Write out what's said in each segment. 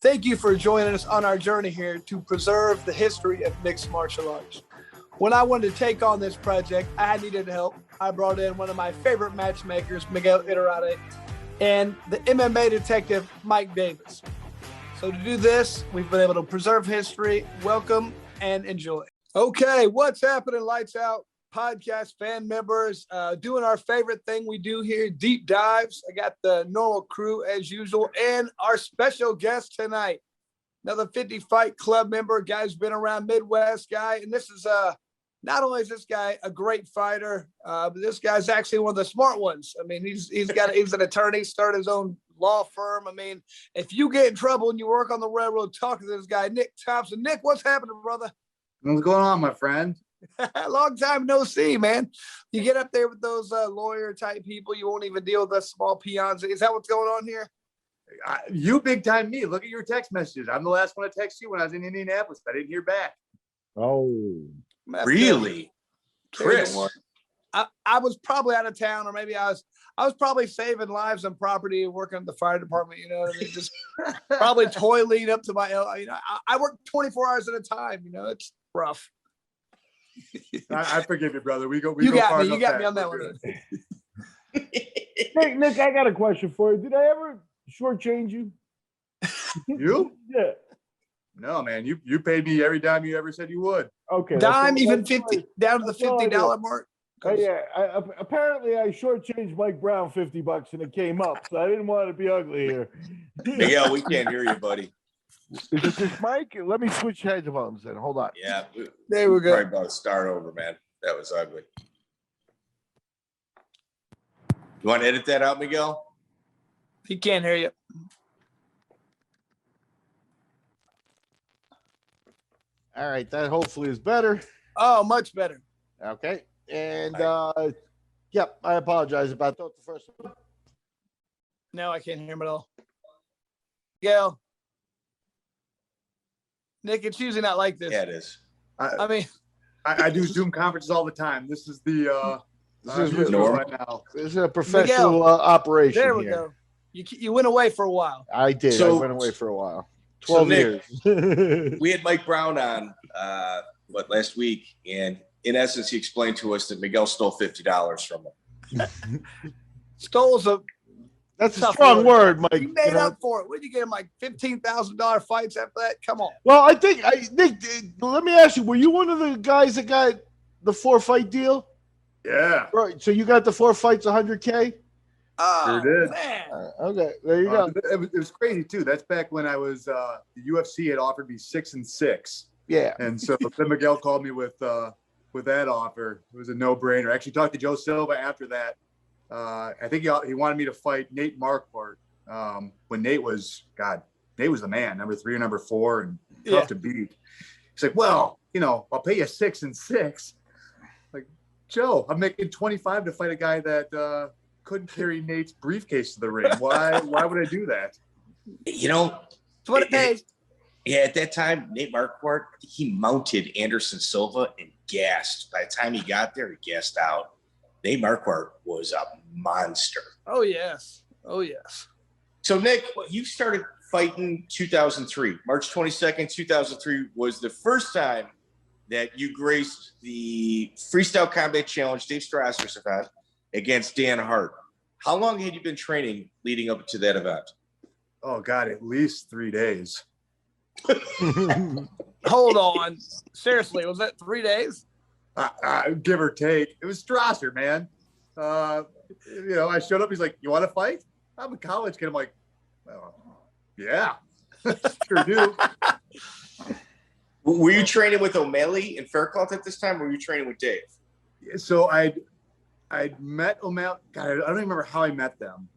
Thank you for joining us on our journey here to preserve the history of mixed martial arts. When I wanted to take on this project, I needed help. I brought in one of my favorite matchmakers, Miguel Iturrate, and the MMA detective, Mike Davis. So to do this, we've been able to preserve history. Welcome and enjoy. Okay, what's happening, Lights Out podcast fan members? Doing our favorite thing we do here, deep dives. I got the normal crew as usual, and our special guest tonight, another 50 Fight Club member, guy's been around Midwest guy, and this is not only is this guy a great fighter, but this guy's actually one of the smart ones. I mean, he's an attorney, started his own law firm. I mean, if you get in trouble and you work on the railroad, talk to this guy, Nick Thompson. Nick, what's happening, brother? What's going on, my friend? Long time no see, man. You get up there with those lawyer type people, you won't even deal with us small peons. Is that what's going on here? You big time me. Look at your text messages. I'm the last one to text you when I was in Indianapolis. I didn't hear back. Oh, really? Chris, I was probably out of town, or maybe I was probably saving lives and property and working at the fire department. You know what I mean? Just probably toiling up to my, you know, I work 24 hours at a time. You know, it's rough. I forgive you, brother. You got me on that one. Nick, I got a question for you. Did I ever shortchange you? You? Yeah. No, man. You paid me every dime you ever said you would. Okay. Dime, even 50 down to the $50 mark. Yeah. Apparently, I shortchanged Mike Brown $50 and it came up, so I didn't want to be ugly here. Yeah, we can't hear you, buddy. Is this Mike? Let me switch headphones then. Hold on. Yeah, there we go. Sorry about to start over, man. That was ugly. You want to edit that out, Miguel? He can't hear you. All right, that hopefully is better. Oh, much better. Okay, and yep, I apologize about that. The first one. No, I can't hear him at all. Miguel. Nick, it's usually not like this. Yeah, it is. I mean, I do Zoom conferences all the time. This is the this is normal right now. This is a professional operation. There we go. You went away for a while. I did. So, I went away for a while. 12 years. We had Mike Brown on last week, and in essence, he explained to us that Miguel stole $50 from him. Stole's a That's a strong word, Mike. You made up for it. What did you get him, like $15,000 fights after that? Come on. Well, I think Nick, let me ask you, were you one of the guys that got the 4-fight deal? Yeah. Right. So you got the 4 fights, $100K? Oh, sure did. Man. Okay, there you go. It was crazy too. That's back when I was the UFC had offered me 6-6. Yeah. And so then Miguel called me with that offer. It was a no-brainer. I actually talked to Joe Silva after that. I think he wanted me to fight Nate Marquardt when Nate was the man, number 3 or number 4, and tough to beat. He's like, well, you know, I'll pay you 6-6. Like, Joe, I'm making 25 to fight a guy that couldn't carry Nate's briefcase to the ring. Why would I do that? You know, it's what it pays. Yeah, at that time, Nate Marquardt, he mounted Anderson Silva and gassed. By the time he got there, he gassed out. Nate Marquardt was a monster. Oh, yes. Oh, yes. So, Nick, you started fighting 2003. March 22nd, 2003 was the first time that you graced the Freestyle Combat Challenge, Dave Strasser's event, against Dan Hart. How long had you been training leading up to that event? Oh, God, at least 3 days. Hold on. Seriously, was that 3 days? Give or take. It was Strasser, man. You know, I showed up. He's like, "You want to fight?" I'm a college kid. I'm like, "Yeah, sure do." Were you training with Omally and Faircloth at this time, or were you training with Dave? So I'd met Omally. God, I don't even remember how I met them.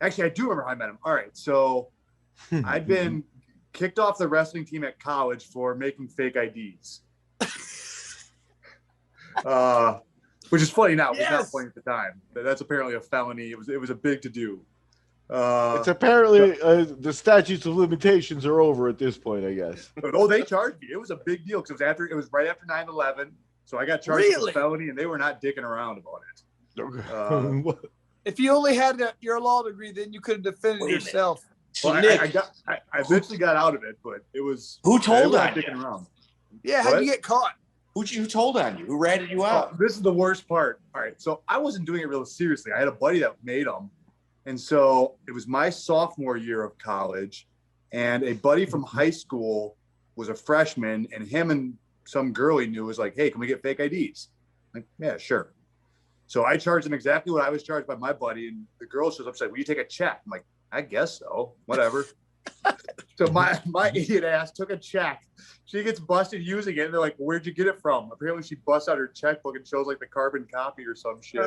Actually, I do remember how I met him. All right, so I'd been kicked off the wrestling team at college for making fake IDs. Which is funny now. It's not funny at the time. That's apparently a felony. It was a big to do. It's apparently the statutes of limitations are over at this point, I guess. Oh, they charged me. It was a big deal because it was right after 9/11. So I got charged with a felony, and they were not dicking around about it. If you only had your law degree, then you could have defended yourself. So Well, Nick, I eventually got out of it, but it was who told on sticking you? around. Yeah, how'd you get caught? Who told on you? Who ratted you out? Oh, this is the worst part. All right, so I wasn't doing it real seriously. I had a buddy that made them, and so it was my sophomore year of college, and a buddy from high school was a freshman, and him and some girl he knew was like, "Hey, can we get fake IDs?" I'm like, yeah, sure. So I charged him exactly what I was charged by my buddy, and the girl shows up and said, "Will you take a check?" I'm like, "I guess so, whatever." So my idiot ass took a check. She gets busted using it, and they're like, "Where'd you get it from?" Apparently, she busts out her checkbook and shows like the carbon copy or some shit.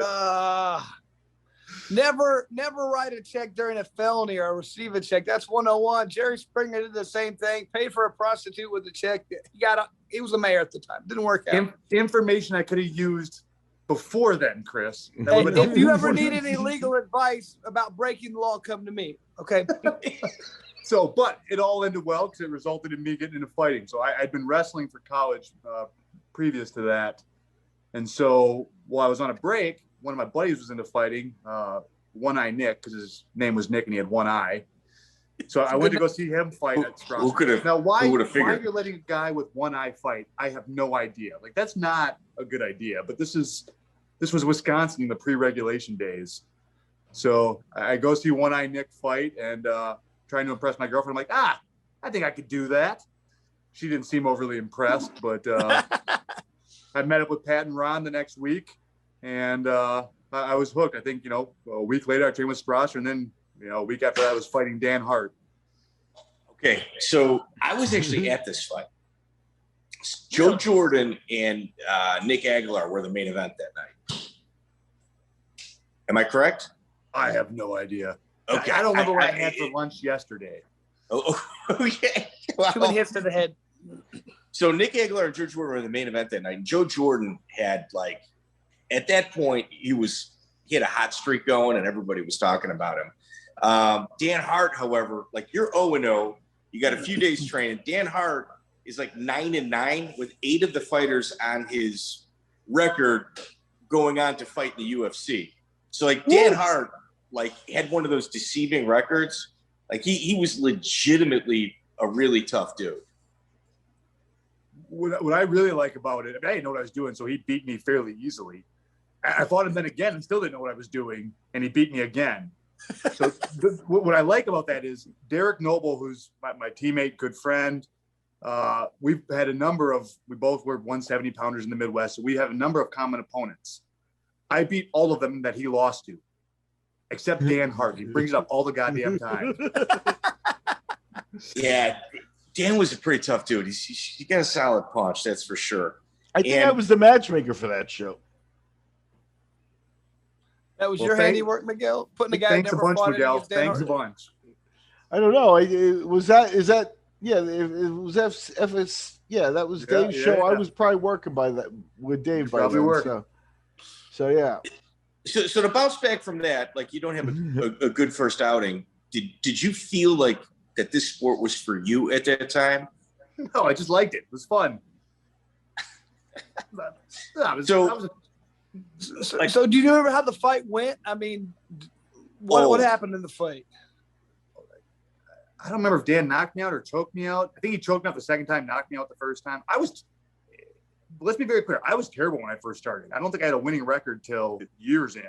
Never write a check during a felony or receive a check. That's 101. Jerry Springer did the same thing. Paid for a prostitute with a check. He was a mayor at the time. Didn't work out. Information I could have used before then, Chris. Hey, if you ever need any legal advice about breaking the law, come to me. Okay. So, but it all ended well because it resulted in me getting into fighting. So I'd been wrestling for college previous to that. And so while I was on a break, one of my buddies was into fighting, One Eye Nick, because his name was Nick and he had one eye. So I went to go see him fight at Strasser. Now, why you're letting a guy with one eye fight, I have no idea. Like, that's not a good idea. But this was Wisconsin in the pre-regulation days. So I go see One Eye Nick fight and trying to impress my girlfriend. I'm like, I think I could do that. She didn't seem overly impressed, but I met up with Pat and Ron the next week, and I was hooked. I think, a week later I trained with Strasser, and then, a week after that I was fighting Dan Hart. Okay, so I was actually at this fight. Joe Jordan and Nick Aguilar were the main event that night. Am I correct? I have no idea. Okay. I don't remember what I had for lunch yesterday. Oh, okay. Well, Too many hits to the head. So Nick Aguilar and Joe Jordan were the main event that night. And Joe Jordan had, at that point, he had a hot streak going and everybody was talking about him. Dan Hart, however, you're 0-0. You got a few days training. Dan Hart is 9-9 with 8 of the fighters on his record going on to fight in the UFC. So Dan Hart, had one of those deceiving records. He was legitimately a really tough dude. What I really like about it, I didn't know what I was doing, so he beat me fairly easily. I fought him then again and still didn't know what I was doing, and he beat me again. So what I like about that is Derek Noble, who's my teammate, good friend. We've had we both were 170 pounders in the Midwest, so we have a number of common opponents. I beat all of them that he lost to, except Dan Hart. He brings it up all the goddamn time. Yeah, Dan was a pretty tough dude. He got a solid punch, that's for sure. I think I was the matchmaker for that show. That was your handiwork, Miguel? Putting the guy Thanks a bunch, Miguel. Thanks a bunch. I don't know. That was that was Dave's show. Yeah. I was probably working by that with Dave by then. So yeah. So to bounce back from that, you don't have a good first outing. Did you feel that this sport was for you at that time? No, I just liked it. It was fun. So do you remember how the fight went? I mean, what happened in the fight? I don't remember if Dan knocked me out or choked me out. I think he choked me out the second time, knocked me out the first time. Let's be very clear. I was terrible when I first started. I don't think I had a winning record till years in.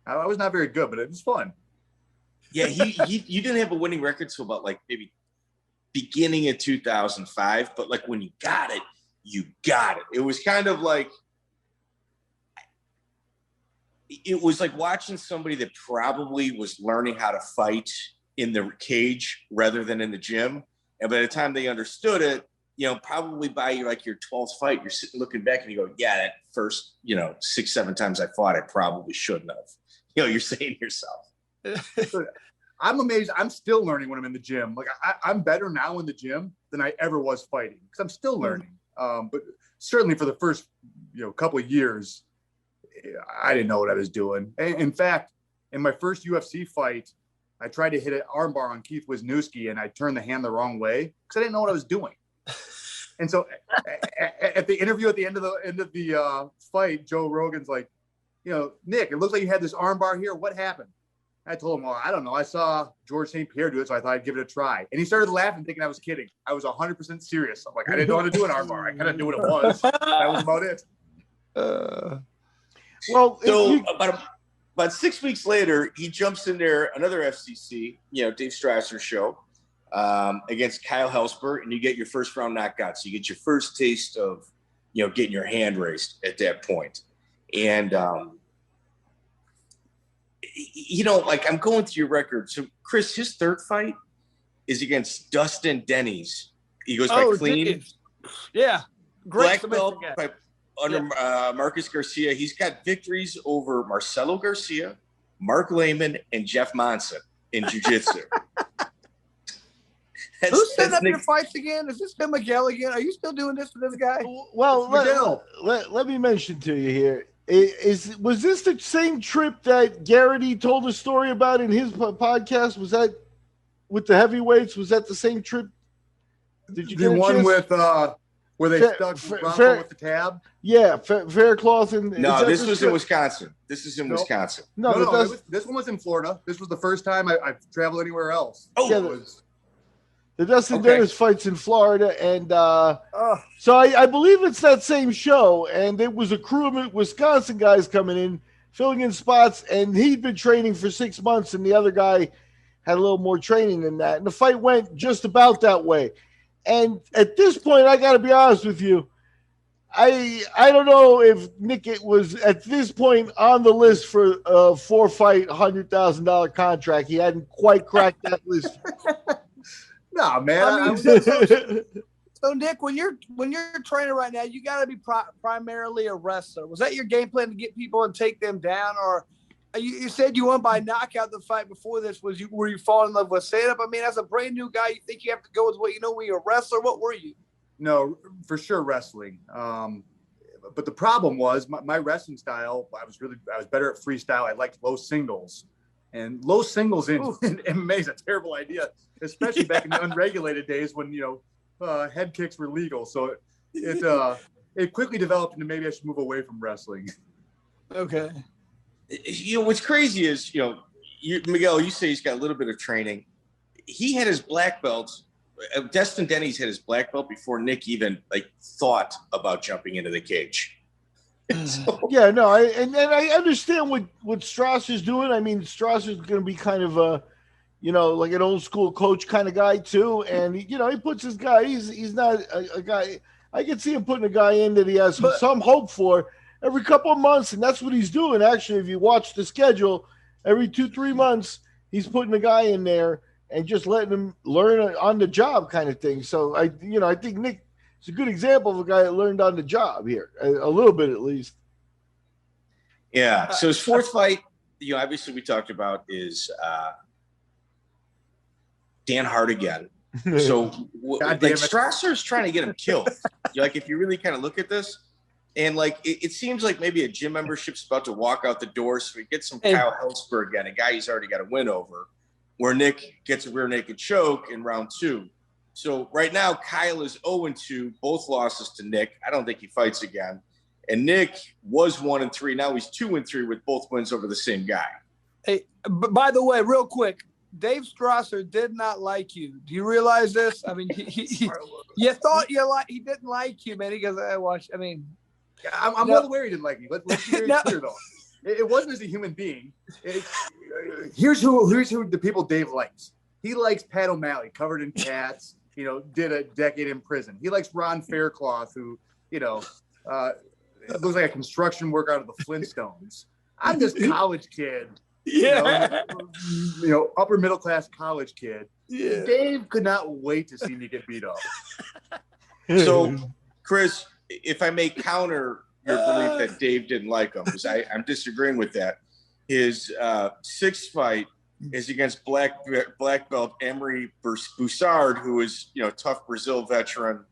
I was not very good, but it was fun. Yeah, you didn't have a winning record till about maybe beginning of 2005. But when you got it, you got it. It was kind of it was like watching somebody that probably was learning how to fight in the cage rather than in the gym. And by the time they understood it, probably by your 12th fight, you're sitting looking back and you go, yeah, that first, 6-7 times I fought, I probably shouldn't have. You're saying to yourself. I'm amazed. I'm still learning when I'm in the gym. I'm better now in the gym than I ever was fighting because I'm still learning. But certainly for the first, couple of years, I didn't know what I was doing. In fact, in my first UFC fight, I tried to hit an armbar on Keith Wisniewski and I turned the hand the wrong way because I didn't know what I was doing. And so at the interview at the end of the fight, Joe Rogan's like, Nick, it looks like you had this armbar here. What happened? I told him, well, I don't know. I saw George St. Pierre do it, so I thought I'd give it a try. And he started laughing, thinking I was kidding. I was 100% serious. I'm like, I didn't know how to do an armbar. I kind of knew what it was. That was about it. Well, so about 6 weeks later, he jumps in there, another FCC, Dave Strasser show against Kyle Helsper, and you get your first round knockout. So you get your first taste of, getting your hand raised at that point. And, I'm going through your record. So, Chris, his third fight is against Dustin Denny's. He goes by clean. Dennis. Yeah. Great black belt under Marcus Garcia. He's got victories over Marcelo Garcia, Mark Lehman, and Jeff Monson in jiu-jitsu. Who's setting up your fights again? Is this Tim Miguel again? Are you still doing this for this guy? Well, let me mention to you here. Was this the same trip that Garrity told a story about in his podcast? Was that with the heavyweights? Was that the same trip? Did you get the one with where they stuck Bronco with the tab? Yeah, Faircloth. No, this was in Wisconsin. This is in Wisconsin. No, this one was in Florida. This was the first time I've traveled anywhere else. Oh, yeah, the Dustin Dennis fights in Florida, and so I believe it's that same show, and it was a crew of Wisconsin guys coming in, filling in spots, and he'd been training for 6 months, and the other guy had a little more training than that, and the fight went just about that way. And at this point, I got to be honest with you, I don't know if Nick was at this point on the list for a 4-fight, $100,000 contract. He hadn't quite cracked that list. No, man. So Nick, when you're training right now, you got to be primarily a wrestler. Was that your game plan to get people and take them down, or you said you won by knockout the fight before this? Were you falling in love with stand-up? I mean, as a brand new guy, you think you have to go with what you know when you're a wrestler? What were you? No, for sure wrestling. But the problem was my wrestling style. I was better at freestyle. I liked low singles. And low singles in MMA is a terrible idea, especially back in the unregulated days when, head kicks were legal. So it quickly developed into maybe I should move away from wrestling. Okay. What's crazy is, Miguel, you say he's got a little bit of training. He had his black belt. Dustin Denny's had his black belt before Nick even thought about jumping into the cage. Yeah, no, I understand what Strasser's doing. I mean, Strasser's going to be kind of a, like an old school coach kind of guy too. And he puts his guy. He's not a guy. I can see him putting a guy in that he has some hope for every couple of months, and that's what he's doing. Actually, if you watch the schedule, every 2-3 months he's putting a guy in there and just letting him learn on the job kind of thing. So I think Nick. It's a good example of a guy that learned on the job here, a little bit at least. Yeah. So his fourth fight, obviously we talked about is Dan Hart again. So Strasser is trying to get him killed. If you really kind of look at this, and it seems like maybe a gym membership's about to walk out the door, so we get some Kyle Helsper again, a guy he's already got a win over, where Nick gets a rear naked choke in round 2. So right now, Kyle is 0-2, both losses to Nick. I don't think he fights again. And Nick was 1-3. Now he's 2-3 with both wins over the same guy. Hey, by the way, real quick, Dave Strasser did not like you. Do you realize this? I mean, you thought he didn't like you, man. He goes, I'm well aware he didn't like me. Let's be very clear though. It wasn't as a human being. Here's who the people Dave likes. He likes Pat Omally, covered in cats. Did a decade in prison. He likes Ron Faircloth, who, looks like a construction worker out of the Flintstones. I'm this college kid, upper middle class college kid. Yeah. Dave could not wait to see me get beat up. So, Chris, if I may counter your belief that Dave didn't like him, because I'm disagreeing with that. His sixth fight is against black belt Emery Boussard, who is tough Brazil veteran,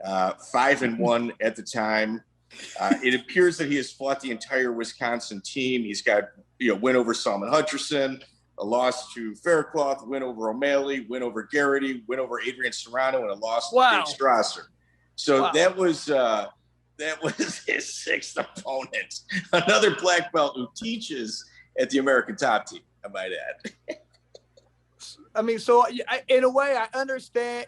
5-1 at the time. It appears that he has fought the entire Wisconsin team. He's got win over Salman Hutcherson, a loss to Faircloth, win over O'Malley, win over Garrity, win over Adrian Serrano, and a loss to Dave Strasser. So that was his sixth opponent, another black belt who teaches at the American Top Team. I might add. I mean, so in a way, I understand.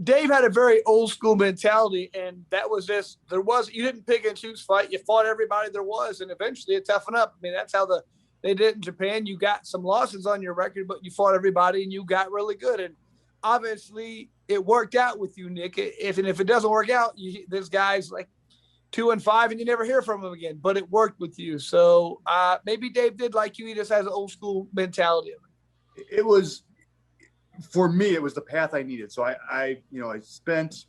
Dave had a very old school mentality, and that was just you didn't pick and choose fight. You fought everybody there was, and eventually it toughened up. I mean, that's how they did it in Japan. You got some losses on your record, but you fought everybody, and you got really good. And obviously, it worked out with you, Nick. If it doesn't work out, this guy's like 2-5, and you never hear from him again. But it worked with you, so maybe Dave did like you. He just has an old school mentality. It was. For me, it was the path I needed. So I spent,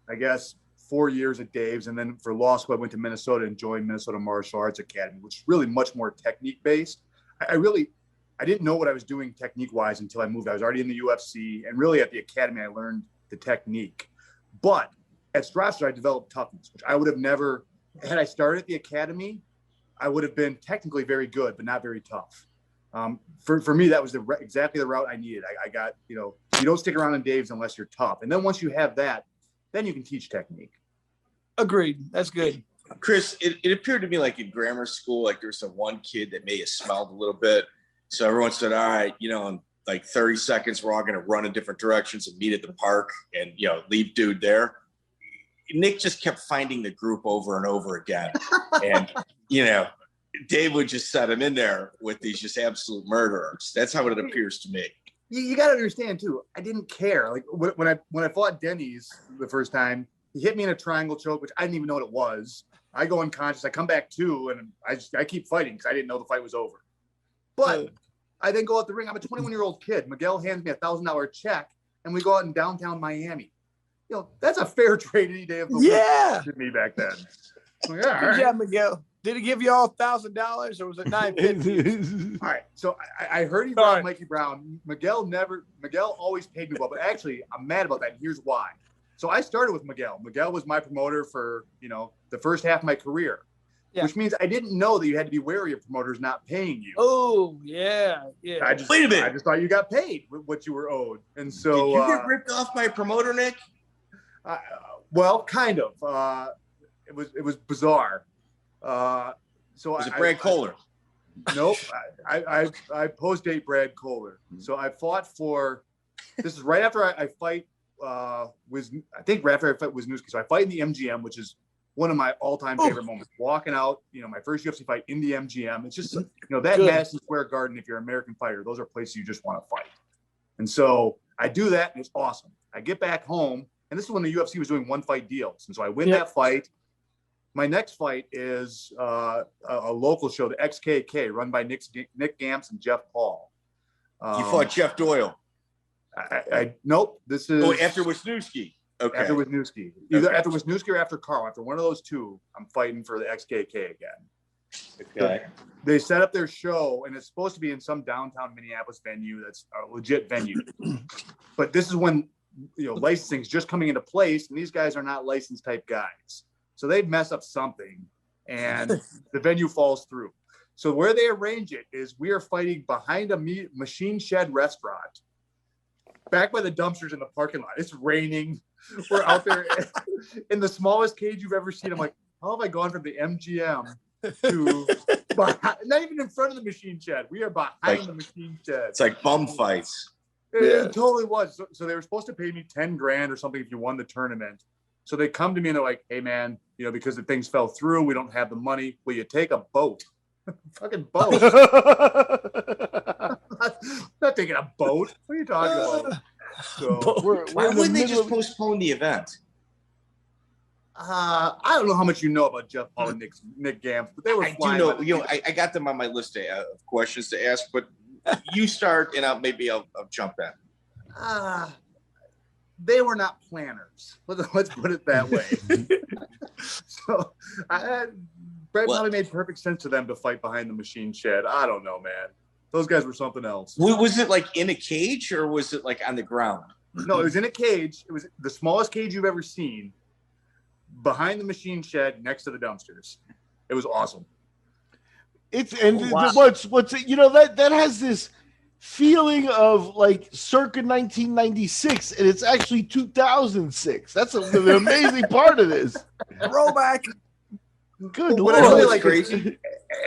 I guess, 4 years at Dave's. And then for law school, I went to Minnesota and joined Minnesota Martial Arts Academy, which is really much more technique based. I didn't know what I was doing technique wise until I moved. I was already in the UFC, and really at the academy, I learned the technique. But at Strasser, I developed toughness, which I would have never, had I started at the academy, I would have been technically very good, but not very tough. For me, that was exactly the route I needed. I got, you don't stick around in Dave's unless you're tough. And then once you have that, then you can teach technique. Agreed. That's good. Chris, it appeared to me like in grammar school, like there was some one kid that may have smelled a little bit. So everyone said, all right, in like 30 seconds, we're all going to run in different directions and meet at the park and, leave dude there. Nick just kept finding the group over and over again. And, Dave would just set him in there with these just absolute murderers. That's how it appears to me. You got to understand too. I didn't care. Like when I fought Denny's the first time, he hit me in a triangle choke, which I didn't even know what it was. I go unconscious. I come back to, and I keep fighting because I didn't know the fight was over. But I then go out the ring. I'm a 21-year-old kid. Miguel hands me a $1,000 check, and we go out in downtown Miami. That's a fair trade any day of the week to me back then. Good job, Miguel. Did he give you all $1,000 or was it $950? All right. So I heard he brought Mikey Brown. Miguel always paid me well, but actually I'm mad about that. And here's why. So I started with Miguel. Miguel was my promoter for, the first half of my career, which means I didn't know that you had to be wary of promoters not paying you. Oh, yeah. Wait a minute. I just thought you got paid what you were owed. And so did you get ripped off by a promoter, Nick? Well, kind of. It was bizarre. Was it Brad Kohler? Nope. I post-date Brad Kohler. So I fought this is right after I fight right after I fight Wisniewski. So I fight in the MGM, which is one of my all-time favorite moments. Walking out, my first UFC fight in the MGM. It's just, that Madison Square Garden, if you're an American fighter, those are places you just want to fight. And so I do that, and it's awesome. I get back home, and this is when the UFC was doing one-fight deals. And so I win that fight. My next fight is a local show, the XKK, run by Nick Gamps and Jeff Paul. You fought Jeff Doyle. Nope. This is after Wisniewski. Okay. After Wisniewski. Either after Wisniewski or after Carl. After one of those two, I'm fighting for the XKK again. Okay. So they set up their show, and it's supposed to be in some downtown Minneapolis venue that's a legit venue. But this is when licensing's just coming into place, and these guys are not licensed type guys. So they mess up something, and the venue falls through. So where they arrange it is we are fighting behind a machine shed restaurant, back by the dumpsters in the parking lot. It's raining. We're out there in the smallest cage you've ever seen. I'm like, how have I gone from the MGM to not even in front of the machine shed? We are behind the machine shed. It's like bum fights. It totally was. So they were supposed to pay me $10,000 or something if you won the tournament. So they come to me and they're like, hey, man, because the things fell through, we don't have the money. Will you take a boat? Fucking boat. Not taking a boat. What are you talking about? So, why wouldn't they just postpone the event? I don't know how much you know about Jeff Paul and Nick Gamps, but they were flying. I do know. I got them on my list of questions to ask, but you start and I'll jump in. They were not planners. Let's put it that way. So Brad probably made perfect sense to them to fight behind the machine shed. I don't know, man. Those guys were something else. Was it like in a cage or was it like on the ground? No, it was in a cage. It was the smallest cage you've ever seen, behind the machine shed next to the dumpsters. It was awesome. What's that has this feeling of like circa 1996, and it's actually 2006. That's the amazing part of this. Throwback. Good What Lord. I really like crazy.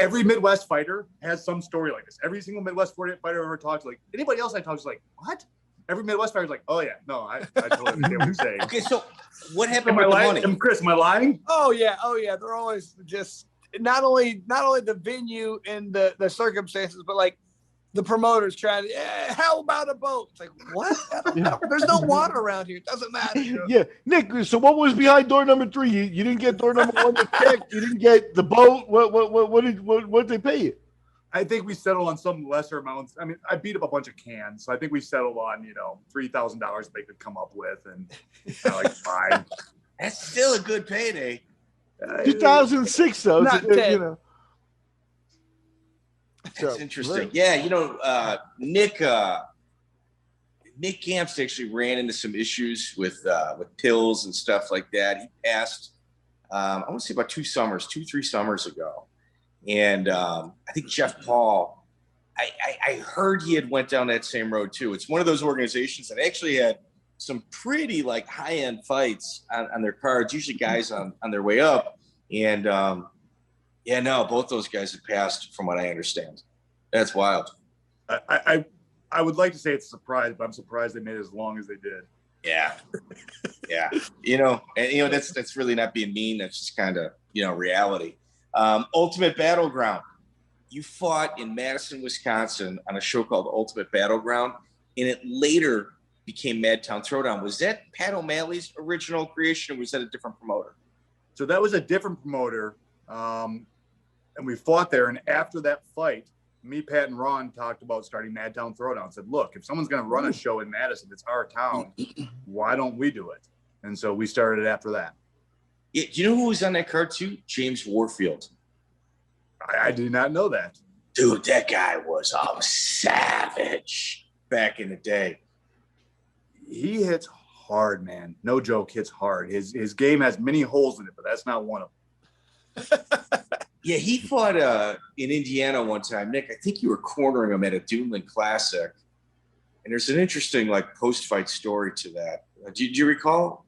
every Midwest fighter has some story like this. Every single Midwest fighter I've ever talked to, like anybody else I talk to is like, what? Every Midwest fighter's like, oh yeah, no, I totally understand what you're saying. Okay, so what happened Am I with the lying? money? Chris, am I lying? Oh yeah. They're always just not only the venue and the circumstances, but like the promoters trying to, how about a boat? It's like, what? There's no water around here. It doesn't matter. You know? Yeah, Nick. So what was behind door number 3? You didn't get door number 1 to check. You didn't get the boat. What did they pay you? I think we settled on some lesser amounts. I mean, I beat up a bunch of cans, so I think we settled on $3,000 they could come up with, and like fine. That's still a good payday. 2006 though. Not 10. You know. That's So, interesting. right. Yeah, Nick Camps actually ran into some issues with pills and stuff like that. He passed, I want to say about 2-3 summers ago. And I think Jeff Paul, I heard he had went down that same road too. It's one of those organizations that actually had some pretty like high-end fights on their cards, usually guys on their way up. And both those guys have passed from what I understand. That's wild. I would like to say it's a surprise, but I'm surprised they made it as long as they did. Yeah. That's really not being mean. That's just kind of, reality. Ultimate Battleground. You fought in Madison, Wisconsin on a show called Ultimate Battleground, and it later became Madtown Throwdown. Was that Pat O'Malley's original creation, or was that a different promoter? So that was a different promoter, and we fought there. And after that fight, me, Pat, and Ron talked about starting Madtown Throwdown. Said, look, if someone's going to run a show in Madison, it's our town. Why don't we do it? And so we started it after that. Yeah, do you know who was on that card too? James Warfield. I did not know that. Dude, that guy was a savage back in the day. He hits hard, man. No joke, hits hard. His game has many holes in it, but that's not one of them. Yeah, he fought in Indiana one time. Nick, I think you were cornering him at a Duneland Classic. And there's an interesting post-fight story to that. Do you recall?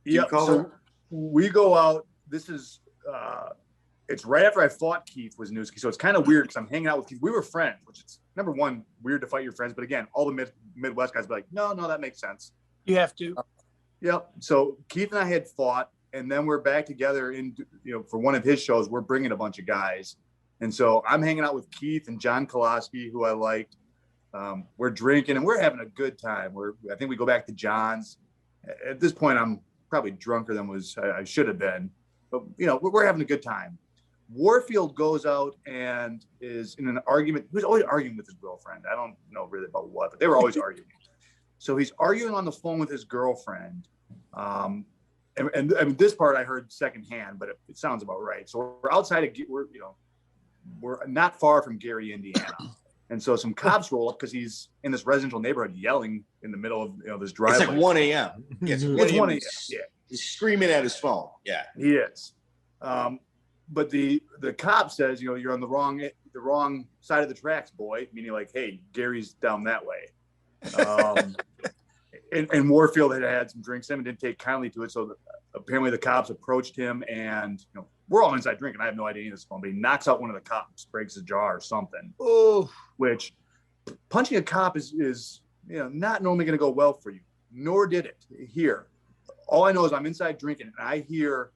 Yeah, so we go out. This is it's right after I fought Keith Wisniewski, so it's kind of weird because I'm hanging out with Keith. We were friends, which is number one, weird to fight your friends. But again, all the Midwest guys be like, no, that makes sense. You have to. Yep. So Keith and I had fought, and then we're back together for one of his shows. We're bringing a bunch of guys, and so I'm hanging out with Keith and John Koloski, who I liked. We're drinking and we're having a good time. I think we go back to John's. At this point, I'm probably drunker than I should have been, but we're having a good time. Warfield goes out and is in an argument. He was always arguing with his girlfriend. I don't know really about what, but they were always arguing. So he's arguing on the phone with his girlfriend. And this part I heard secondhand, but it sounds about right. So we're outside we're not far from Gary, Indiana. And so some cops roll up because he's in this residential neighborhood yelling in the middle of this driveway. It's like 1 a.m. Yeah, it's 1 a.m. Yeah. He's screaming at his phone. Yeah. He is. But the cop says, you're on the wrong side of the tracks, boy. Meaning like, hey, Gary's down that way. And Warfield had some drinks in him and didn't take kindly to it. So apparently the cops approached him and, we're all inside drinking. I have no idea any of this phone, but he knocks out one of the cops, breaks a jaw or something. Oh, which punching a cop is not normally going to go well for you. Nor did it here. All I know is I'm inside drinking and I hear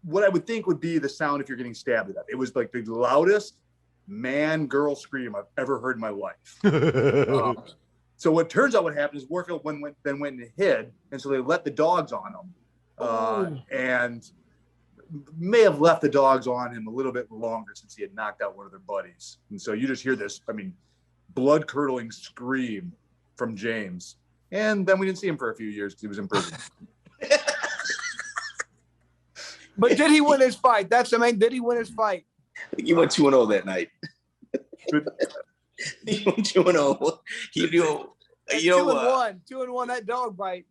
what I would think would be the sound if you're getting stabbed to death. It was like the loudest man-girl scream I've ever heard in my life. So what turns out what happened is Warfield then went and hid, and so they let the dogs on him, and may have left the dogs on him a little bit longer since he had knocked out one of their buddies. And so you just hear this, blood-curdling scream from James. And then we didn't see him for a few years because he was in prison. But did he win his fight? That's the main. Did he win his fight? I think he went 2-0 that night. He went 2-0. He knew. 2-1. 2-1. That dog bite.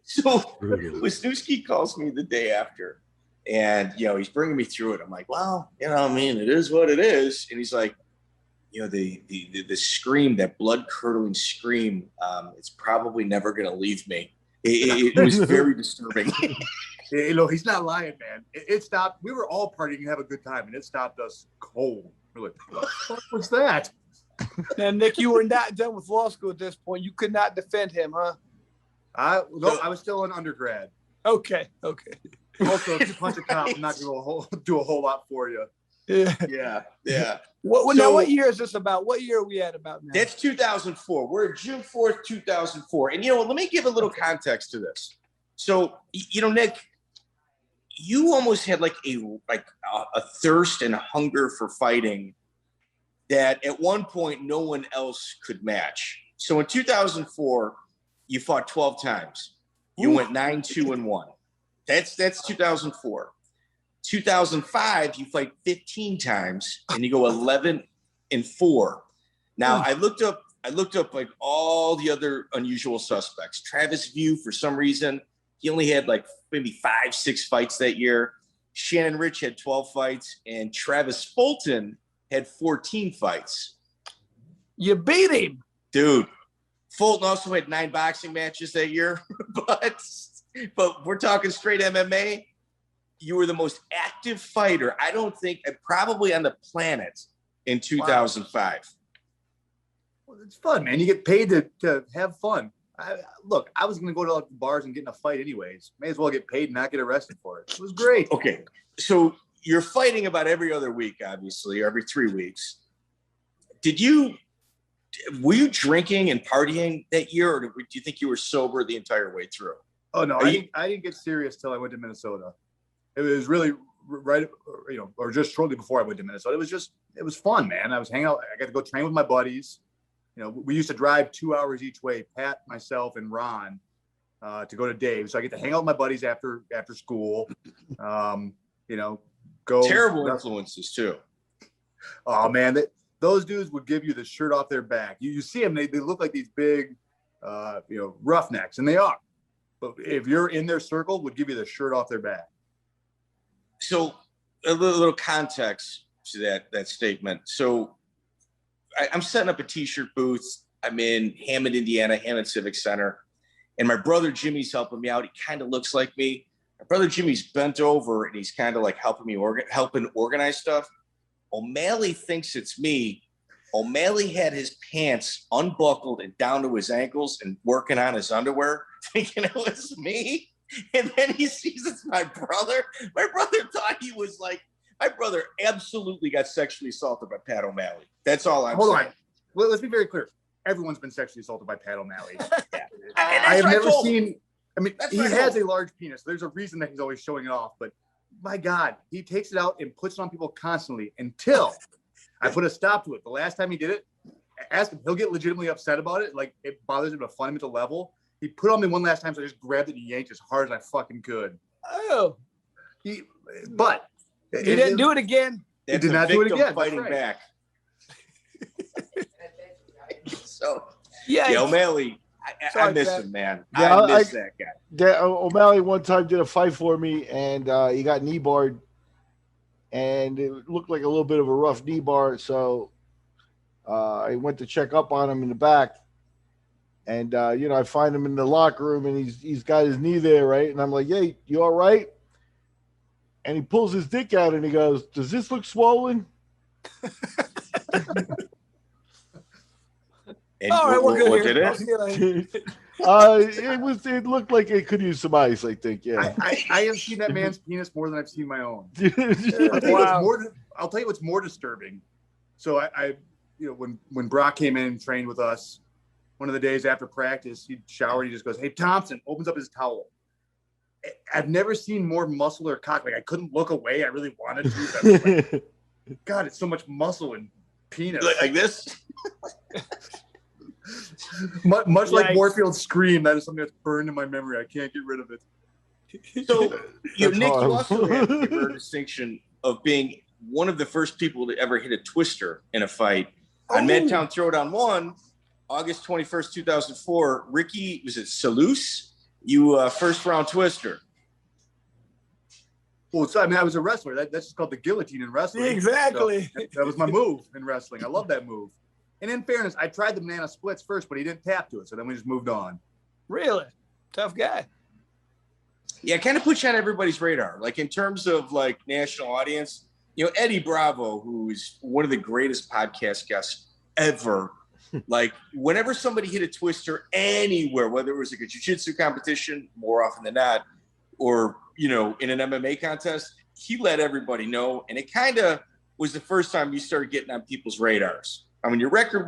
So Wisniewski calls me the day after, and he's bringing me through it. I'm like, well, it is what it is. And he's like, the scream, that blood curdling scream, it's probably never going to leave me. It was very disturbing. He's not lying, man. It stopped. We were all partying and have a good time, and it stopped us cold. We're like, what the fuck was that? And Nick, you were not done with law school at this point. You could not defend him, huh? I was still an undergrad. Okay. Also, if you punch a cop, I'm not going to do a whole lot for you. Yeah. What year is this about? What year are we at about now? That's 2004. We're June 4th, 2004. And, let me give a little context to this. So, Nick, you almost had like a thirst and a hunger for fighting that at one point no one else could match. So in 2004, you fought 12 times. You went 9-2-1. That's 2004. 2005, you fight 15 times and you go 11-4. Now I looked up like all the other unusual suspects. Travis View, for some reason, he only had like maybe 5-6 fights that year. Shannon Rich had 12 fights, and Travis Fulton had 14 fights. You beat him, dude. Fulton also had 9 boxing matches that year, but we're talking straight MMA. You were the most active fighter, I don't think, probably on the planet in 2005. Wow. Well, it's fun, man. You get paid to have fun. I was going to go to like bars and get in a fight anyways. May as well get paid and not get arrested for it. It was great. Okay, so you're fighting about every other week, obviously, or every 3 weeks. Were you drinking and partying that year, or do you think you were sober the entire way through? Oh, no, I didn't get serious till I went to Minnesota. It was really right, or just shortly before I went to Minnesota. It was fun, man. I was hanging out. I got to go train with my buddies. We used to drive 2 hours each way, Pat, myself, and Ron, to go to Dave. So I get to hang out with my buddies after school. Go. Terrible influences too. Oh man, those dudes would give you the shirt off their back. You see them, they look like these big, roughnecks, and they are. But if you're in their circle, would give you the shirt off their back. So a little context to that statement. So I'm setting up a t-shirt booth. I'm in Hammond, Indiana, Hammond Civic Center. And my brother Jimmy's helping me out. He kind of looks like me. My brother Jimmy's bent over and he's kind of like helping organize stuff. O'Malley thinks it's me. O'Malley had his pants unbuckled and down to his ankles and working on his underwear, thinking it was me. And then he sees it's my brother. My brother thought he was like, my brother absolutely got sexually assaulted by Pat Omally. That's all I'm saying. Hold on. Well, let's be very clear. Everyone's been sexually assaulted by Pat Omally. I have never seen. I mean, he has a large penis. There's a reason that he's always showing it off. But my God, he takes it out and puts it on people constantly until I put a stop to it. The last time he did it, ask him. He'll get legitimately upset about it. Like, it bothers him to find him at the level. He put it on me one last time, so I just grabbed it and yanked as hard as I fucking could. Oh. He didn't do it again. He did not do it again. Fighting back. So, yeah, O'Malley, I miss him, man. Yeah, I miss that guy. O'Malley one time did a fight for me, and he got knee barred, and it looked like a little bit of a rough knee bar. So I went to check up on him in the back, and I find him in the locker room, and he's got his knee there, right? And I'm like, "Hey, you all right?" And he pulls his dick out, and he goes, "Does this look swollen?" And all right, we're good. What did it? It looked like it could use some ice, I think. Yeah. I have seen that man's penis more than I've seen my own. I'll tell you what's more disturbing. So I when Brock came in and trained with us, one of the days after practice, he showered, he just goes, "Hey, Thompson," opens up his towel. I've never seen more muscle or cock. Like, I couldn't look away. I really wanted to. Like, God, it's so much muscle and penis. Like this? Much like Warfield's scream, that is something that's burned in my memory. I can't get rid of it. So, Nick, you also have a distinction of being one of the first people to ever hit a twister in a fight. On Madtown Throwdown 1, August 21st, 2004, Ricky, was it Salus? You first round twister. Well, so, I was a wrestler. That's just called the guillotine in wrestling. Exactly. So that was my move in wrestling. I love that move. And in fairness, I tried the banana splits first, but he didn't tap to it. So then we just moved on. Really? Tough guy. Yeah, kind of puts you on everybody's radar. Like in terms of like national audience, you know, Eddie Bravo, who is one of the greatest podcast guests ever. Like whenever somebody hit a twister anywhere, whether it was like a jiu-jitsu competition, more often than not, or, you know, in an MMA contest, he let everybody know. And it kind of was the first time you started getting on people's radars. I mean, your record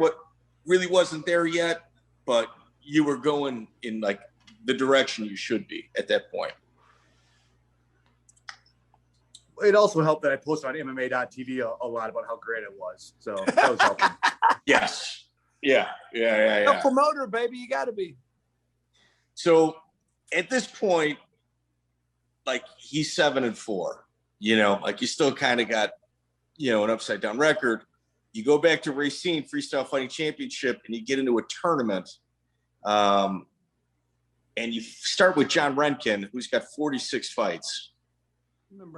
really wasn't there yet, but you were going in like the direction you should be at that point. It also helped that I posted on MMA.tv a lot about how great it was. So that was helping. Yes. Yeah. A promoter, baby. You got to be. So at this point, like he's 7-4, you know, like you still kind of got, you know, an upside down record. You go back to Racine Freestyle Fighting Championship and you get into a tournament. And you start with John Renkin, who's got 46 fights.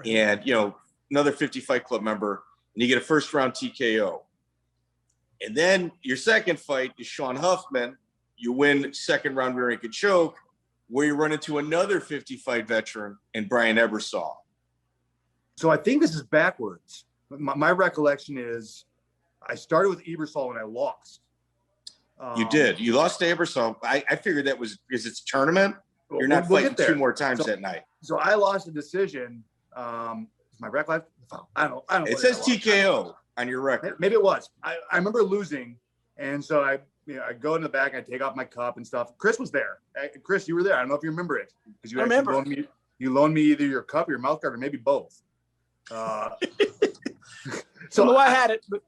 And, you know, another 50 Fight Club member, and you get a first round TKO. And then your second fight is Sean Huffman. You win second round rear naked choke, where you run into another 50 fight veteran and Brian Ebersol. So I think this is backwards. My recollection is I started with Ebersol and I lost. You did. You lost to Ebersol. I figured that was because it's a tournament. You're not fighting two more times that night. So I lost a decision. Is my record? I don't. It says TKO on your record. Maybe it was. I remember losing, and so I go in the back. I take off my cup and stuff. Chris was there. Chris, you were there. I don't know if you remember it because you loaned me either your cup or your mouth guard or maybe both. So I had it. But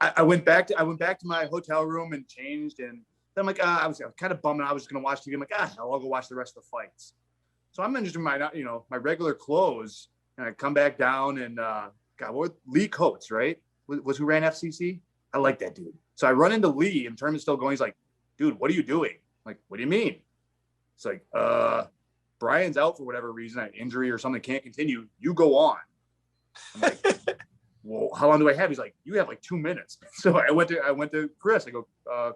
I went back to my hotel room and changed, and then I'm like, I was kind of bummed. I was just gonna watch TV. I'm like, I'll go watch the rest of the fights. So I'm in just my regular clothes. And I come back down and Lee Coates, right? Was who ran FCC? I like that dude. So I run into Lee and tournament's still going. He's like, dude, what are you doing? I'm like, what do you mean? It's like, Brian's out for whatever reason, an injury or something, can't continue. You go on. I'm like, well, how long do I have? He's like, you have like 2 minutes. So I went to Chris. I go,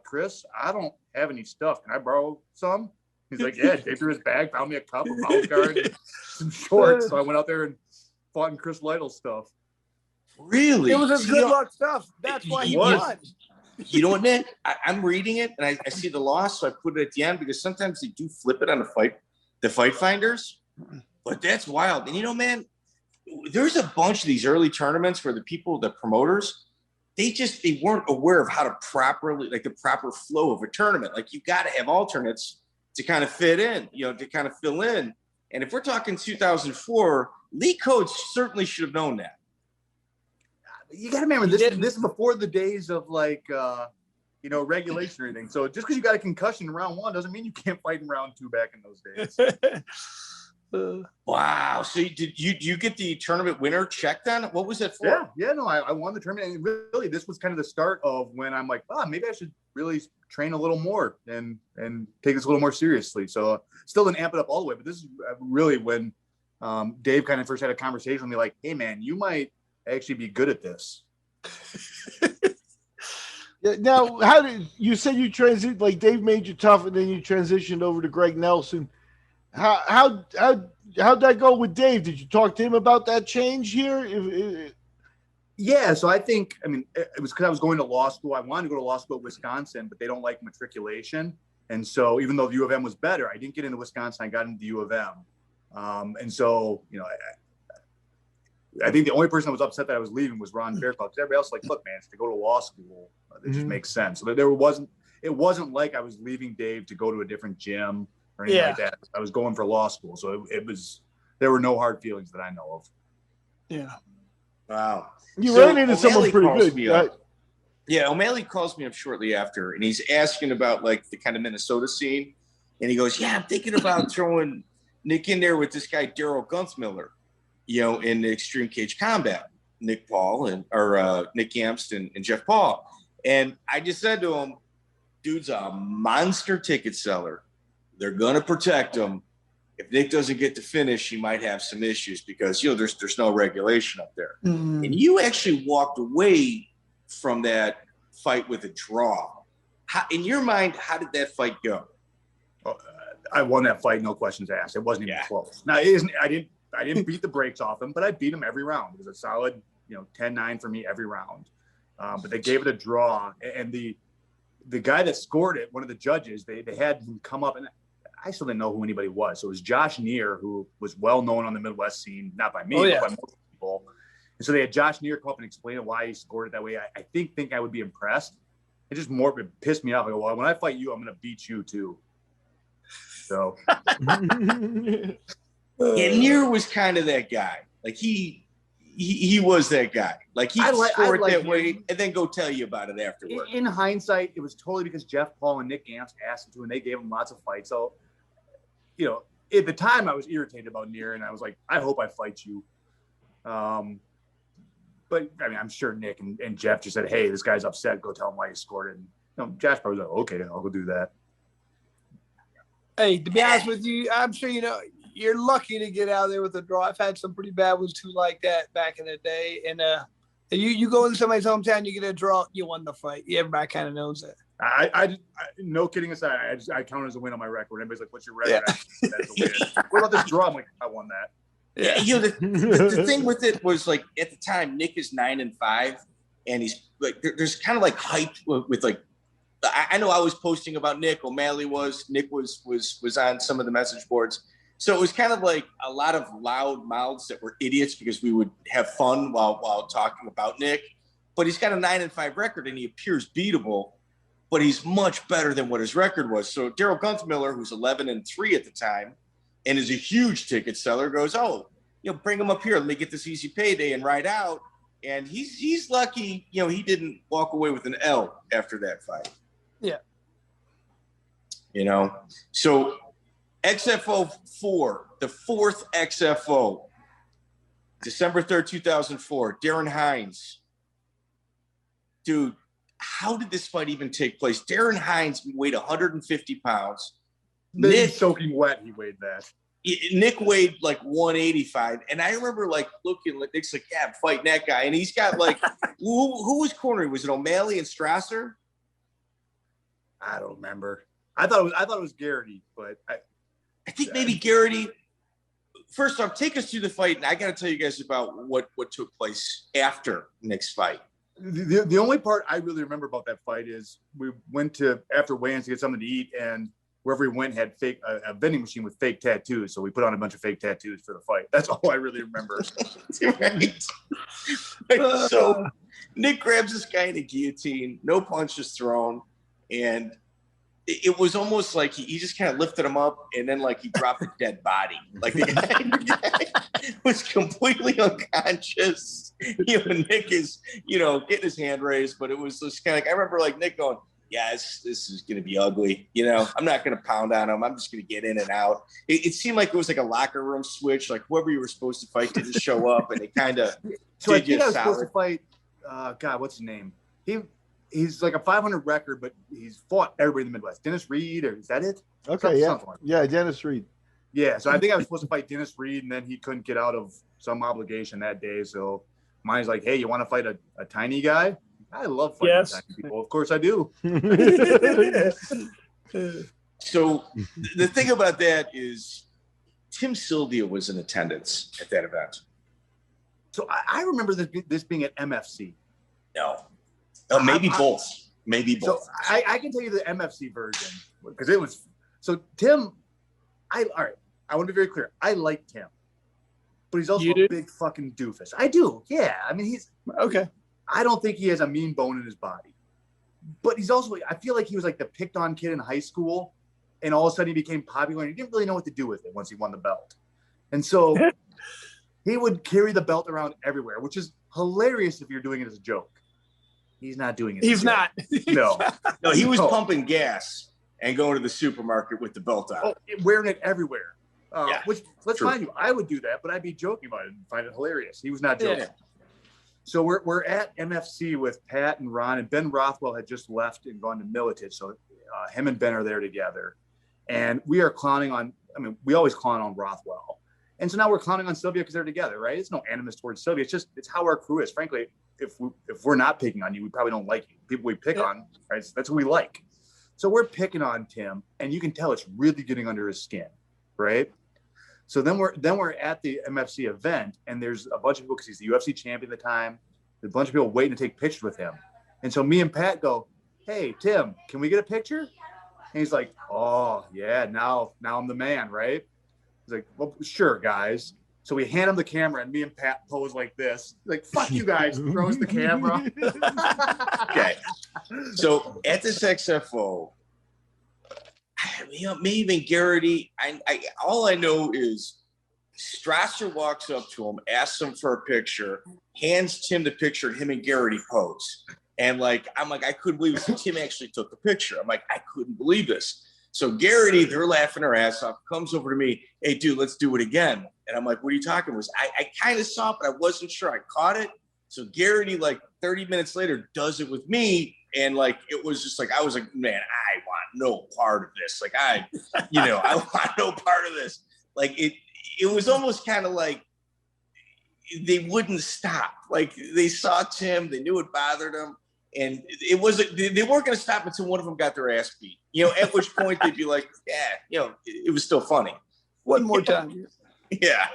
Chris, I don't have any stuff. Can I borrow some? He's like, yeah, dig through his bag, found me a cup, a mouth guard, and some shorts. So I went out there and fought in Chris Lytle's stuff. Really? It was his good luck stuff. That's why he won. You know what, Nick? I'm reading it and I see the loss, so I put it at the end because sometimes they do flip it on the fight finders. But that's wild. And you know, man, there's a bunch of these early tournaments where the promoters, they weren't aware of how to properly, like the proper flow of a tournament. Like you got to have alternates to kind of fit in, you know, to kind of fill in. And if we're talking 2004, Lee Coates certainly should have known that. You got to remember, this is before the days of like, regulation or anything. So just because you got a concussion in round 1 doesn't mean you can't fight in round 2 back in those days. Wow. So did you get the tournament winner checked on? What was it for? Yeah. No, I won the tournament. And really, this was kind of the start of when I'm like, maybe I should really train a little more and take this a little more seriously. So still didn't amp it up all the way, but this is really when Dave kind of first had a conversation with me like, hey man, you might actually be good at this. Now, how did you say you transitioned? Like Dave made you tough, and then you transitioned over to Greg Nelson. How'd that go with Dave? Did you talk to him about that change here? Yeah, so it was because I was going to law school. I wanted to go to law school at Wisconsin, but they don't like matriculation. And so even though the U of M was better, I didn't get into Wisconsin. I got into the U of M. And so, I think the only person that was upset that I was leaving was Ron Fairclough. Because everybody else was like, look, man, to go to law school, it just makes sense. So it wasn't like I was leaving Dave to go to a different gym or anything like that. I was going for law school. So there were no hard feelings that I know of. Yeah. Wow. You ran into someone pretty good. Right? Yeah, O'Malley calls me up shortly after, and he's asking about like the kind of Minnesota scene. And he goes, yeah, I'm thinking about throwing Nick in there with this guy, Darryl Gunthmiller, in the Xtreme Cage Combat, Nick Yamst and Jeff Paul. And I just said to him, dude's a monster ticket seller. They're going to protect him. If Nick doesn't get to finish, he might have some issues because, there's no regulation up there. Mm. And you actually walked away from that fight with a draw. In your mind, how did that fight go? I won that fight, no questions asked. It wasn't even close. Now, I didn't beat the brakes off him, but I beat him every round. It was a solid, 10-9 for me every round. But they gave it a draw, and the guy that scored it, one of the judges, they had him come up, and I still didn't know who anybody was. So it was Josh Neer, who was well known on the Midwest scene, not by me, but by most people. And so they had Josh Neer come up and explain why he scored it that way. I think I would be impressed. It pissed me off. I go, well, when I fight you, I'm going to beat you too. So. And Neer was kind of that guy. Like he was that guy. Like he'd score it that way and then go tell you about it afterward. In hindsight, it was totally because Jeff Paul and Nick Gantz asked him to, and they gave him lots of fights. So, at the time I was irritated about Neer, and I was like, I hope I fight you. But I mean, I'm sure Nick and Jeff just said, hey, this guy's upset. Go tell him why he scored it. And Josh probably was like, okay, I'll go do that. Hey, to be honest with you, I'm sure you're lucky to get out there with a draw. I've had some pretty bad ones too, like that back in the day. And you go into somebody's hometown, you get a draw, you won the fight. Everybody kind of knows that. I no kidding aside, I count it as a win on my record. Everybody's like, "What's your record?" Yeah. That's a win. What about this draw? I'm like, I won that. Yeah, the thing with it was like at the time, Nick is 9-5, and he's like, there's kind of like hype with like. I know I was posting about Nick. O'Malley Nick was on some of the message boards. So it was kind of like a lot of loud mouths that were idiots because we would have fun while talking about Nick. But he's got a 9-5 record and he appears beatable, but he's much better than what his record was. So Darryl Gunthmiller, who's 11-3 at the time and is a huge ticket seller, goes, bring him up here. Let me get this easy payday and ride out. And he's lucky, he didn't walk away with an L after that fight. Yeah. So XFO 4, the fourth XFO, December 3rd, 2004, Darren Hines. Dude, how did this fight even take place? Darren Hines weighed 150 pounds. Nick soaking wet, he weighed that. Nick weighed like 185. And I remember like looking, Nick's like, yeah, I'm fighting that guy. And he's got like, who was cornering? Was it O'Malley and Strasser? I don't remember. I thought it was Garrity, but I think maybe Garrity. First off, take us through the fight, and I got to tell you guys about what took place after Nick's fight. The only part I really remember about that fight is we went to after weigh-ins to get something to eat, and wherever we went had a vending machine with fake tattoos, so we put on a bunch of fake tattoos for the fight. That's all I really remember. Right. So Nick grabs this guy in a guillotine, no punches thrown. And it was almost like he just kind of lifted him up and then like he dropped a dead body. Like the guy was completely unconscious. Nick is, getting his hand raised, but it was just kind of like, I remember like Nick going, yeah, this is going to be ugly. I'm not going to pound on him. I'm just going to get in and out. It seemed like it was like a locker room switch. Like whoever you were supposed to fight didn't show up and it kind of so I think I was supposed to fight, what's his name? He's like a 500 record, but he's fought everybody in the Midwest. Dennis Reed, or is that it? Okay, yeah, Dennis Reed. Yeah, so I think I was supposed to fight Dennis Reed, and then he couldn't get out of some obligation that day. So mine's like, hey, you want to fight a tiny guy? I love fighting tiny people. Of course I do. So the thing about that is Tim Sylvia was in attendance at that event. So I remember this being at MFC. No. Maybe both. So I can tell you the MFC version because it was so Tim. I want to be very clear. I like Tim, but he's also a big fucking doofus. I do. Yeah. I mean, he's okay. I don't think he has a mean bone in his body, but he's also. I feel like he was like the picked on kid in high school, and all of a sudden he became popular and he didn't really know what to do with it once he won the belt, and so he would carry the belt around everywhere, which is hilarious if you're doing it as a joke. He's not doing it. He's not. No. No, he was pumping gas and going to the supermarket with the belt on. Oh, wearing it everywhere. Which, let's mind you, I would do that, but I'd be joking about it and find it hilarious. He was not joking. Yeah. So we're at MFC with Pat and Ron, and Ben Rothwell had just left and gone to Miletich. So him and Ben are there together. And we are clowning on, we always clown on Rothwell. And so now we're clowning on Sylvia because they're together, right? It's no animus towards Sylvia. It's how our crew is. Frankly, if we're not picking on you, we probably don't like you. People we pick on, right? That's what we like. So we're picking on Tim, and you can tell it's really getting under his skin, right? So then we're at the MFC event, and there's a bunch of people, because he's the UFC champion at the time. There's a bunch of people waiting to take pictures with him. And so me and Pat go, "Hey, Tim, can we get a picture?" And he's like, "Oh, yeah, now I'm the man, right?" He's like, "Well, sure, guys." So we hand him the camera, and me and Pat pose like this. Like, "Fuck you guys," throws the camera. Okay. So at this XFO, maybe even Garrity, all I know is Strasser walks up to him, asks him for a picture, hands Tim the picture, and him and Garrity pose. And I'm like, I couldn't believe it. So Tim actually took the picture. I'm like, I couldn't believe this. So Garrity, they're laughing her ass off, comes over to me, "Hey, dude, let's do it again." And I'm like, "What are you talking about?" I kind of saw it, but I wasn't sure. I caught it. So Garrity, 30 minutes later, does it with me. And it was just I was like, "Man, I want no part of this. I want no part of this." It was almost kind of they wouldn't stop. They saw Tim, they knew it bothered them. And it wasn't, they weren't going to stop until one of them got their ass beat, at which point they'd be like, "Yeah, it was still funny. One more time." Yeah.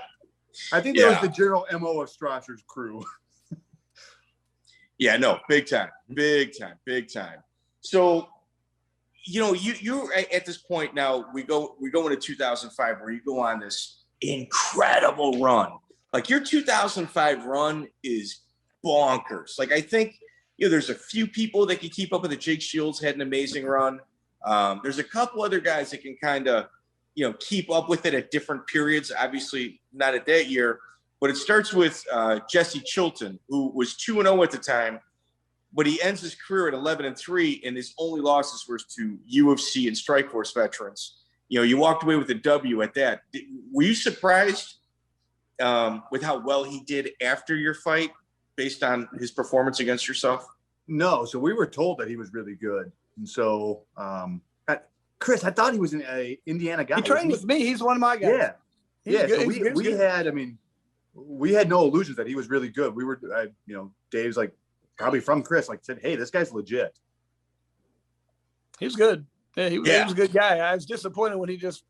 I think that was the general MO of Strasser's crew. Yeah, no, big time. So, you're at this point now, we go into 2005 where you go on this incredible run. Your 2005 run is bonkers. I think, there's a few people that can keep up with it. Jake Shields had an amazing run. There's a couple other guys that can kind of, keep up with it at different periods. Obviously not at that year, but it starts with Jesse Chilton, who was 2-0 at the time, but he ends his career at 11-3, and his only losses were to UFC and Strikeforce veterans. You walked away with a W at that. Were you surprised with how well he did after your fight, based on his performance against yourself? No. So we were told that he was really good. And so, Chris, I thought he was an Indiana guy. He trained with me. He's one of my guys. Yeah. So we had no illusions that he was really good. We were, Dave's probably from Chris, said, "Hey, this guy's legit." He was good. Yeah, he was a good guy. I was disappointed when he just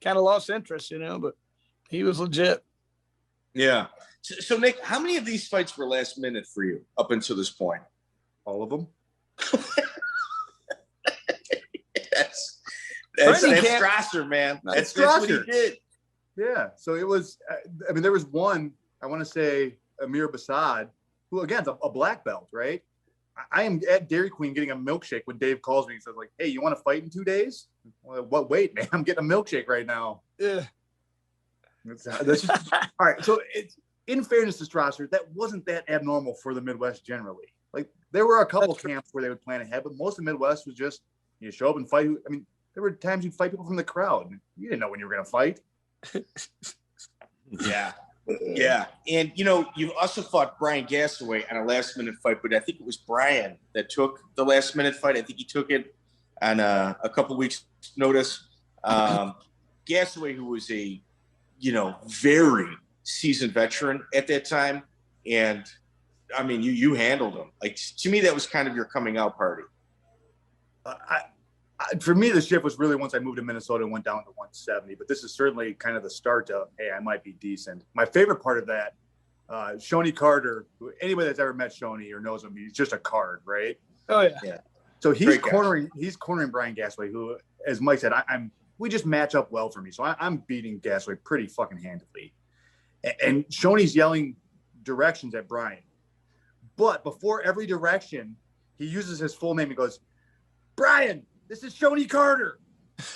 kind of lost interest, but he was legit. Yeah. So, Nick, how many of these fights were last minute for you up until this point? All of them. That's Strasser, man. That's what he did. Yeah. So it was, there was one, I want to say Amir Basad, who, again, is a black belt, right? I am at Dairy Queen getting a milkshake when Dave calls me and says, "Hey, you want to fight in 2 days?" Well, what? Wait, man, I'm getting a milkshake right now. Yeah. That's all right. So in fairness to Strasser, that wasn't that abnormal for the Midwest generally. There were a couple camps where they would plan ahead, but most of the Midwest was just show up and fight. There were times you'd fight people from the crowd. You didn't know when you were going to fight. Yeah. Yeah. And, you've also fought Brian Gassaway on a last-minute fight, but I think it was Brian that took the last-minute fight. I think he took it on a couple weeks' notice. Gassaway, who was a, very seasoned veteran at that time. And, you handled him. To me, that was kind of your coming out party. For me, the shift was really once I moved to Minnesota and went down to 170. But this is certainly kind of the start of, hey, I might be decent. My favorite part of that, Shoney Carter, anybody that's ever met Shoney or knows him, he's just a card, right? Oh, yeah. Yeah. So he's cornering Brian Gassaway, who, as Mike said, we just match up well for me. So I'm beating Gassaway pretty fucking handily. And Shoney's yelling directions at Brian. But before every direction, he uses his full name and goes, "Brian, this is Shoney Carter.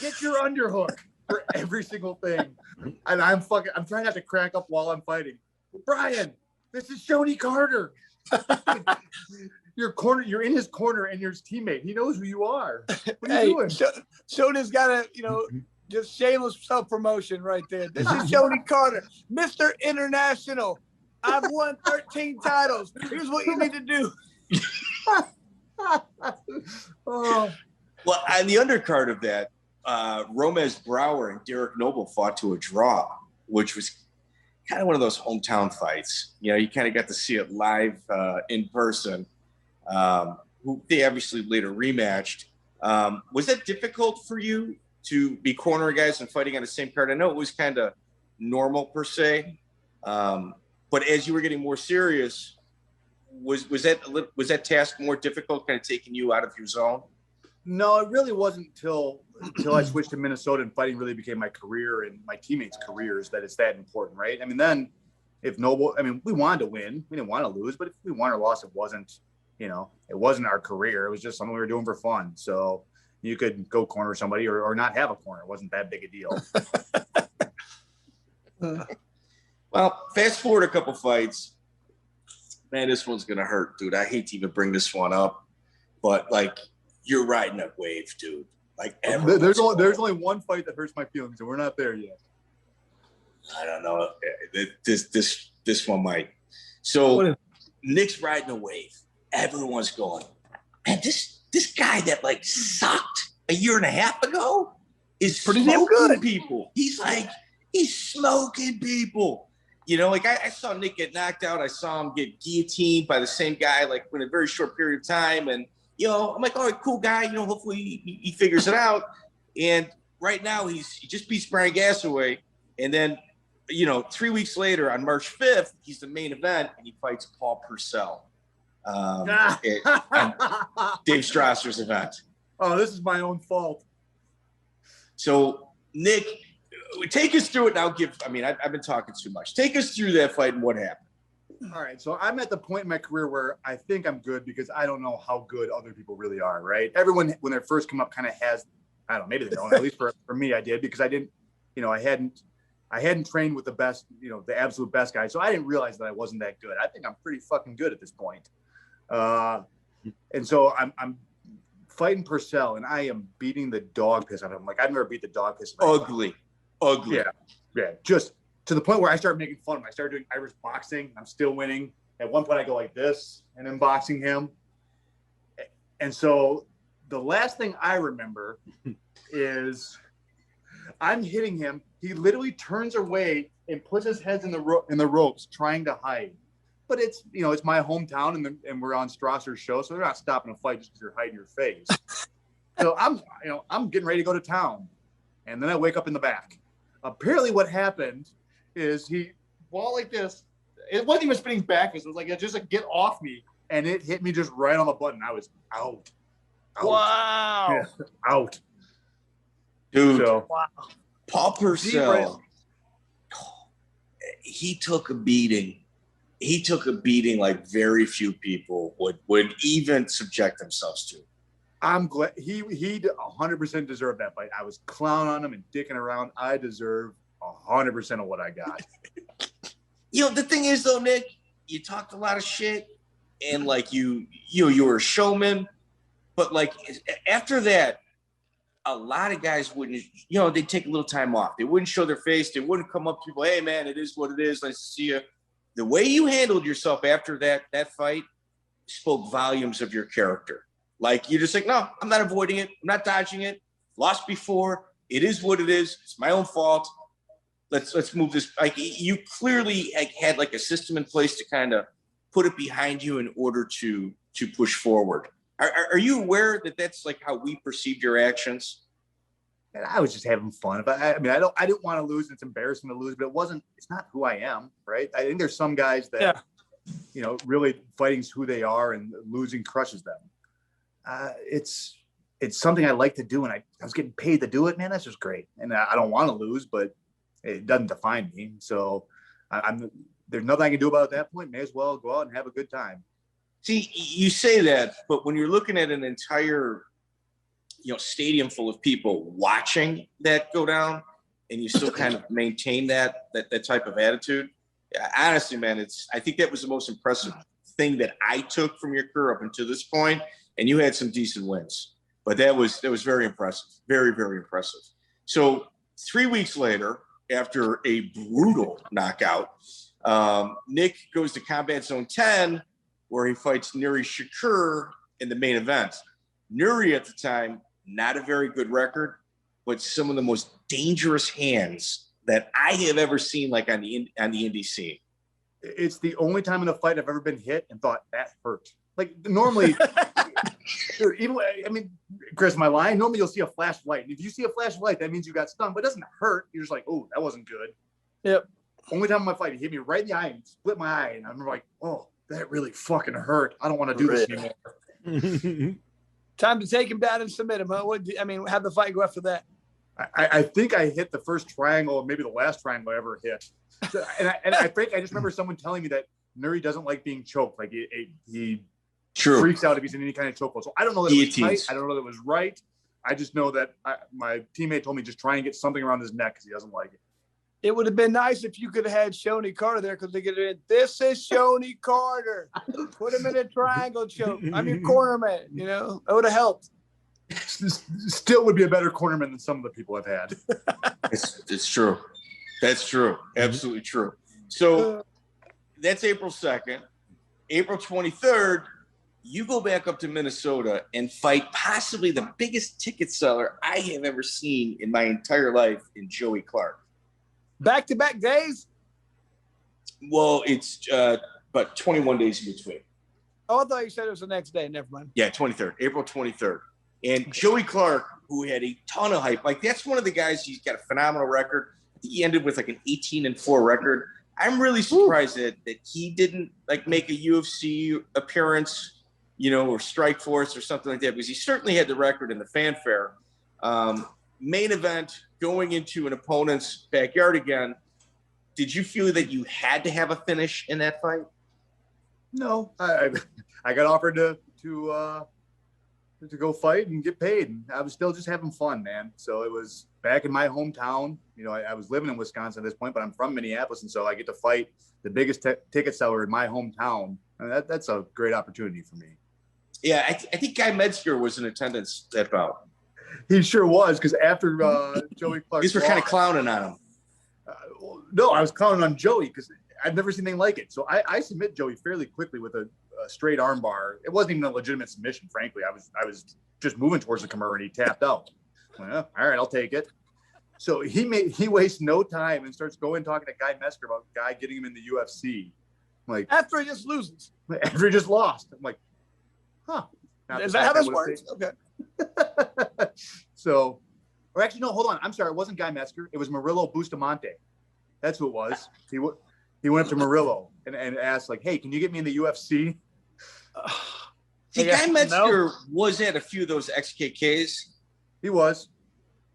Get your underhook," for every single thing. And I'm trying not to crack up while I'm fighting. "Brian, this is Shoney Carter." You're in his corner and you're his teammate. He knows who you are. What are you doing? Shoney's got to, just shameless self-promotion right there. "This is Shoney Carter, Mr. International. I've won 13 titles. Here's what you need to do." Oh. Well, on the undercard of that, Romez Brower and Derek Noble fought to a draw, which was kind of one of those hometown fights. You kind of got to see it live in person. Who they obviously later rematched. Was that difficult for you to be cornering guys and fighting on the same card? I know it was kind of normal per se, but as you were getting more serious, was that task more difficult, kind of taking you out of your zone? No, it really wasn't until I switched to Minnesota and fighting really became my career and my teammates' careers that it's that important, right? I mean, then if Noble, I mean, we wanted to win, we didn't want to lose, but if we won or lost, it wasn't, you know, it wasn't our career. It was just something we were doing for fun. So you could go corner somebody or not have a corner. It wasn't that big a deal. Well, fast forward a couple fights. Man, this one's going to hurt, dude. I hate to even bring this one up, but like, you're riding a wave, dude. Like, there's only one fight that hurts my feelings, and we're not there yet. I don't know. This one might. So Nick's riding a wave. Everyone's going, man, this guy that like sucked a year and a half ago is pretty damn good. People. He's smoking people. You know, like I saw Nick get knocked out. I saw him get guillotined by the same guy, like in a very short period of time. And, you know, I'm like, all right, cool guy. You know, hopefully he figures it out. And right now he just beats Brian Gassaway. And then, you know, 3 weeks later on March 5th, he's the main event and he fights Paul Percell. Dave Strasser's event. Oh, this is my own fault. So, Nick, take us through it. And I've been talking too much. Take us through that fight and what happened. All right. So I'm at the point in my career where I think I'm good because I don't know how good other people really are, right? Everyone, when they first come up, kind of has, I don't know, maybe they don't. At least for me, I did because I didn't, you know, I hadn't trained with the best, you know, the absolute best guys. So I didn't realize that I wasn't that good. I think I'm pretty fucking good at this point. And so I'm fighting Percell and I am beating the dog piss out of him. Like I've never beat the dog piss. Ugly. Yeah. Just to the point where I started making fun of him. I started doing Irish boxing. I'm still winning. At one point I go like this and then boxing him. And so the last thing I remember is I'm hitting him. He literally turns away and puts his head in the ropes trying to hide. But it's, you know, it's my hometown and we're on Strasser's show. So they're not stopping a fight just because you're hiding your face. So I'm getting ready to go to town. And then I wake up in the back. Apparently what happened is he wall like this. It wasn't even spinning backwards. It was like, just like, get off me. And it hit me just right on the button. I was out. Wow. Yeah, out. Dude. So, wow. Paul Percell, he took a beating. He took a beating like very few people would even subject themselves to. I'm glad he 100% deserved that fight. I was clowning on him and dicking around. I deserve 100% of what I got. You know, the thing is though, Nick, you talked a lot of shit and like you were a showman, but like after that, a lot of guys wouldn't, you know, they'd take a little time off. They wouldn't show their face. They wouldn't come up to people, hey man, it is what it is. Nice to see you. The way you handled yourself after that fight spoke volumes of your character. Like you're just like, no, I'm not avoiding it. I'm not dodging it. Lost before. It is what it is. It's my own fault. Let's move this. Like you clearly had like a system in place to kind of put it behind you in order to push forward. Are you aware that that's like how we perceived your actions? And I was just having fun. I didn't want to lose. It's embarrassing to lose, but it's not who I am, right? I think there's some guys that, you know, really fighting is who they are and losing crushes them. It's something I like to do. And I was getting paid to do it, man. That's just great. And I don't want to lose, but it doesn't define me. So there's nothing I can do about it at that point. May as well go out and have a good time. See, you say that, but when you're looking at an entire, you know, stadium full of people watching that go down, and you still kind of maintain that type of attitude, honestly, man, I think that was the most impressive thing that I took from your career up until this point. And you had some decent wins, but that was very impressive, very, very impressive. So 3 weeks later, after a brutal knockout, Nick goes to Combat Zone 10, where he fights Nuri Shakir in the main event. Nuri at the time, not a very good record, but some of the most dangerous hands that I have ever seen, like on the indie scene. It's the only time in a fight I've ever been hit and thought that hurt. Like normally, Dude, even, I mean, Chris, my line, normally you'll see a flash of light. And if you see a flash of light, that means you got stung, but it doesn't hurt. You're just like, oh, that wasn't good. Yep. Only time in my fight, he hit me right in the eye and split my eye. And I'm like, oh, that really fucking hurt. I don't want to do this anymore. Time to take him down and submit him. Huh? How'd the fight go after that? I think I hit the first triangle, or maybe the last triangle I ever hit. So, and I think I just remember someone telling me that Nuri doesn't like being choked. Like he freaks out if he's in any kind of chokehold. So I don't know that it was tight. I don't know that it was right. I just know that my teammate told me just try and get something around his neck because he doesn't like it. It would have been nice if you could have had Shoney Carter there because they could have been, this is Shoney Carter. Put him in a triangle choke. I'm your cornerman, you know. It would have helped. Still would be a better cornerman than some of the people I've had. It's true. That's true. Absolutely true. So that's April 2nd. April 23rd, you go back up to Minnesota and fight possibly the biggest ticket seller I have ever seen in my entire life in Joey Clark. Back-to-back days? Well, it's but 21 days in between. Oh, I thought you said it was the next day. Never mind. Yeah, 23rd, April 23rd. And Joey Clark, who had a ton of hype, like that's one of the guys, he's got a phenomenal record. I think he ended with like an 18-4 record. I'm really surprised that he didn't like make a UFC appearance, you know, or Strike Force or something like that, because he certainly had the record in the fanfare. Main event, going into an opponent's backyard again. Did you feel that you had to have a finish in that fight? No, I got offered to go fight and get paid, and I was still just having fun, man. So it was back in my hometown. You know, I was living in Wisconsin at this point, but I'm from Minneapolis, and so I get to fight the biggest ticket seller in my hometown. I mean, that's a great opportunity for me. Yeah, I think Guy Metzger was in attendance that bout. He sure was, because after Joey Clark, these were kind of clowning on him. No, I was clowning on Joey because I've never seen anything like it. So I submit Joey fairly quickly with a straight arm bar. It wasn't even a legitimate submission, frankly. I was just moving towards the Kimura and he tapped out. Well, all right, I'll take it. So he wastes no time and starts talking to Guy Metzger about Guy getting him in the UFC. I'm like, after he just loses. After he just lost. I'm like, huh. Is that how this works? Okay. So, or actually, no, hold on. I'm sorry. It wasn't Guy Metzger. It was Murillo Bustamante. That's who it was. He went up to Murillo and asked, like, hey, can you get me in the UFC? See, Guy Metzger was at a few of those XKKs. He was.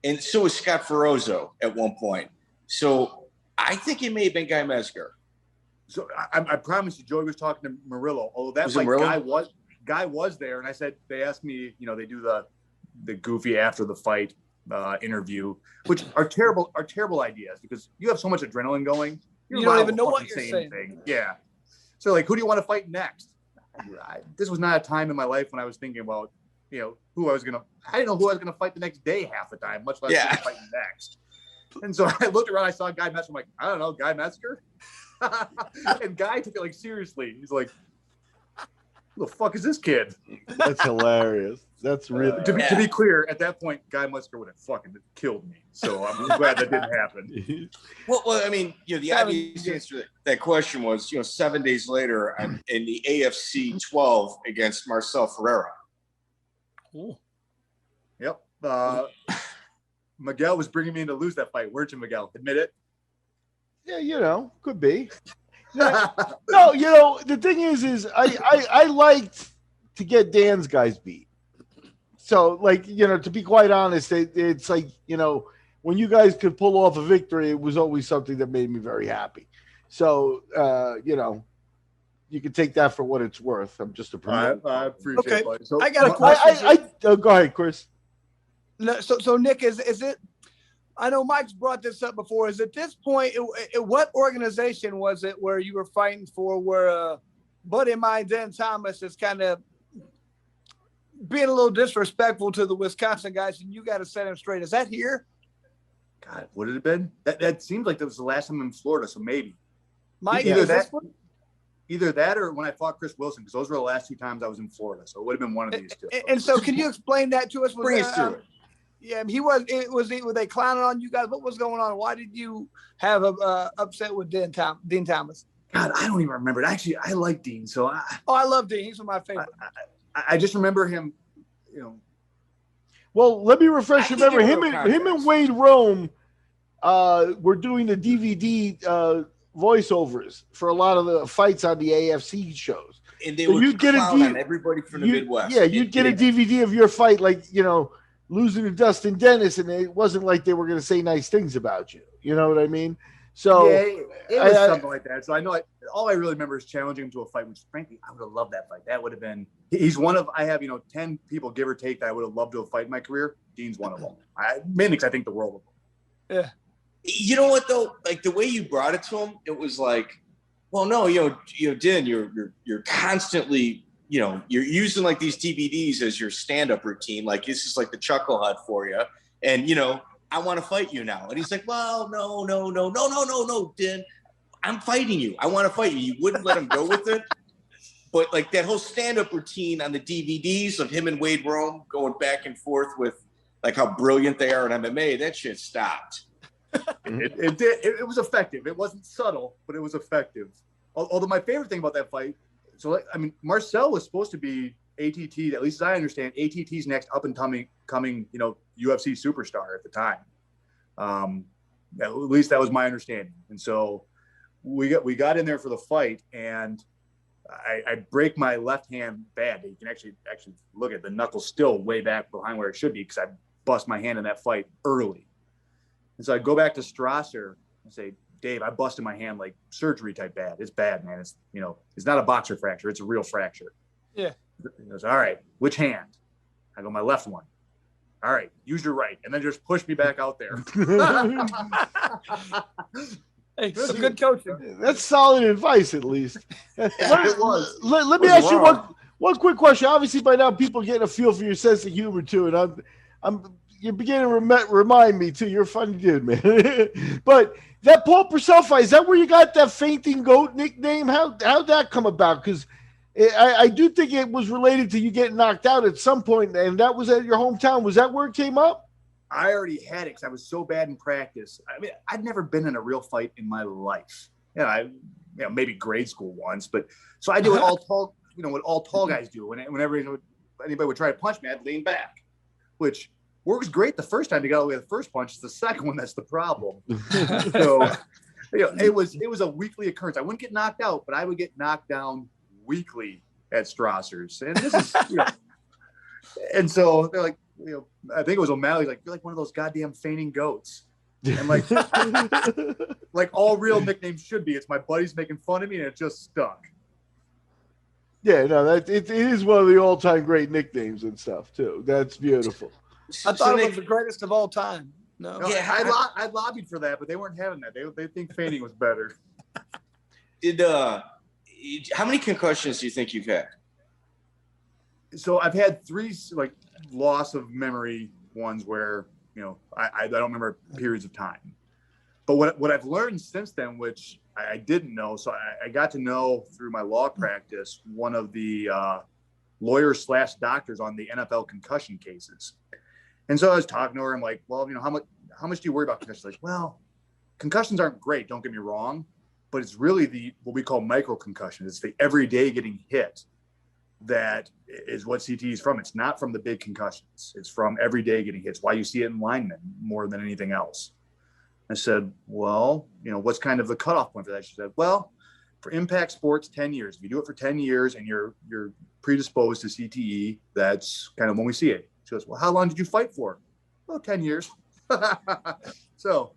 And so was Scott Ferozzo at one point. So I think it may have been Guy Metzger. So I promise you, Joey was talking to Murillo. Although that like Guy was there, and I said they asked me, you know, they do the goofy after the fight interview, which are terrible ideas because you have so much adrenaline going. You don't even know what you're saying. Yeah. So like, who do you want to fight next? This was not a time in my life when I was thinking about, you know, I didn't know who I was gonna fight the next day half the time, much less fight next. And so I looked around, I saw Guy Metzger. I'm like, I don't know, Guy Metzger. And Guy took it like seriously. He's like, who the fuck is this kid? That's hilarious. That's really to be clear, at that point, Guy Metzger would have fucking killed me. So I'm glad that didn't happen. Well, I mean, you know, the obvious answer to that question was, you know, 7 days later, I'm in the AFC 12 against Marcel Ferreira. Cool. Yep. Miguel was bringing me in to lose that fight. Weren't you, Miguel? Admit it. Yeah, you know, could be. No, you know, the thing is I liked to get Dan's guys beat. So, like, you know, to be quite honest, it's like, you know, when you guys could pull off a victory, it was always something that made me very happy. So, you know, you can take that for what it's worth. I'm just a promoter. I appreciate it. So, I got a question. Go ahead, Chris. No, so Nick, is it? I know Mike's brought this up before. Is at this point, what organization was it where you were fighting for? Where a buddy of mine, Dan Thomas, is kind of being a little disrespectful to the Wisconsin guys, and you got to set him straight. Is that here? God, would it have been? That seems like that was the last time in Florida, so maybe. Mike, either that or when I fought Chris Wilson, because those were the last 2 times I was in Florida. So it would have been one of these two. And so, can you explain that to us? Bring us through it. Yeah, were they clowning on you guys? What was going on? Why did you have a upset with Dean Thomas? God, I don't even remember it. Actually, I like Dean, so I love Dean. He's one of my favorites. I just remember him Well, let me refresh your memory. Him and Wade Rome were doing the DVD voiceovers for a lot of the fights on the AFC shows. And they would clown on everybody from the Midwest. Yeah, you'd get a DVD of your fight, like, losing to Dustin Dennis, and it wasn't like they were going to say nice things about you. You know what I mean? So yeah, it was something like that. So I know all I really remember is challenging him to a fight, which frankly I would have loved that fight. That would have been. He's one of I have 10 people give or take that I would have loved to have fight in my career. Dean's one of them. Mainly because I think the world of him. Yeah. You know what though? Like the way you brought it to him, it was like, well, no, Din, you're constantly, you're using like these DVDs as your stand-up routine. Like this is like the chuckle hut for you, and I want to fight you now. And he's like, well, no, Din, I'm fighting you. I want to fight you. You wouldn't let him go with it. But like that whole stand-up routine on the DVDs of him and Wade Rome going back and forth with like how brilliant they are in MMA, that shit stopped. It did. It was effective. It wasn't subtle, but it was effective. Although my favorite thing about that fight, Marcel was supposed to be ATT, at least as I understand, ATT's next up and coming, UFC superstar at the time. At least that was my understanding. And so we got in there for the fight, and I break my left hand bad. You can actually look at the knuckle still way back behind where it should be because I bust my hand in that fight early. And so I go back to Strasser and say, Dave, I busted my hand like surgery type bad. It's bad, man. It's it's not a boxer fracture. It's a real fracture. Yeah. He goes, all right, which hand? I go, my left one. All right, use your right. And then just push me back out there. Hey, some good coaching. That's solid advice, at least. It was. Let me ask you one quick question. Obviously, by now, people are getting a feel for your sense of humor, too. And you're beginning to remind me, too. You're a funny dude, man. But that Paul Percell fight, is that where you got that fainting goat nickname? How'd that come about? Because I do think it was related to you getting knocked out at some point, and that was at your hometown. Was that where it came up? I already had it because I was so bad in practice. I mean, I'd never been in a real fight in my life. Maybe grade school once, but so I do what all tall, what all tall guys do. Whenever anybody would try to punch me, I'd lean back, which works great the first time to get all the way to the first punch. It's the second one that's the problem. So, it was a weekly occurrence. I wouldn't get knocked out, but I would get knocked down weekly at Strasser's, and this is, and so they're like, I think it was O'Malley, like, you're like one of those goddamn fainting goats. And like, like all real nicknames should be. It's my buddies making fun of me, and it just stuck. Yeah, no, it is one of the all-time great nicknames and stuff too. That's beautiful. I thought it was the greatest of all time. No, yeah, I lobbied for that, but they weren't having that. They think fainting was better. How many concussions do you think you've had? So I've had 3 like loss of memory ones where I don't remember periods of time. But what I've learned since then, which I didn't know, so I got to know through my law practice, one of the lawyers/doctors on the NFL concussion cases. And so I was talking to her. I'm like, well, how much do you worry about concussions? Like, well, concussions aren't great. Don't get me wrong, but it's really what we call micro concussion. It's the everyday getting hit that is what CT is from. It's not from the big concussions. It's from every day getting hits. Why you see it in linemen more than anything else. I said, well, what's kind of the cutoff point for that? She said, well, for impact sports, 10 years. If you do it for 10 years and you're predisposed to CTE, that's kind of when we see it. She goes, well, how long did you fight for? Well, 10 years. So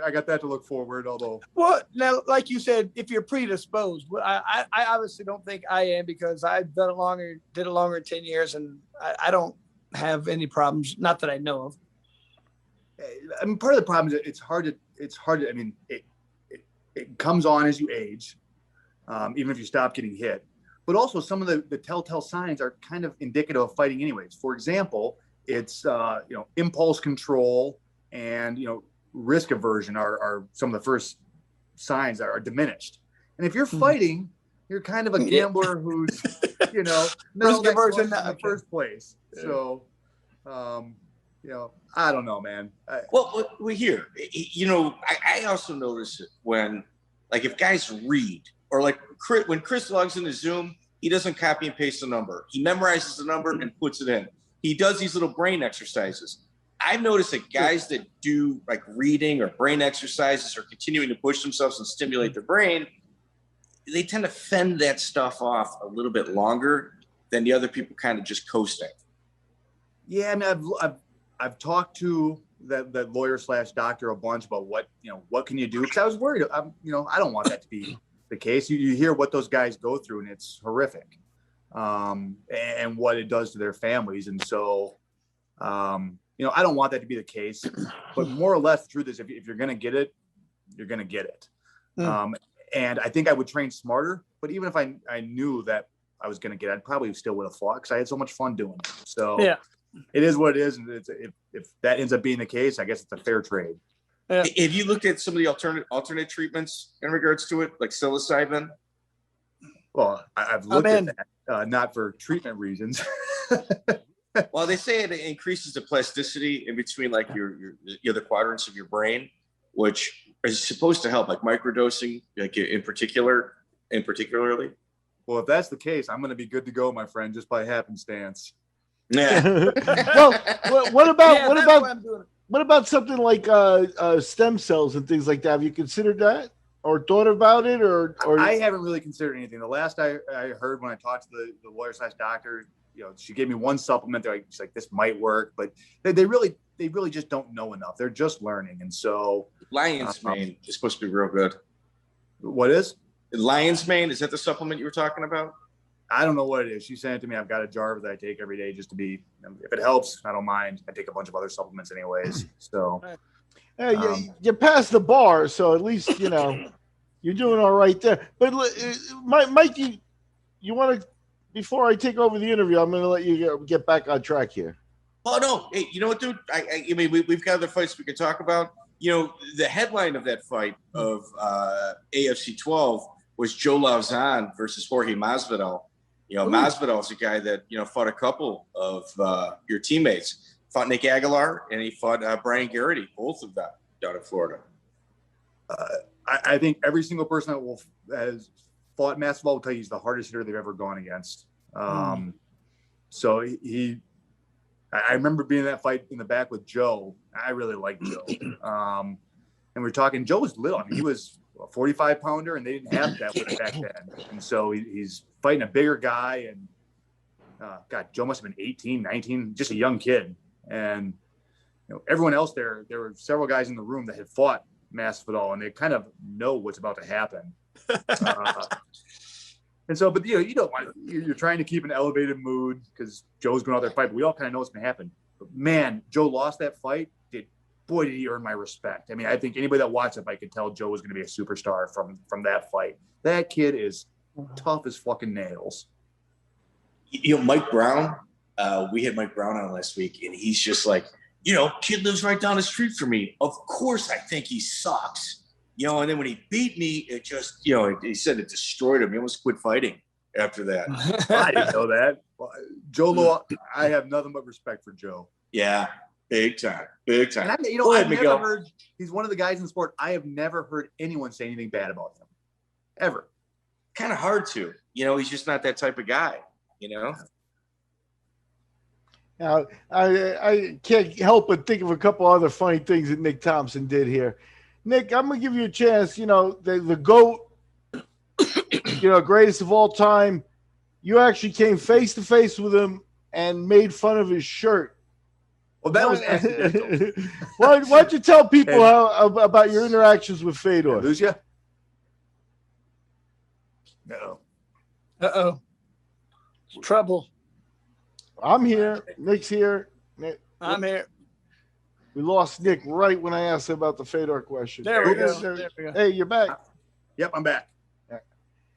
I got that to look forward, although. Well, now, like you said, if you're predisposed, I obviously don't think I am, because I've did it longer than 10 years, and I don't have any problems, not that I know of. I mean, part of the problem is it's hard to, I mean, it comes on as you age, even if you stop getting hit. But also some of the telltale signs are kind of indicative of fighting anyways. For example, it's, impulse control and, risk aversion are some of the first signs that are diminished. And if you're fighting, you're kind of a gambler who's, risk aversion in the first place. So, I don't know, man. Well, here, I also notice it when, like, if guys read, or like when Chris logs into Zoom, he doesn't copy and paste the number. He memorizes the number and puts it in. he does these little brain exercises. I've noticed that guys that do like reading or brain exercises or continuing to push themselves and stimulate their brain, they tend to fend that stuff off a little bit longer than the other people kind of just coasting. Yeah, I mean, I've talked to that lawyer / doctor a bunch about what can you do? Because I was worried. I don't want that to be the case. You hear what those guys go through, and it's horrific, and what it does to their families. And so, I don't want that to be the case. But more or less, the truth is, if you're going to get it, you're going to get it. And I think I would train smarter. But even if I knew that I was going to get it, I probably still would have fought because I had so much fun doing it. So yeah. It is what it is, and if that ends up being the case, I guess it's a fair trade. Yeah. Have you looked at some of the alternate treatments in regards to it, like psilocybin? Well, I've looked at that, not for treatment reasons. Well, they say it increases the plasticity in between like your the quadrants of your brain, which is supposed to help, like microdosing, like particularly. Well, if that's the case, I'm going to be good to go, my friend, just by happenstance. Yeah. Well, what about something like stem cells and things like that? Have you considered that or thought about it? Or I haven't really considered anything. The last I heard when I talked to the lawyer / doctor, she gave me one supplement. She's like, this might work, but they really just don't know enough. They're just learning, and so lion's mane is supposed to be real good. What is lion's mane? Is that the supplement you were talking about? I don't know what it is. She sent it to me. I've got a jar that I take every day just to be, if it helps, I don't mind. I take a bunch of other supplements anyways. So you passed the bar. So at least, you're doing all right there. But Mike, you want to, before I take over the interview, I'm going to let you get back on track here. Oh, no. Hey, you know what, dude? I mean, we've got other fights we can talk about. The headline of that fight of AFC 12 was Joe Lauzon versus Jorge Masvidal. Masvidal's a guy that, fought a couple of your teammates. Fought Nick Aguilar, and he fought Brian Garrity, both of them down in Florida. I think every single person that has fought Masvidal will tell you he's the hardest hitter they've ever gone against. So I remember being in that fight in the back with Joe. I really liked Joe. And we're talking, Joe was little. I mean, he was a 45-pounder, and they didn't have that back then. And so he's fighting a bigger guy. And, Joe must have been 18, 19, just a young kid. And, everyone else there were several guys in the room that had fought Masvidal, and they kind of know what's about to happen. And so, but, you don't want – you're trying to keep an elevated mood because Joe's going out there to fight. But we all kind of know what's going to happen. But, man, Joe lost that fight. Boy, did he earn my respect. I mean, I think anybody that watched it, I could tell Joe was going to be a superstar from that fight. That kid is tough as fucking nails. Mike Brown, we had Mike Brown on last week, and he's just like, kid lives right down the street from me. Of course I think he sucks. And then when he beat me, it just, he said it destroyed him. He almost quit fighting after that. I didn't know that. Joe Lowe, I have nothing but respect for Joe. Yeah. Big time. And I've never heard, he's one of the guys in the sport. I have never heard anyone say anything bad about him. Ever. Kind of hard to. He's just not that type of guy, Now, I can't help but think of a couple other funny things that Nick Thompson did here. Nick, I'm going to give you a chance. The GOAT, greatest of all time. You actually came face to face with him and made fun of his shirt. Well, that was accidental. Why don't you tell people about your interactions with Fedor? Lose you? No. Uh-oh. Trouble. I'm here. Nick's here. I'm here. We lost Nick right when I asked him about the Fedor question. There we go. Hey, you're back. Yep, I'm back.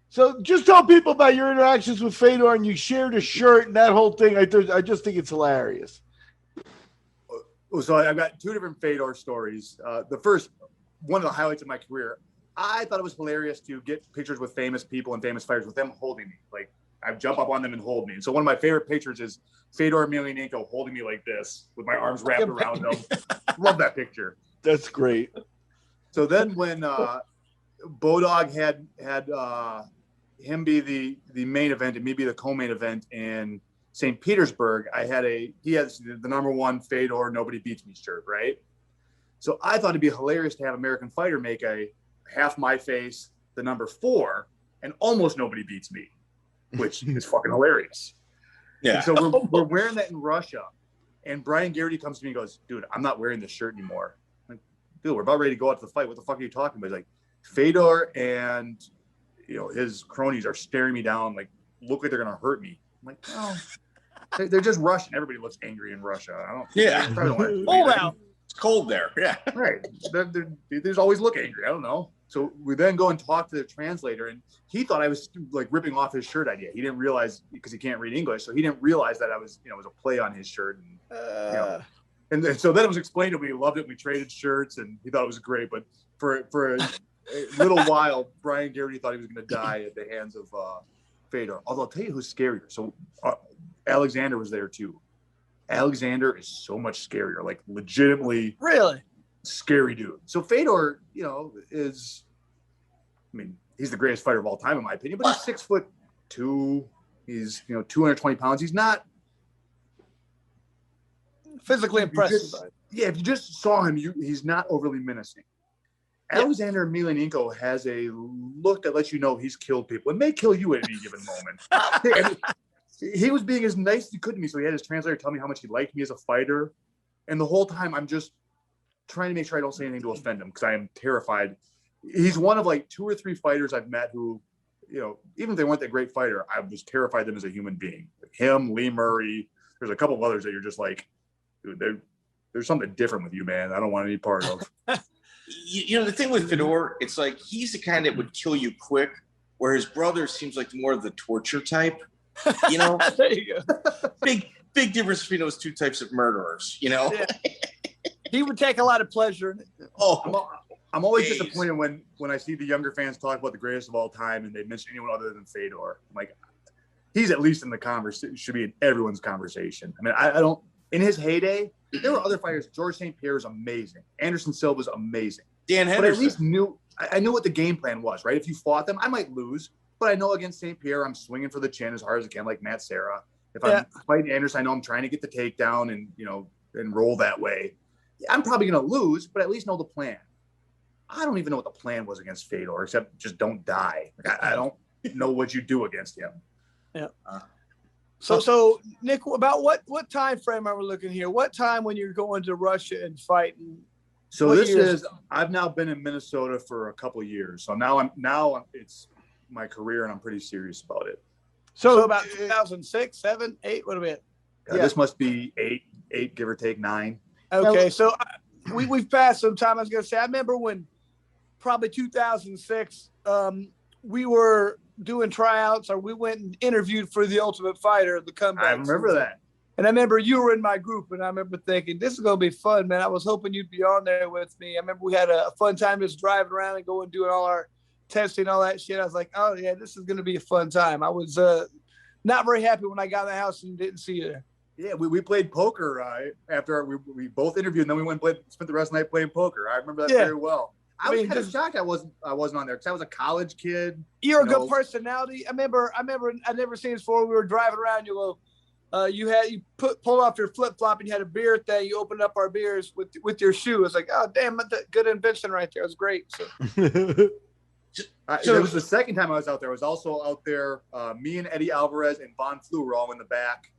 So just tell people about your interactions with Fedor, and you shared a shirt and that whole thing. I just think it's hilarious. So I've got two different Fedor stories. The first, one of the highlights of my career, I thought it was hilarious to get pictures with famous people and famous fighters with them holding me. Like, I jump up on them and hold me. And so one of my favorite pictures is Fedor Emelianenko holding me like this with my arms wrapped around him. Love that picture. That's great. So then when BoDog had him be the main event and me be the co-main event in St. Petersburg, he has the #1 Fedor Nobody Beats Me shirt, right? So I thought it'd be hilarious to have American Fighter make a half my face, the #4, and almost Nobody Beats Me, which is fucking hilarious. Yeah. And so we're wearing that in Russia, and Brian Garrity comes to me and goes, "Dude, I'm not wearing this shirt anymore." I'm like, "Dude, we're about ready to go out to the fight. What the fuck are you talking about?" He's like, "Fedor and his cronies are staring me down, like look like they're gonna hurt me." I'm like, "Oh, they're just Russian. Everybody looks angry in Russia. I don't. Yeah. I don't want Hold out. It's cold there. Yeah. Right. They just always look angry. I don't know." So we then go and talk to the translator, and he thought I was like ripping off his shirt idea. He didn't realize, because he can't read English, so he didn't realize that I was, it was a play on his shirt. And so then it was explained to me. He loved it. We traded shirts, and he thought it was great. But for a little while, Brian Garrity thought he was going to die at the hands of Fedor. Although I'll tell you who's scarier. So Alexander was there too. Alexander is so much scarier, like legitimately Really? scary dude. So Fedor, he's the greatest fighter of all time in my opinion, but he's 6'2". He's 220 pounds. He's not Physically impressive. if you just saw him, he's not overly menacing. Yeah. Alexander Emelianenko has a look that lets you know he's killed people and may kill you at any given moment. He was being as nice as he could to me, so he had his translator tell me how much he liked me as a fighter. And the whole time, I'm just trying to make sure I don't say anything to offend him, because I am terrified. He's one of like 2 or 3 fighters I've met who, even if they weren't that great fighter, I was terrified of them as a human being. Like him, Lee Murray. There's a couple of others that you're just like, dude, there's something different with you, man. I don't want any part of. The thing with Fedor, it's like he's the kind that would kill you quick, where his brother seems like more of the torture type. There you go. Big difference between those two types of murderers. Yeah. He would take a lot of pleasure in it. Oh, I'm always disappointed when I see the younger fans talk about the greatest of all time and they mention anyone other than Fedor. I'm like, he's at least in the conversation, should be in everyone's conversation. I mean, I don't. In his heyday, there were other fighters. George St. Pierre is amazing. Anderson Silva is amazing. Dan Henderson. But at least I knew what the game plan was, right? If you fought them, I might lose, but I know against St. Pierre, I'm swinging for the chin as hard as I can, like Matt Serra. If I'm fighting Anderson, I know I'm trying to get the takedown and roll that way. I'm probably going to lose, but at least know the plan. I don't even know what the plan was against Fedor, except just don't die. Like, I don't know what you do against him. Yeah. So Nick, about what time frame are we looking here? What time when you're going to Russia and fighting? So I've now been in Minnesota for a couple of years. So now it's my career and I'm pretty serious about it. So about 2006, 7, 8, what about? This must be 8, give or take 9. Okay. So we've passed some time. I was going to say, I remember when probably 2006, we were doing tryouts, or we went and interviewed for The Ultimate Fighter, the comeback. I remember that. And I remember you were in my group, and I remember thinking, this is going to be fun, man. I was hoping you'd be on there with me. I remember we had a fun time just driving around and going and doing all our testing, all that shit. I was like, oh, yeah, this is going to be a fun time. I was not very happy when I got in the house and didn't see you there. Yeah, we played poker after we both interviewed, and then we went and spent the rest of the night playing poker. I remember that very well. I was kind of shocked I wasn't on there because I was a college kid. You're a good personality. I remember I'd never seen this before. We were driving around. You pulled off your flip flop and you had a beer thing. You opened up our beers with your shoe. It's like, oh damn, that's a good invention right there. It was great. So. It was the second time I was out there. I was also out there. Me and Eddie Alvarez and Von Flew were all in the back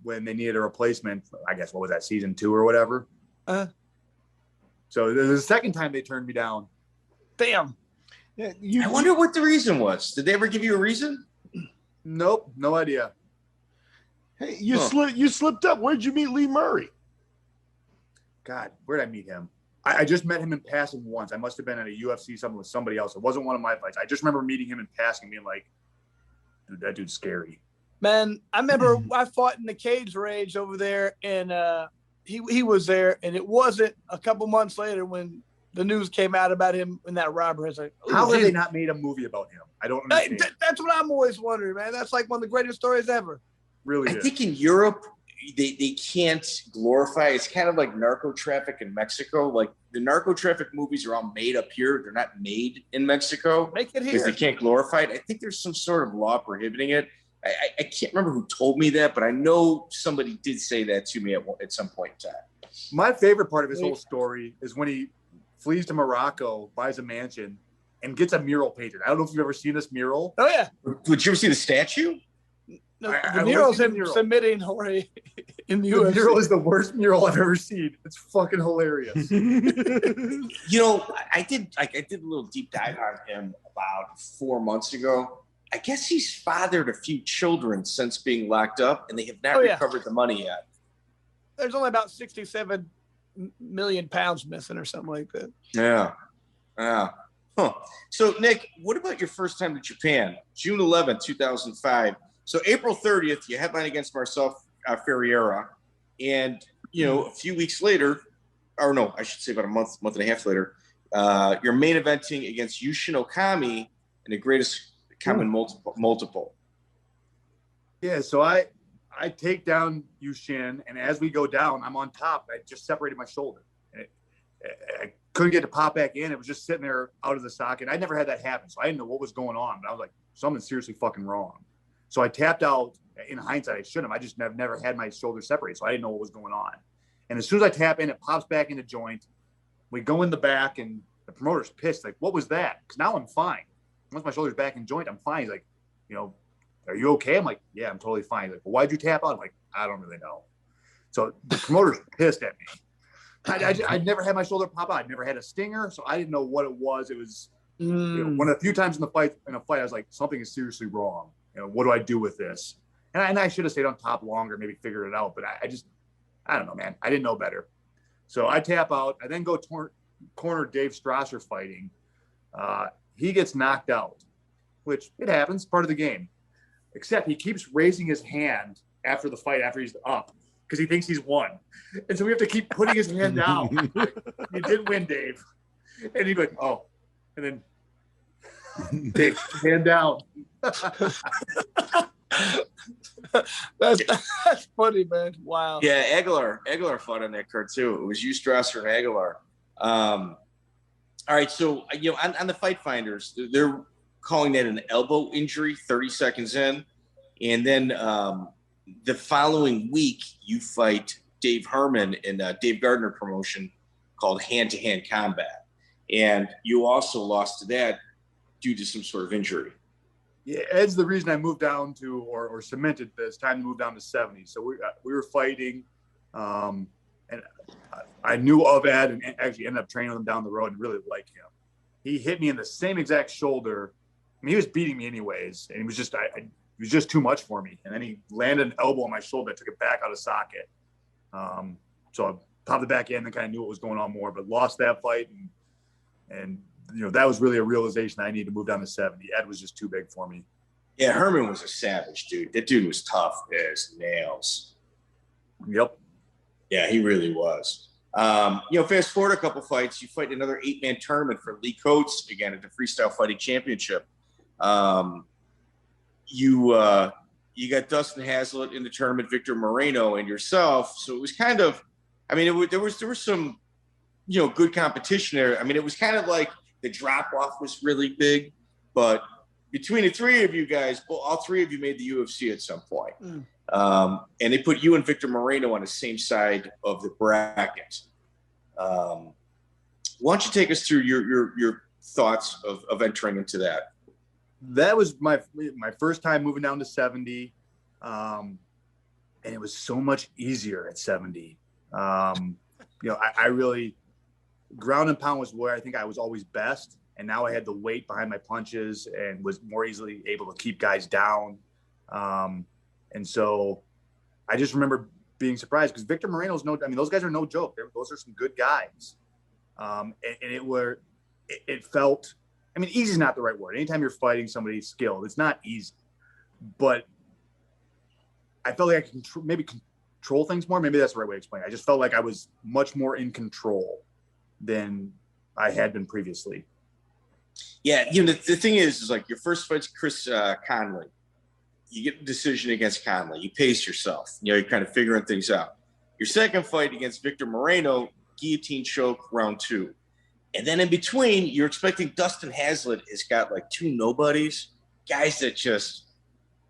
when they needed a replacement. I guess what was that, season 2 or whatever. So the second time they turned me down. Damn. Yeah, I wonder what the reason was. Did they ever give you a reason? Nope, no idea. Hey, you slipped up. Where'd you meet Lee Murray? God, where'd I meet him? I just met him in passing once. I must have been at a UFC something with somebody else. It wasn't one of my fights. I just remember meeting him in passing, being like, dude, that dude's scary. Man, I remember I fought in the Cage Rage over there, and he was there, and it wasn't a couple months later when the news came out about him in that robbery. It's like, how have they not made a movie about him? I don't understand. That's what I'm always wondering, man. That's like one of the greatest stories ever. Really, I think in Europe they can't glorify. It's kind of like narco traffic in Mexico. Like the narco traffic movies are all made up here. They're not made in Mexico. Make it here because they can't glorify it. I think there's some sort of law prohibiting it. I can't remember who told me that, but I know somebody did say that to me at some point in time. My favorite part of his whole story is when he flees to Morocco, buys a mansion, and gets a mural painted. I don't know if you've ever seen this mural. Oh, yeah. Did you ever see the statue? No, the mural's him submitting Jorge in the UFC. The mural is the worst mural I've ever seen. It's fucking hilarious. You know, I did a little deep dive on him about 4 months ago. I guess he's fathered a few children since being locked up, and they have not recovered the money yet. There's only about 67 million pounds missing or something like that. Yeah. Huh. So, Nick, what about your first time to Japan? June 11th, 2005. So April 30th, you headline against Marcel Ferreira. And, you know, a few weeks later, or no, I should say about a month and a half later, you're main eventing against Yushin Okami in the greatest common multiple. Yeah, so I take down Yushin, and as we go down, I'm on top. I just separated my shoulder. I couldn't get to pop back in. It was just sitting there out of the socket. I never had that happen, so I didn't know what was going on. But I was like, something's seriously fucking wrong. So I tapped out. In hindsight, I shouldn't have. I just never had my shoulder separated, so I didn't know what was going on. And as soon as I tap in, it pops back in the joint. We go in the back, and the promoter's pissed. Like, what was that? Because now I'm fine. Once my shoulder's back in joint, I'm fine. He's like, you know, are you okay? I'm like, yeah, I'm totally fine. He's like, well, why'd you tap out? I'm like, I don't really know. So the promoter's pissed at me. I'd never had my shoulder pop out. I'd never had a stinger, so I didn't know what it was. It was you know, one of the few times in a fight, I was like, something is seriously wrong. You know, what do I do with this? And I should have stayed on top longer, maybe figured it out. But I don't know, man. I didn't know better. So I tap out. I then go corner Dave Strasser fighting. He gets knocked out, which it happens, part of the game. Except he keeps raising his hand after the fight, after he's up, because he thinks he's won. And so we have to keep putting his hand down. You did win, Dave. And he'd be like, oh. And then Dave, hand down. That's funny, man. Wow. Yeah, Aguilar fought on that card too. It was you, Strasser, and Aguilar. All right, so you know, on the Fight Finders, they're calling that an elbow injury 30 seconds in, and then the following week you fight Dave Herman in a Dave Gardner promotion called Hand to Hand Combat, and you also lost to that due to some sort of injury. Yeah, Ed's the reason I moved down to, or cemented this time to move down to 70. So we were fighting, and I knew of Ed and actually ended up training with him down the road and really liked him. He hit me in the same exact shoulder. I mean, he was beating me anyways, and he was just too much for me. And then he landed an elbow on my shoulder. I took it back out of socket. So I popped it back in and kind of knew what was going on more, but lost that fight. And you know, that was really a realization I needed to move down to 70. Ed was just too big for me. Yeah, Herman was a savage, dude. That dude was tough as nails. Yep. Yeah, he really was. You know, fast forward a couple fights, you fight another 8-man tournament for Lee Coates again at the Freestyle Fighting Championship. You got Dustin Hazlitt in the tournament, Victor Moreno, and yourself. So it was kind of, I mean, there was some, you know, good competition there. I mean, it was kind of like the drop off was really big, but between the three of you guys, well, all three of you made the UFC at some point. And they put you and Victor Moreno on the same side of the bracket. Why don't you take us through your thoughts of entering into that? That was my first time moving down to 70. And it was so much easier at 70. You know, I really, ground and pound was where I think I was always best. And now I had the weight behind my punches and was more easily able to keep guys down. And so I just remember being surprised because Victor Moreno's those guys are no joke. Those are some good guys. And it felt, I mean, easy is not the right word. Anytime you're fighting somebody skilled, it's not easy. But I felt like I could control things more. Maybe that's the right way to explain it. I just felt like I was much more in control than I had been previously. Yeah, you know, the thing is like your first fight's Chris Conley. You get the decision against Conley. You pace yourself. You know, you're kind of figuring things out. Your second fight against Victor Moreno, guillotine choke, round 2. And then in between, you're expecting Dustin Hazlitt has got like two nobodies, guys that just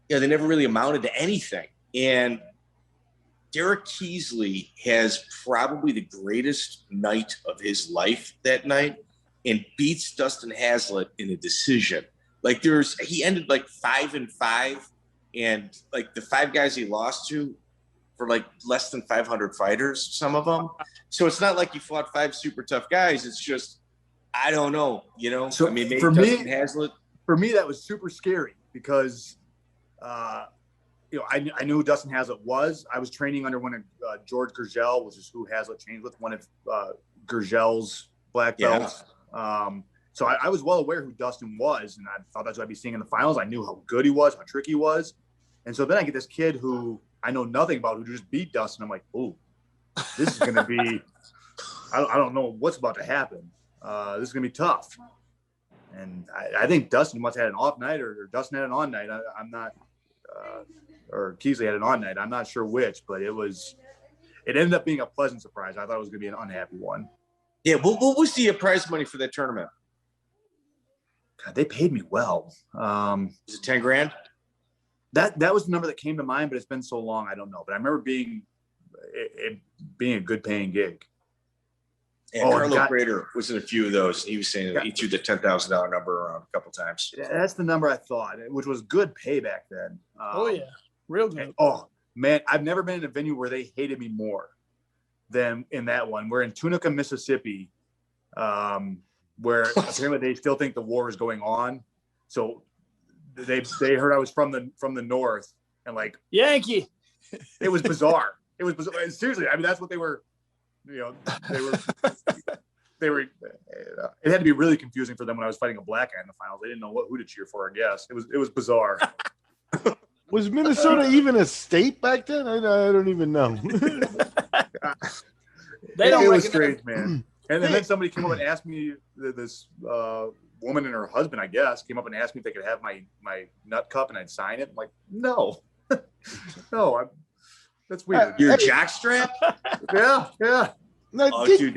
they never really amounted to anything. And Derek Keesley has probably the greatest night of his life that night and beats Dustin Hazlitt in a decision. Like he ended like 5-5, and like the 5 guys he lost to for like less than 500 fighters, some of them. So it's not like he fought 5 super tough guys. It's just, I don't know, you know. So I mean, maybe for Dustin me, Hazlitt. For me, that was super scary because, you know, I knew who Dustin Hazlitt was. I was training under one of George Gurgel, which is who Hazlitt trained with, one of Gurgel's black belts. Yeah. So I was well aware who Dustin was, and I thought that's what I'd be seeing in the finals. I knew how good he was, how tricky he was. And so then I get this kid who I know nothing about, who just beat Dustin. I'm like, oh, this is going to be – I don't know what's about to happen. This is going to be tough. And I think Dustin must have had an off night, or Dustin had an on night. I'm not or Keesley had an on night. I'm not sure which, but it ended up being a pleasant surprise. I thought it was going to be an unhappy one. Yeah. What was the prize money for that tournament? God, they paid me well. Is it 10 grand? That was the number that came to mind, but it's been so long, I don't know. But I remember being a good paying gig. And Carlo Prater was in a few of those. He was saying that he threw the $10,000 number around a couple times. Yeah, that's the number I thought, which was good pay back then. Real good. Oh man, I've never been in a venue where they hated me more than in that one. We're in Tunica, Mississippi, where apparently they still think the war is going on. So they heard I was from the north, and like Yankee. It was bizarre. It was bizarre. Seriously, I mean that's what they were. You know, they were. It had to be really confusing for them when I was fighting a black guy in the finals. They didn't know who to cheer for. I guess it was bizarre. Was Minnesota even a state back then? I don't even know. It was strange, man. And then somebody came up and asked me, this woman and her husband, I guess, came up and asked me if they could have my nut cup and I'd sign it. I'm like, no, no, that's weird. Your jackstrap? Yeah. Now, dude,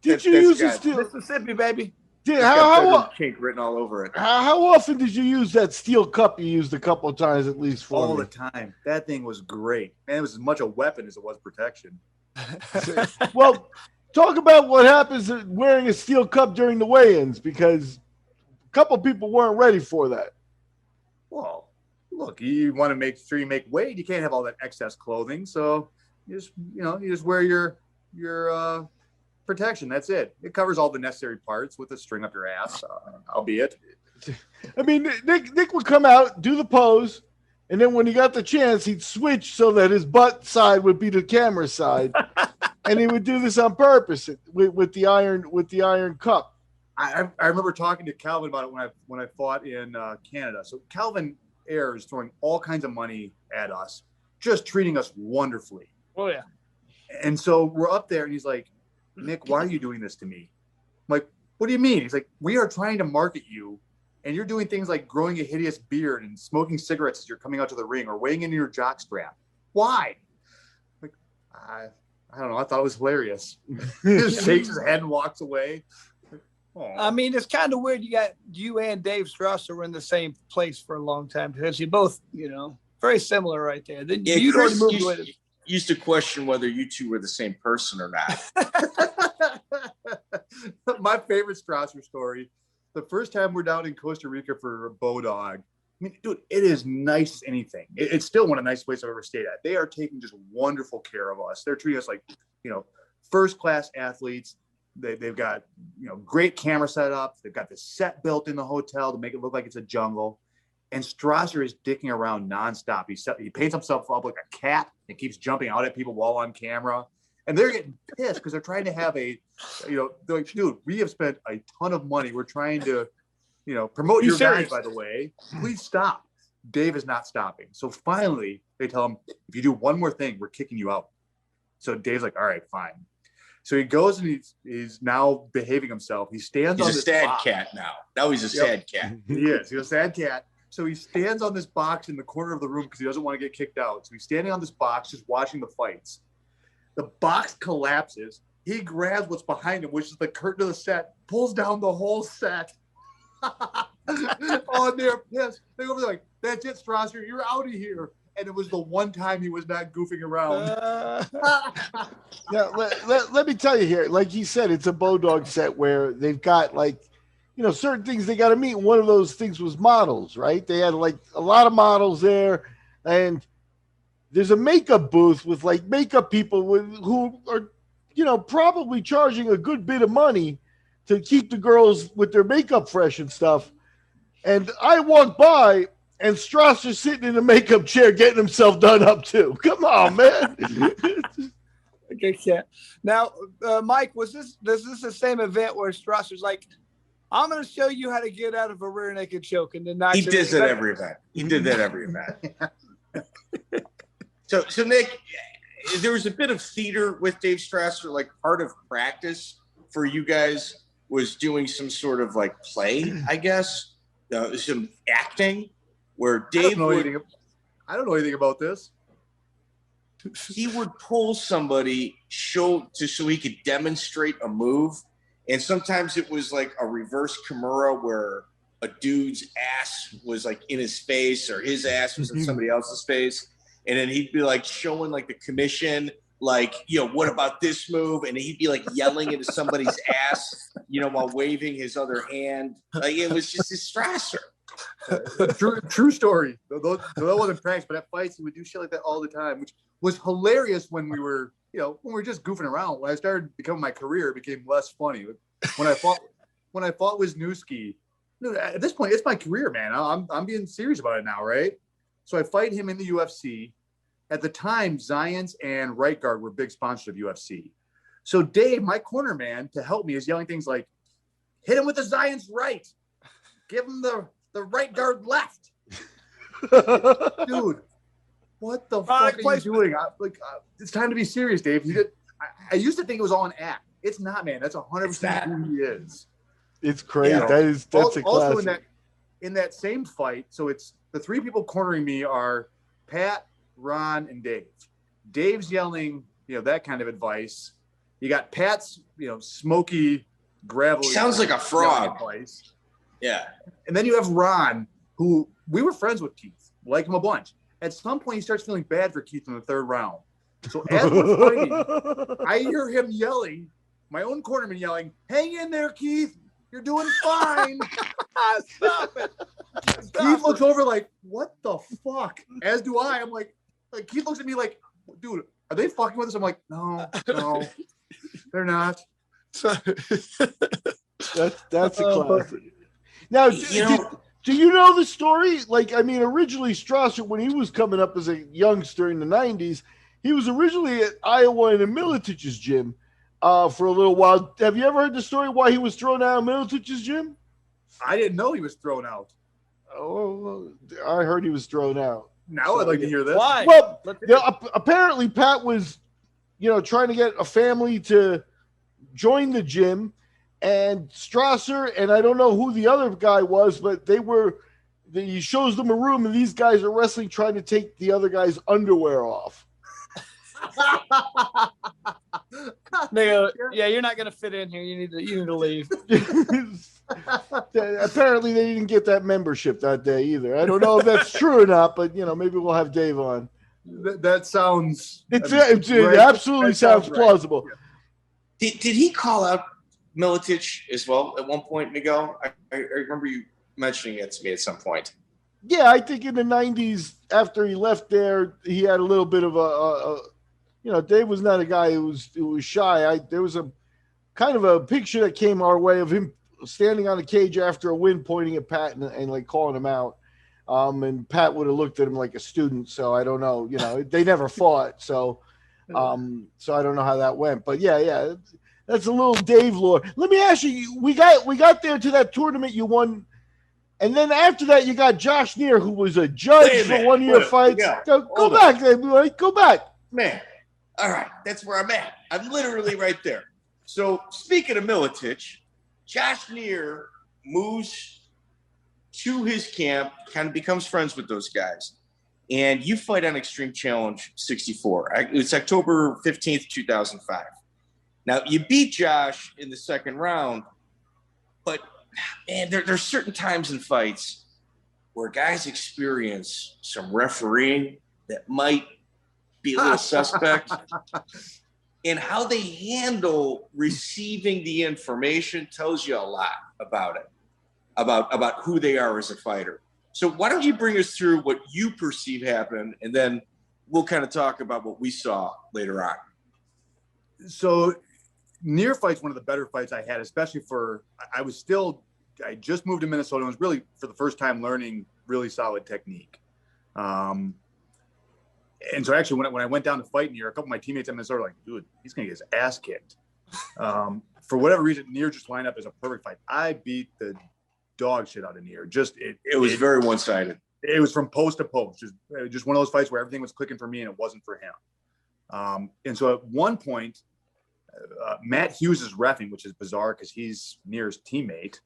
did you use the steel Mississippi, baby? How kink written all over it. How often did you use that steel cup? You used a couple of times at least for all me. the time. That thing was great, man. It was as much a weapon as it was protection. Well, talk about what happens wearing a steel cup during the weigh-ins, because a couple people weren't ready for that. Well, look, you want to make sure you make weight. You can't have all that excess clothing, so you just wear your protection. That's it. It covers all the necessary parts with a string up your ass, albeit. I mean, Nick would come out, do the pose, and then when he got the chance, he'd switch so that his butt side would be the camera side, and he would do this on purpose with the iron cup. I remember talking to Calvin about it when I fought in Canada. So Calvin Ayre is throwing all kinds of money at us, just treating us wonderfully. Oh yeah. And so we're up there, and he's like, Nick, why are you doing this to me? I'm like, what do you mean? He's like, we are trying to market you, and you're doing things like growing a hideous beard and smoking cigarettes as you're coming out to the ring, or weighing into your jock strap. Why? Like, I don't know. I thought it was hilarious. He just shakes his head and walks away. Aww. I mean, it's kind of weird. You and Dave Strasser were in the same place for a long time, because you both, very similar right there. Then yeah, Chris used to question whether you two were the same person or not. My favorite Strasser story, the first time we're down in Costa Rica for BoDog. I mean, dude, it is nice as anything. It's still one of the nicest places I've ever stayed at. They are taking just wonderful care of us. They're treating us like, first-class athletes. They've got, great camera setup. They've got the set built in the hotel to make it look like it's a jungle. And Strasser is dicking around nonstop. He paints himself up like a cat and keeps jumping out at people while on camera. And they're getting pissed because they're trying to have they're like, dude, we have spent a ton of money. We're trying to, promote your guys, by the way. Please stop. Dave is not stopping. So finally, they tell him, if you do one more thing, we're kicking you out. So Dave's like, all right, fine. So he goes and he's now behaving himself. He stands on this box. He's a sad cat now. Now he's a sad cat. He is. He's a sad cat. So he stands on this box in the corner of the room because he doesn't want to get kicked out. So he's standing on this box just watching the fights. The box collapses. He grabs what's behind him, which is the curtain of the set, pulls down the whole set. Oh, they're pissed. They go over there like, that's it, Strasser. You're out of here. And it was the one time he was not goofing around. Now, let me tell you here. Like he said, it's a BoDog set where they've got like, certain things they got to meet. One of those things was models, right? They had like a lot of models there. And there's a makeup booth with like makeup people who are, probably charging a good bit of money to keep the girls with their makeup fresh and stuff. And I walked by, and Strasser's sitting in the makeup chair getting himself done up too. Come on, man. Okay. Now, Mike, was this the same event where Strasser's like, I'm going to show you how to get out of a rear naked choke, and then he did that every event. He did that every event. So Nick, there was a bit of theater with Dave Strasser. Like part of practice for you guys was doing some sort of like play, I guess, some acting. Where Dave I don't know anything about this. He would pull somebody so he could demonstrate a move. And sometimes it was like a reverse Kimura where a dude's ass was like in his face or his ass was in somebody else's face. And then he'd be like showing like the commission, like, what about this move? And he'd be like yelling into somebody's ass, while waving his other hand. Like it was just his Strasser. True story. That wasn't practice, but at fights he would do shit like that all the time, which was hilarious when we were, when we were just goofing around. When I started becoming my career, it became less funny. When I fought Wisniewski, at this point it's my career, man. I'm being serious about it now, right? So I fight him in the UFC. At the time, Zions and Right Guard were big sponsors of UFC. So Dave, my corner man, to help me, is yelling things like, "Hit him with the Zions right, give him the Right Guard left." Dude, what the fuck are you doing? It's time to be serious, Dave. I used to think it was all an act. It's not, man. That's 100% who he is. It's crazy. Yeah. That's a classic. Also in that same fight, so it's the three people cornering me are Pat, Ron, and Dave. Dave's yelling, that kind of advice. You got Pat's, smoky, gravelly. Sounds like a frog. Advice. Yeah. And then you have Ron, who we were friends with Keith, like him a bunch. At some point, he starts feeling bad for Keith in the third round. So as we're fighting, I hear him yelling, my own cornerman yelling, "Hang in there, Keith. You're doing fine." Stop it. Keith looks over like, what the fuck? As do I. I'm like Keith looks at me like, dude, are they fucking with us? I'm like, no, they're not. That's a classic. Now, do you know the story? Like, I mean, originally Strasser, when he was coming up as a youngster in the 90s, he was originally at Iowa in a Miletich's gym for a little while. Have you ever heard the story why he was thrown out of Miletich's gym? I didn't know he was thrown out. Oh, I heard he was thrown out. Now I'd like to hear this. Why? Well, apparently Pat was, trying to get a family to join the gym, and Strasser, and I don't know who the other guy was, but he shows them a room, and these guys are wrestling, trying to take the other guy's underwear off. You're not gonna fit in here. You need to leave. Apparently, they didn't get that membership that day either. I don't know if that's true or not, but maybe we'll have Dave on. That sounds. It absolutely sounds plausible. Yeah. Did he call out Miletich as well at one point, Miguel? I remember you mentioning it to me at some point. Yeah, I think in the 90s, after he left there, he had a little bit of Dave was not a guy who was shy. There was a kind of a picture that came our way of him standing on the cage after a win, pointing at Pat and like calling him out. And Pat would have looked at him like a student. So I don't know, they never fought. So I don't know how that went, but yeah. That's a little Dave lore. Let me ask you, we got there to that tournament you won. And then after that, you got Josh Neer, who was a judge for one of your fights. Go back, go back. Man, all right, that's where I'm at. I'm literally right there. So speaking of Miletich, Josh Neer moves to his camp, kind of becomes friends with those guys. And you fight on Xtreme Challenge 64. It's October 15th, 2005. Now, you beat Josh in the second round, but man, there's certain times in fights where guys experience some refereeing that might be a little suspect. And how they handle receiving the information tells you a lot about it, about who they are as a fighter. So why don't you bring us through what you perceive happened, and then we'll kind of talk about what we saw later on. So Neer fight's one of the better fights I had, especially I just moved to Minnesota and was really for the first time learning really solid technique. And so actually when I went down to fight Neer, a couple of my teammates in Minnesota were like, dude, he's going to get his ass kicked. For whatever reason, Neer just lined up as a perfect fight. I beat the dog shit out of Neer. It was very one-sided. It was from post to post. Just one of those fights where everything was clicking for me and it wasn't for him. And so at one point, Matt Hughes is reffing, which is bizarre because he's Neer's teammate.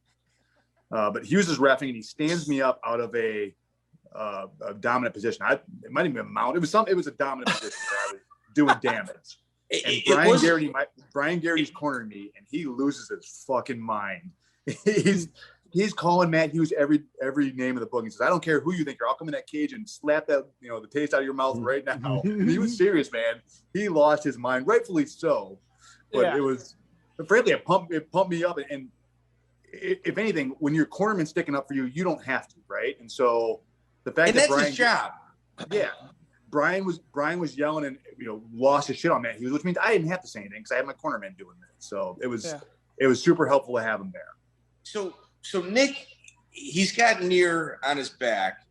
But Hughes is reffing and he stands me up out of a dominant position. It might even be a mount. It was a dominant position where I was doing damage. And Brian Garrity's cornering me, and he loses his fucking mind. He's calling Matt Hughes every name of the book. He says, "I don't care who you think you're. I'll come in that cage and slap that the taste out of your mouth right now." And he was serious, man. He lost his mind, rightfully so. But it was, frankly, it pumped me up. And if anything, when your cornerman's sticking up for you, you don't have to, right? And so the fact that that's his job. Yeah. Brian was yelling and lost his shit on Matt Hughes, which means I didn't have to say anything because I had my cornerman doing that. So it was super helpful to have him there. So Nick, he's got Neer on his back,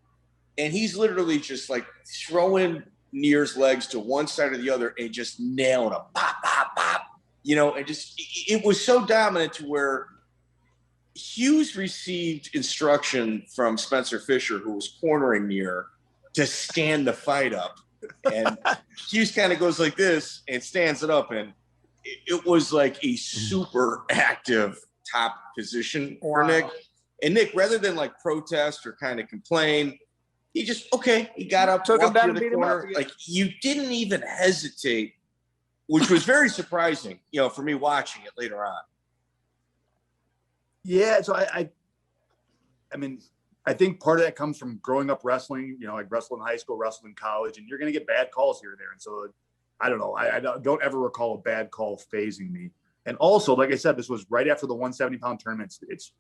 and he's literally just like throwing Neer's legs to one side or the other and just nailing him, pop, pop, pop. And just it was so dominant to where Hughes received instruction from Spencer Fisher, who was cornering Neer, to stand the fight up. And Hughes kind of goes like this and stands it up. And it was like a super active top position for Nick. And Nick, rather than like protest or kind of complain, he just, he got up, took him down to the corner. Like, you didn't even hesitate, which was very surprising, for me watching it later on. Yeah. So I mean, I think part of that comes from growing up wrestling, like wrestling in high school, wrestling in college, and you're going to get bad calls here and there. And so I don't know. I don't ever recall a bad call phasing me. And also, like I said, this was right after the 170-pound tournament. It's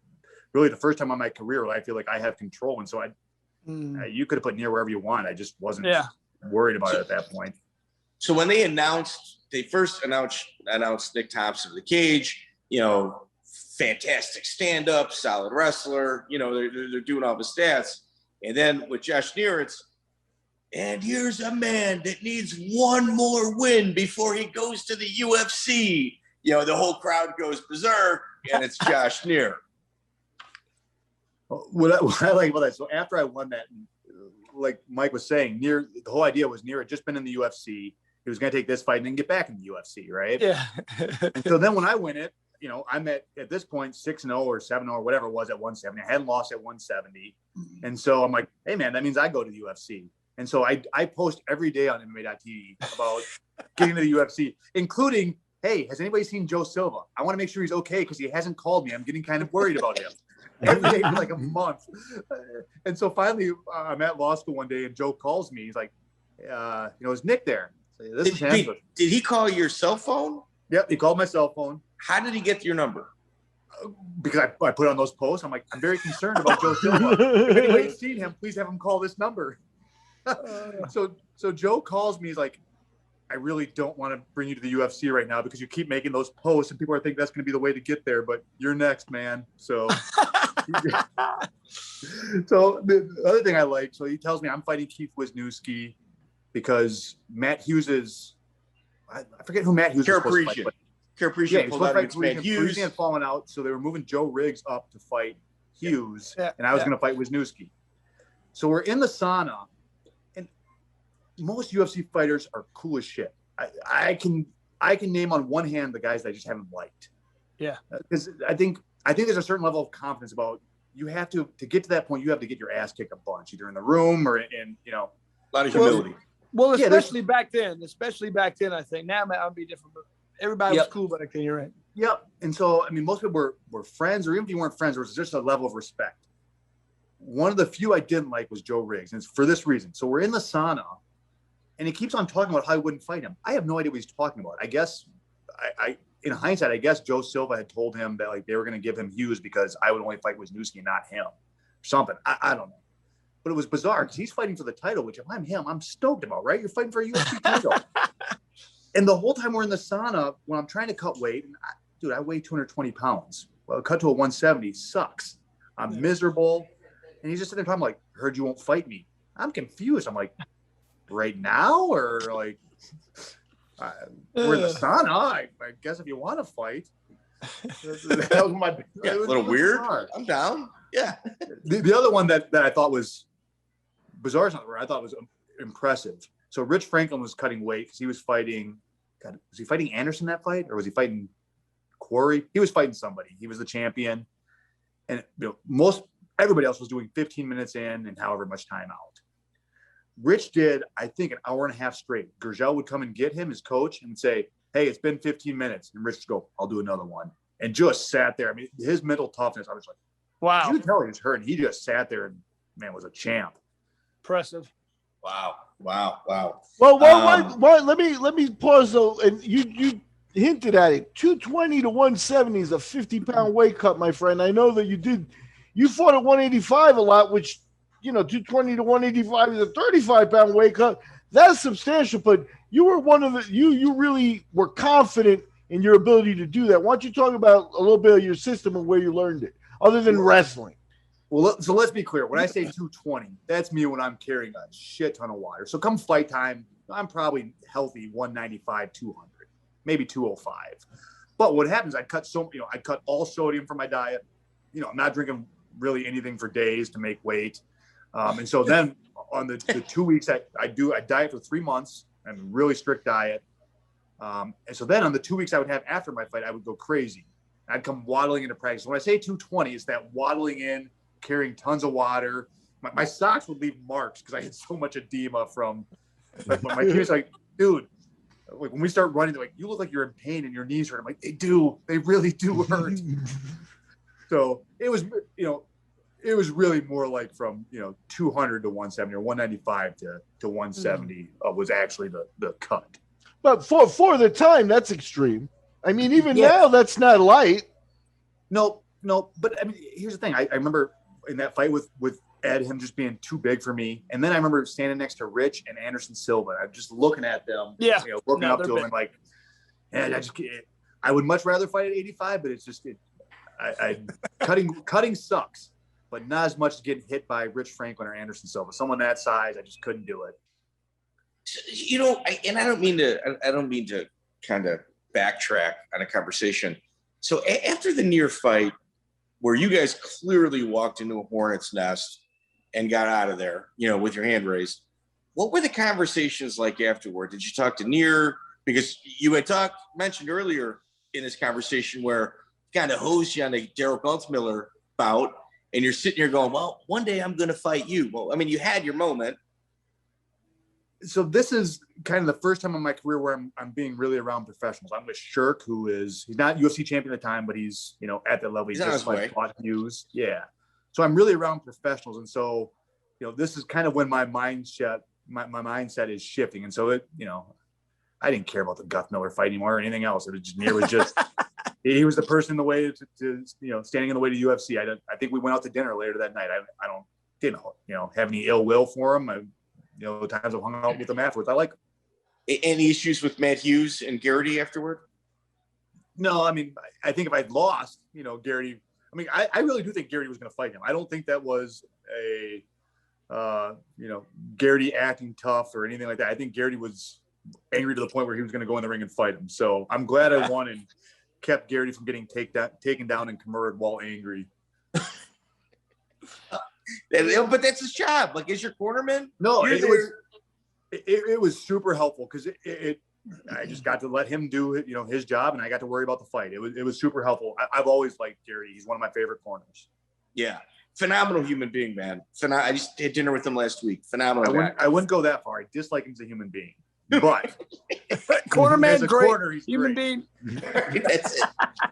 really the first time in my career where I feel like I have control. And so you could have put Neer wherever you want. I just wasn't worried about it at that point. So when they first announced Nick Thompson of the Cage, fantastic stand-up, solid wrestler, they're doing all the stats. And then with Josh Neer, and here's a man that needs one more win before he goes to the UFC. The whole crowd goes berserk, and it's Josh Neer. What I like about that, so after I won that, like Mike was saying, Neer, the whole idea was Neer had just been in the UFC. He was going to take this fight and then get back in the UFC, right? Yeah. And so then when I win it, I'm at this point 6-0 or 7-0 or whatever it was at 170. I hadn't lost at 170. And so I'm like, hey, man, that means I go to the UFC. And so I post every day on MMA.TV about getting to the UFC, including, hey, has anybody seen Joe Silva? I want to make sure he's okay because he hasn't called me. I'm getting kind of worried about him. Every day for like a month. And so finally, I'm at law school one day and Joe calls me. He's like, is Nick there? So, this is him. Did he call your cell phone? Yep, he called my cell phone. How did he get your number? Because I put on those posts. I'm like, I'm very concerned about Joe Silva. If anybody's seen him, please have him call this number. So Joe calls me. He's like, I really don't want to bring you to the UFC right now because you keep making those posts and people are thinking that's going to be the way to get there, but you're next, man. So, so the other thing I like, so he tells me I'm fighting Keith Wisniewski because Matt Hughes I forget who Matt Hughes was supposed to fight. Parisian pulled out against Matt Hughes. Parisian had fallen out, so they were moving Joe Riggs up to fight Hughes, and I was going to fight Wisniewski. So we're in the sauna, and most UFC fighters are cool as shit. I can name on one hand the guys that I just haven't liked. Yeah, because I think there's a certain level of confidence about you have to get to that point. You have to get your ass kicked a bunch, either in the room or in a lot of humility. Well, especially back then, I think now it might be different. But Everybody was cool back then. You're right. Yep. And so, I mean, most people were friends, or even if you weren't friends, there was just a level of respect. One of the few I didn't like was Joe Riggs. And it's for this reason. So we're in the sauna, and he keeps on talking about how I wouldn't fight him. I have no idea what he's talking about. I guess, in hindsight, I guess Joe Silva had told him that like they were going to give him Hughes because I would only fight Wisniewski, not him. Something. I don't know. But it was bizarre because he's fighting for the title, which if I'm him, I'm stoked about, right? You're fighting for a UFC title. And the whole time we're in the sauna, when I'm trying to cut weight, and I weigh 220 pounds. Well, cut to a 170 sucks. I'm miserable. And he's just sitting there talking like, heard you won't fight me. I'm confused. I'm like, right now? Or like, we're in the sauna. I guess if you want to fight. That was my. Yeah, a little weird. Bizarre. I'm down. Yeah. The other one that I thought was bizarre is not the word. I thought was impressive. So Rich Franklin was cutting weight because he was fighting. God, was he fighting Anderson that fight, or was he fighting Quarry? He was fighting somebody. He was the champion, and everybody else was doing 15 minutes in and however much time out. Rich did, I think, an hour and a half straight. Gurgel would come and get him, his coach, and say, "Hey, it's been 15 minutes," and Rich would go, "I'll do another one," and just sat there. I mean, his mental toughness. I was like, wow. You could tell he was hurt, and he just sat there and, man, was a champ. Impressive. Wow. Well, let me pause though. And you hinted at it. 220 to 170 is a 50-pound weight cut, my friend. I know that you fought at 185 a lot, which, 220 to 185 is a 35-pound weight cut. That's substantial, but you were one of you really were confident in your ability to do that. Why don't you talk about a little bit of your system and where you learned it, other than wrestling? Well, so let's be clear. When I say 220, that's me when I'm carrying a shit ton of water. So come fight time, I'm probably healthy 195, 200, maybe 205. But what happens, I cut all sodium from my diet. I'm not drinking really anything for days to make weight. And so then on the 2 weeks I diet for 3 months and really strict diet. And so then on the 2 weeks I would have after my fight, I would go crazy. I'd come waddling into practice. When I say 220, it's that waddling in, carrying tons of water. My socks would leave marks because I had so much edema from my team's like, dude, like when we start running, they're like, you look like you're in pain and your knees hurt. I'm like, they really do hurt. So it was really more like from 200 to 170 or 195 to 170 was actually the cut. But for the time, that's extreme. I mean, even now, that's not light. No. But I mean, here's the thing. I remember in that fight with Ed, him just being too big for me. And then I remember standing next to Rich and Anderson Silva. I'm just looking at them, looking up to them and like, and I would much rather fight at 85, but it's just, cutting sucks, but not as much as getting hit by Rich Franklin or Anderson Silva. Someone that size, I just couldn't do it. I don't mean to kind of backtrack on a conversation. So after the Neer fight, where you guys clearly walked into a hornet's nest and got out of there, with your hand raised, what were the conversations like afterward? Did you talk to Neer? Because you had mentioned earlier in this conversation where kind of hosed you on the Darryl Gunthmiller bout, and you're sitting here going, well, one day I'm going to fight you. Well, I mean, you had your moment. So this is kind of the first time in my career where I'm being really around professionals. I'm with Shirk, he's not UFC champion at the time, but he's, at that level. He's just like fought Hughes. Yeah. So I'm really around professionals. And so, this is kind of when my mindset is shifting. And so I didn't care about the Gunthmiller fight anymore or anything else. It was just, Neer was just, he was the person in the way to standing in the way to UFC. I think we went out to dinner later that night. I didn't have any ill will for him. The times I've hung out with them afterwards. I like them. Any issues with Matt Hughes and Garrity afterward? No, I mean, I think if I'd lost, Garrity, I mean, I really do think Garrity was going to fight him. I don't think that was a, Garrity acting tough or anything like that. I think Garrity was angry to the point where he was going to go in the ring and fight him. So I'm glad I won and kept Garrity from getting taken down and commered while angry. But that's his job. Like, is your cornerman? No, it was super helpful because I just got to let him do his job, and I got to worry about the fight. It was super helpful. I've always liked Gary. He's one of my favorite corners. Yeah, phenomenal human being, man. I just had dinner with him last week. Phenomenal. I wouldn't go that far. I dislike him as a human being. but Cornerman, as a great corner, he's human great. being.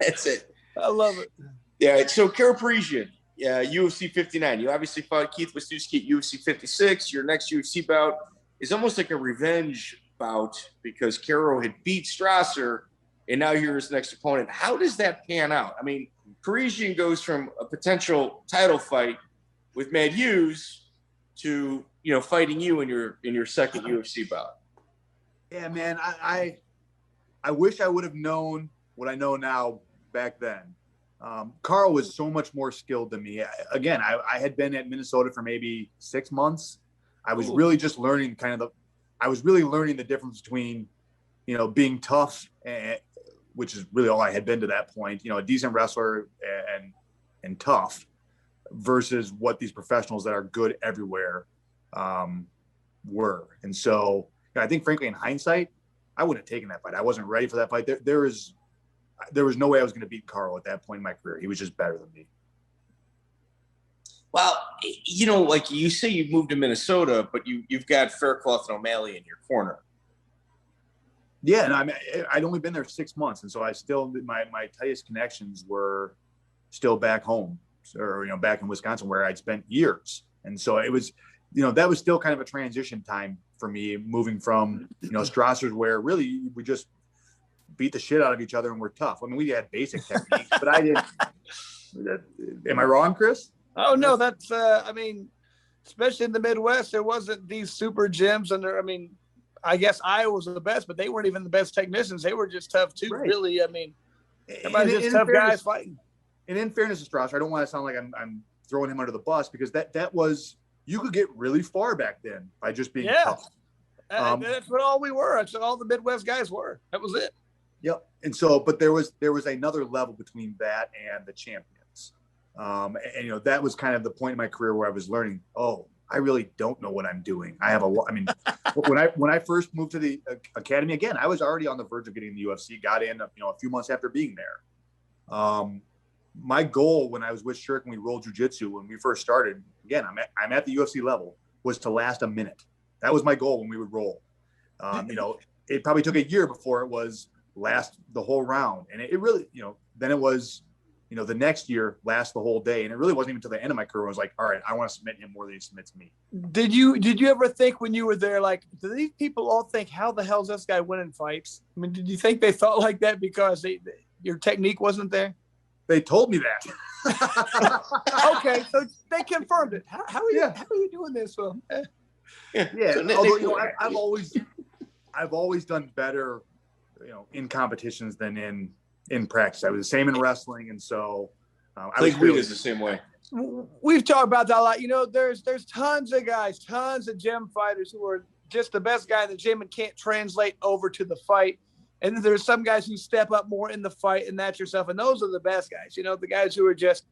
That's it. I love it. Yeah. So Karo Parisian, UFC 59. You obviously fought Keith Wisniewski at UFC 56. Your next UFC bout is almost like a revenge bout because Karo had beat Strasser, and now you're his next opponent. How does that pan out? I mean, Parisian goes from a potential title fight with Matt Hughes to fighting you in your second UFC bout. Yeah, man. I wish I would have known what I know now back then. Carl was so much more skilled than me. I had been at Minnesota for maybe 6 months. I was really just learning the difference between, being tough, which is really all I had been to that point, a decent wrestler and tough, versus what these professionals that are good everywhere were. And so I think, frankly, in hindsight, I wouldn't have taken that fight. I wasn't ready for that fight. There was no way I was going to beat Carl at that point in my career. He was just better than me. Well, like you say, you moved to Minnesota, but you've got Faircloth and O'Malley in your corner. Yeah, and I'd only been there 6 months, and so I still my tightest connections were still back home, or back in Wisconsin, where I'd spent years. And so it was, that was still kind of a transition time for me, moving from Strasser's, where really we just beat the shit out of each other and we're tough. I mean, we had basic techniques, but I didn't. Am I wrong, Chris? Oh no, that's especially in the Midwest, there wasn't these super gyms, and I guess Iowa was the best, but they weren't even the best technicians. They were just tough too. Right. Really, everybody's just tough guys fighting. And in fairness to Strasser, I don't want to sound like I'm throwing him under the bus, because that was, you could get really far back then by just being tough. That's what all we were. That's what all the Midwest guys were. That was it. Yep. And so, but there was another level between that and the champions. And that was kind of the point in my career where I was learning, I really don't know what I'm doing. When I first moved to the academy, again, I was already on the verge of getting in the UFC, got in, a few months after being there. My goal when I was with Shirk and we rolled jiu-jitsu, when we first started, again, I'm at the UFC level, was to last a minute. That was my goal when we would roll. It probably took a year before it was last the whole round. And it really, then it was, the next year last the whole day. And it really wasn't even until the end of my career I was like, all right, I want to submit him more than he submits me. Did you ever think when you were there, like, do these people all think, how the hell is this guy winning fights? I mean, did you think they thought like that because your technique wasn't there? They told me that. Okay, so they confirmed it. How are you doing this? Well, yeah. Although I've always done better, in competitions than in practice. I was the same in wrestling, and so I think we was the same way. We've talked about that a lot. There's tons of guys, tons of gym fighters who are just the best guy in the gym and can't translate over to the fight. And then there's some guys who step up more in the fight, and that's yourself. And those are the best guys, the guys who are just,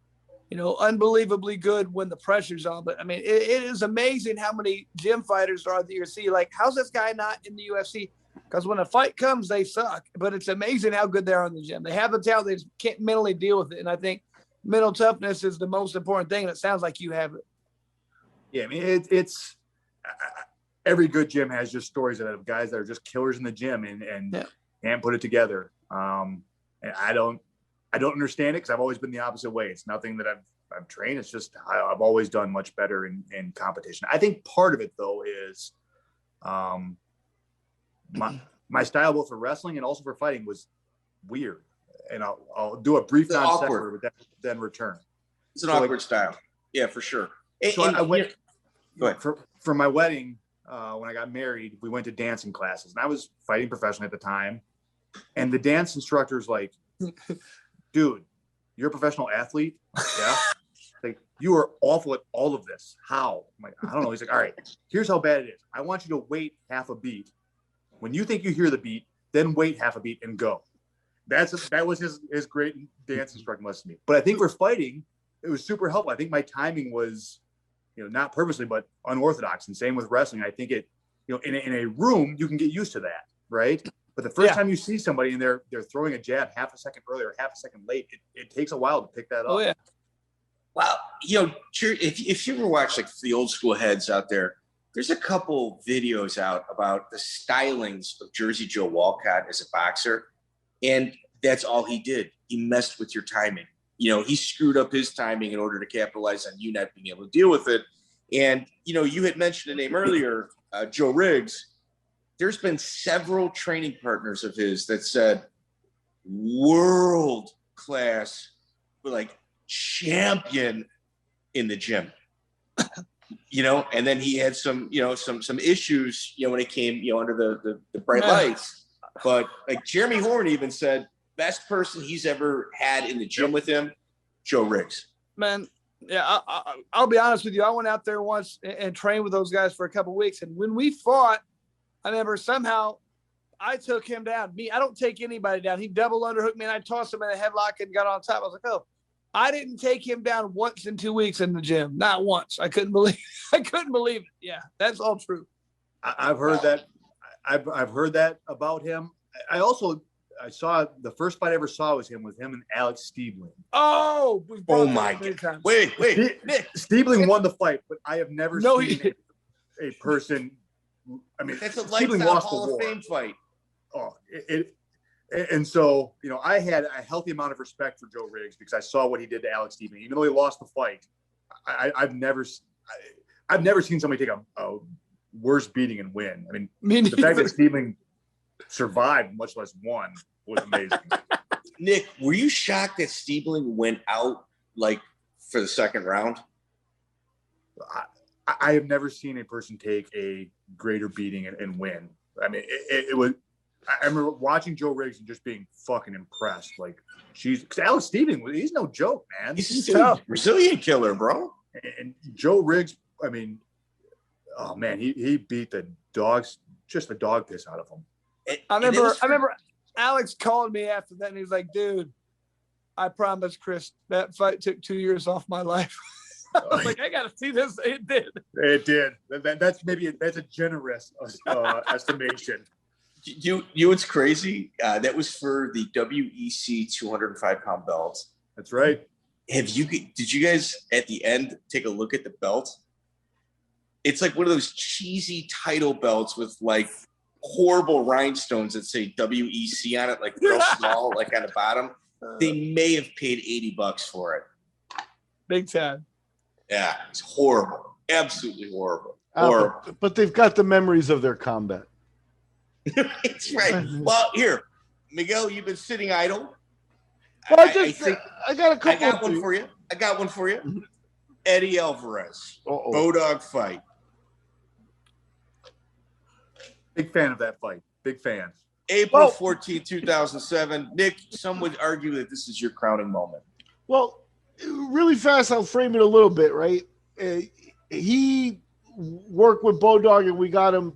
unbelievably good when the pressure's on. But, it is amazing how many gym fighters are at the UFC. Like, how's this guy not in the UFC? Because when a fight comes, they suck. But it's amazing how good they are in the gym. They have the talent. They just can't mentally deal with it. And I think mental toughness is the most important thing. And it sounds like you have it. Yeah, it's every good gym has just stories of guys that are just killers in the gym and can't put it together. And I don't understand it, because I've always been the opposite way. It's nothing that I've trained. It's just I've always done much better in competition. I think part of it, though, is my style, both for wrestling and also for fighting, was weird. And I'll do a brief non sequitur, but then return. It's an awkward style. Yeah, for sure. So I went. Go ahead. For my wedding, when I got married, we went to dancing classes, and I was fighting professionally at the time. And the dance instructor's like, dude, you're a professional athlete? Yeah. Like, you are awful at all of this. How? I'm like, I don't know. He's like, all right, here's how bad it is. I want you to wait half a beat. When you think you hear the beat, then wait half a beat and go. That was his great dance instruction lesson to me. But I think for fighting, it was super helpful. I think my timing was, not purposely, but unorthodox. And same with wrestling. I think it, in a room, you can get used to that, right? But the first time you see somebody and they're throwing a jab half a second early or half a second late, it takes a while to pick that up. Oh, yeah. Well, if you ever watch, like, the old school heads out there, There's a couple videos out about the stylings of Jersey Joe Walcott as a boxer, and that's all he did. He messed with your timing. You know, he screwed up his timing in order to capitalize on you not being able to deal with it. And, you know, you had mentioned a name earlier, Joe Riggs. There's been several training partners of his that said world class, like champion in the gym. You know, and then he had some, you know, some issues, you know, when it came, you know, under the bright lights. But like Jeremy Horn even said, best person he's ever had in the gym with him, Joe Riggs. Man, yeah, I'll be honest with you. I went out there once and trained with those guys for a couple of weeks, and when we fought, I remember somehow I took him down. I don't take anybody down. He double underhooked me, and I tossed him in a headlock and got on top. I was like, oh. I didn't take him down once in 2 weeks in the gym. Not once. I couldn't believe it. Yeah, that's all true. I've heard that. I've heard that about him. I saw the first fight I ever saw was him and Alex Stiebling. Oh my God. Wait. Nick. Stiebling won the fight, but I have never seen a person. I mean, that's a lifestyle Hall of Fame fight. Oh, and so, you know, I had a healthy amount of respect for Joe Riggs because I saw what he did to Alex Stiebling. Even though he lost the fight, I've never seen somebody take a worse beating and win. I mean, the fact that Stiebling survived, much less won, was amazing. Nick, were you shocked that Stiebling went out like for the second round? I have never seen a person take a greater beating and win. I mean, it was. I remember watching Joe Riggs and just being fucking impressed. Like, because Alex Stiebling, he's no joke, man. He's a tough Brazilian killer, bro. And Joe Riggs, I mean, oh man, he beat the dog piss out of him. I remember Alex called me after that, and he was like, "Dude, I promise, Chris, that fight took 2 years off my life." I was like, I gotta see this. It did. It did. That's a generous estimation. What's crazy? That was for the WEC 205-pound belt. That's right. Did you guys at the end take a look at the belt? It's like one of those cheesy title belts with like horrible rhinestones that say WEC on it, like real small, like on the bottom. They may have paid $80 for it. Big time. Yeah, it's horrible. Absolutely horrible. But they've got the memories of their combat. That's right. Well, here, Miguel, you've been sitting idle. Well, I got a couple. I got one for you. Eddie Alvarez, BoDog fight. Big fan of that fight. Big fan. April 14, 2007. Nick, some would argue that this is your crowning moment. Well, really fast, I'll frame it a little bit, right? He worked with BoDog, and we got him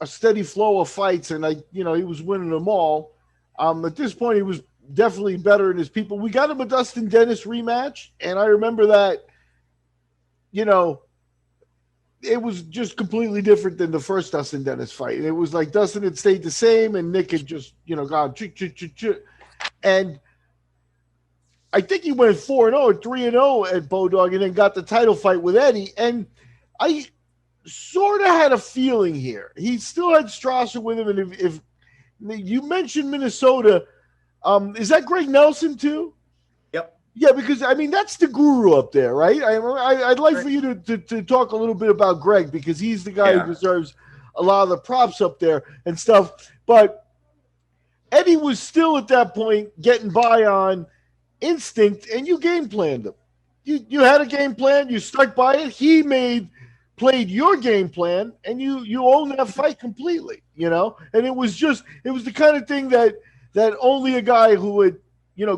a steady flow of fights, and he was winning them all. At this point, he was definitely better than his people. We got him a Dustin Dennis rematch, and I remember that, it was just completely different than the first Dustin Dennis fight. It was like Dustin had stayed the same, and Nick had just, gone and I think he went 4-0 or 3-0 at BoDog, and then got the title fight with Eddie. And I sort of had a feeling here. He still had Strasser with him, and if you mentioned Minnesota, is that Greg Nelson too? Yep. Yeah, because that's the guru up there, right? I'd like for you to talk a little bit about Greg, because he's the guy who deserves a lot of the props up there and stuff. But Eddie was still at that point getting by on instinct, and you game planned him. You had a game plan, you stuck by it. He played your game plan, and you owned that fight completely, and it was the kind of thing that only a guy who had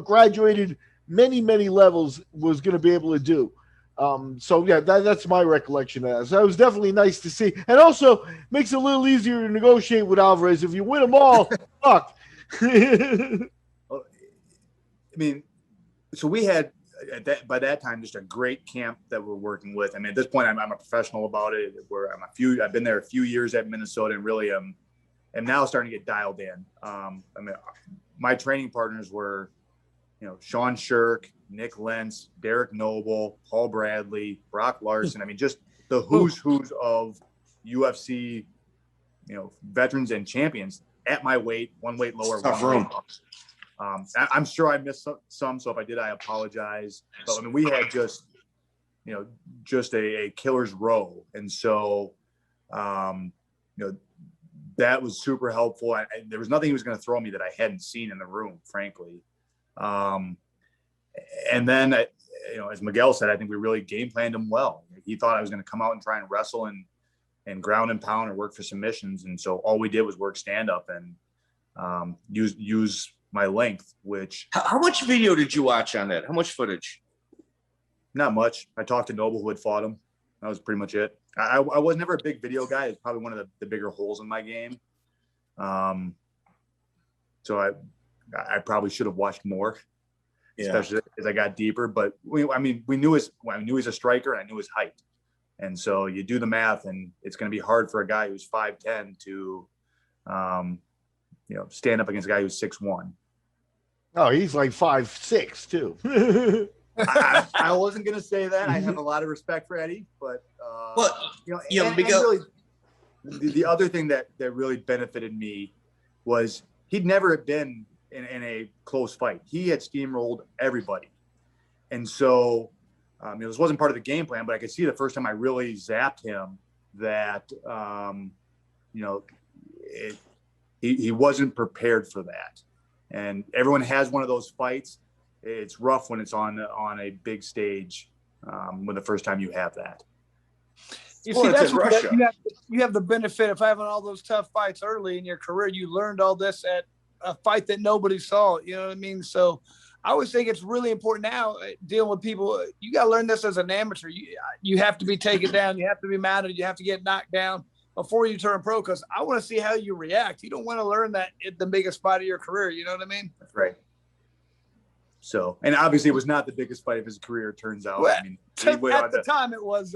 graduated many levels was going to be able to do. That's my recollection of that. So it was definitely nice to see, and also makes it a little easier to negotiate with Alvarez. If you win them all, fuck. So we had by that time just a great camp that we're working with. At this point, I'm a professional about it. I've been there a few years at Minnesota, and really am now starting to get dialed in. My training partners were, Sean Shirk, Nick Lentz, Derek Noble, Paul Bradley, Brock Larson. Just the who's of UFC, veterans and champions at my weight, one weight lower. Tough room. I'm sure I missed some. So if I did, I apologize. But I mean, we had just a killer's row. And so, that was super helpful. There was nothing he was going to throw me that I hadn't seen in the room, frankly. And then, as Miguel said, I think we really game planned him well. He thought I was going to come out and try and wrestle and ground and pound and work for submissions. And so all we did was work stand up and use my length, which. How much video did you watch on that? How much footage? Not much. I talked to Noble, who had fought him. That was pretty much it. I was never a big video guy. It's probably one of the bigger holes in my game. So I probably should have watched more, especially as I got deeper. But we knew he's a striker, and I knew his height. And so you do the math, and it's going to be hard for a guy who's 5'10" to, stand up against a guy who's 6'1". Oh, he's like 5'6" too. I wasn't going to say that. I have a lot of respect for Eddie, but Miguel. Really, the other thing that really benefited me was he'd never been in a close fight. He had steamrolled everybody. And so this wasn't part of the game plan, but I could see the first time I really zapped him that, he wasn't prepared for that. And everyone has one of those fights. It's rough when it's on a big stage when the first time you have that. You see, that's what you have the benefit of having all those tough fights early in your career. You learned all this at a fight that nobody saw. You know what I mean? So I always think it's really important now dealing with people. You got to learn this as an amateur. You have to be taken down. You have to be mounted. You have to get knocked down before you turn pro, because I want to see how you react. You don't want to learn that at the biggest fight of your career. You know what I mean? That's right. So, and obviously it was not the biggest fight of his career, it turns out. Well, at the time it was.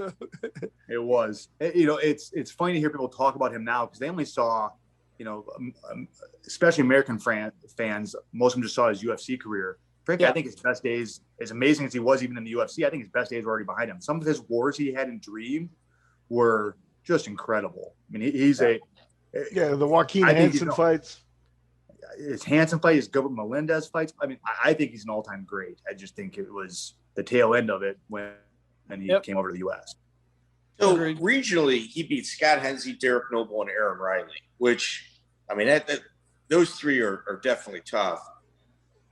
It was. It's funny to hear people talk about him now because they only saw, especially American fans, most of them just saw his UFC career. Frankly, I think his best days, as amazing as he was even in the UFC, I think his best days were already behind him. Some of his wars he had in Dream were just incredible. I mean, he's the Joaquin Hansen fights. His Hansen fight, his Gilbert Melendez fights. I mean, I think he's an all-time great. I just think it was the tail end of it when he came over to the U.S. So regionally, he beat Scott Hensey, Derek Noble, and Aaron Riley, which, I mean, those three are definitely tough.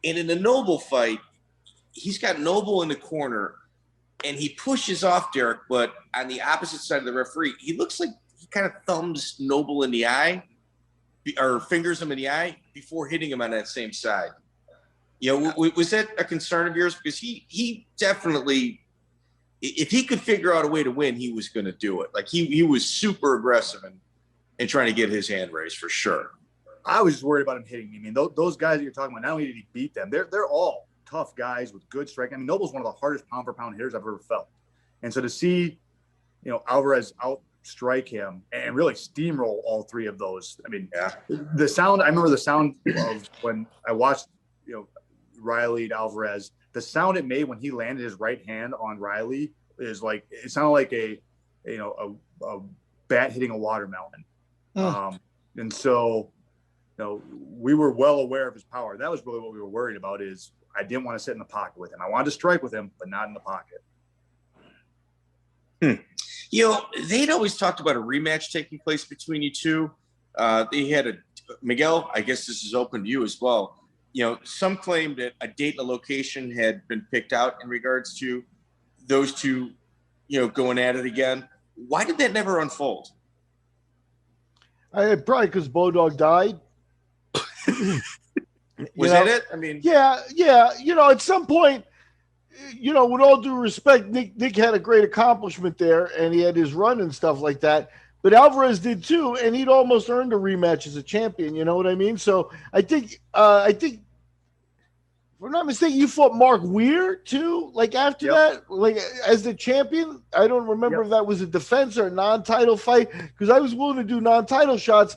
And in the Noble fight, he's got Noble in the corner, and he pushes off Derek, but on the opposite side of the referee, he looks like he kind of thumbs Noble in the eye, or fingers him in the eye before hitting him on that same side. Was that a concern of yours? Because he definitely, if he could figure out a way to win, he was going to do it. Like he was super aggressive and trying to get his hand raised for sure. I was just worried about him hitting me. I mean, those guys that you're talking about, not only did he beat them, they're all tough guys with good striking. I mean, Noble's one of the hardest pound for pound hitters I've ever felt. And so to see, Alvarez outstrike him and really steamroll all three of those. I mean, the sound, I remember the sound of when I watched, Riley and Alvarez, the sound it made when he landed his right hand on Riley is like, it sounded like a bat hitting a watermelon. And so, we were well aware of his power. That was really what we were worried about. Is I didn't want to sit in the pocket with him. I wanted to strike with him, but not in the pocket. They'd always talked about a rematch taking place between you two. They had Miguel, I guess this is open to you as well. Some claim that a date and a location had been picked out in regards to those two, going at it again. Why did that never unfold? Probably because BoDog died. Was that it? I mean, yeah. At some point, with all due respect, Nick had a great accomplishment there, and he had his run and stuff like that. But Alvarez did too, and he'd almost earned a rematch as a champion. You know what I mean? So I think, if I'm not mistaken, you fought Mark Weir too. Like after that, like as the champion. I don't remember if that was a defense or a non-title fight, because I was willing to do non-title shots.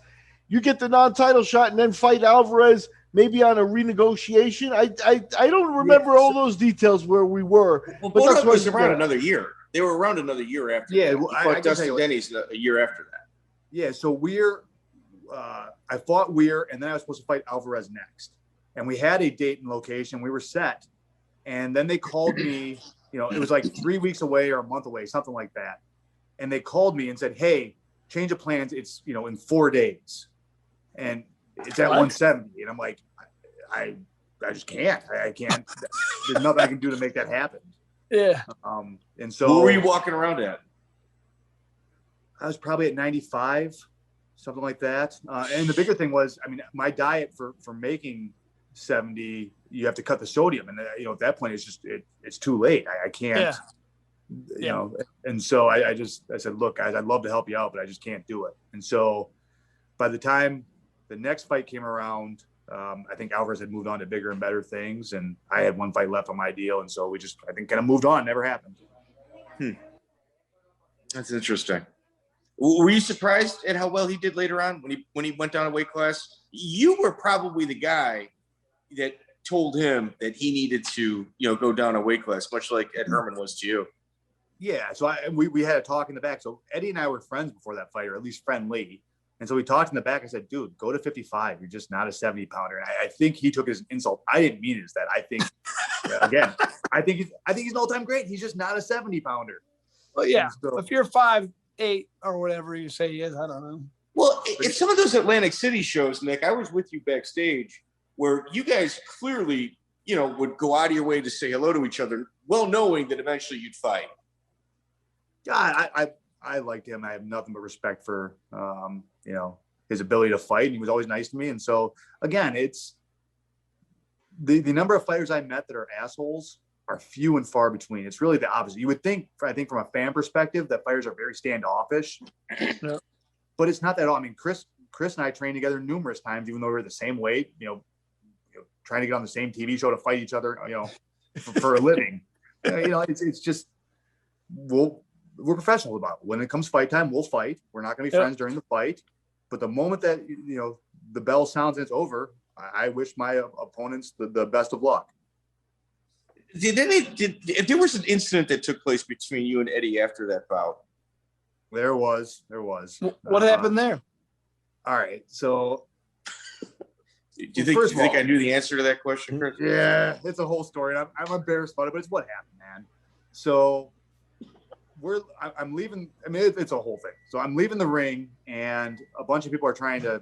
You get the non-title shot and then fight Alvarez, maybe on a renegotiation. I don't remember all those details where we were. Well, but that's was around another year. They were around another year after. Yeah, I Dustin Denny's a year after that. Yeah, so Weir, I fought Weir, and then I was supposed to fight Alvarez next. And we had a date and location. We were set. And then they called me, it was like 3 weeks away or a month away, something like that. And they called me and said, hey, change of plans. It's, in 4 days. And it's at 170. And I'm like, I just can't. I can't. There's nothing I can do to make that happen. Yeah. And so. What were you walking around at? I was probably at 95, something like that. And the bigger thing was, my diet for making 70, you have to cut the sodium. And, at that point, it's just, it's too late. I can't, and so I said, look, guys, I'd love to help you out, but I just can't do it. And so by the time the next fight came around, I think Alvarez had moved on to bigger and better things. And I had one fight left on my deal. And so I think kind of moved on. Never happened. That's interesting. Were you surprised at how well he did later on when he went down a weight class? You were probably the guy that told him that he needed to, go down a weight class, much like Ed Herman was to you. Yeah. So we had a talk in the back. So Eddie and I were friends before that fight, or at least friendly. And so we talked in the back. I said, dude, go to 55. You're just not a 70 pounder. And I think he took it as an insult. I didn't mean it as that. I think, again, I think he's an all-time great. He's just not a 70 pounder. Well, yeah. So, if you're 5'8" or whatever you say he is, I don't know. Well, it's some of those Atlantic City shows, Nick. I was with you backstage where you guys clearly, would go out of your way to say hello to each other, well knowing that eventually you'd fight. Yeah, I liked him. I have nothing but respect for, his ability to fight. And he was always nice to me. And so, again, it's the number of fighters I met that are assholes are few and far between. It's really the opposite. You would think, I think from a fan perspective, that fighters are very standoffish, but it's not that at all. Chris and I trained together numerous times, even though we were the same weight, trying to get on the same TV show to fight each other, for a living. It's just, we're professionals about it. When it comes fight time, we'll fight. We're not going to be friends during the fight. But the moment that, the bell sounds and it's over, I wish my opponents the best of luck. There was an incident that took place between you and Eddie after that bout. There was. What happened there? All right. So do you think I knew the answer to that question, Chris? Yeah, it's a whole story. I'm embarrassed about it, but it's what happened, man. So I'm leaving. It's a whole thing. So I'm leaving the ring, and a bunch of people are trying to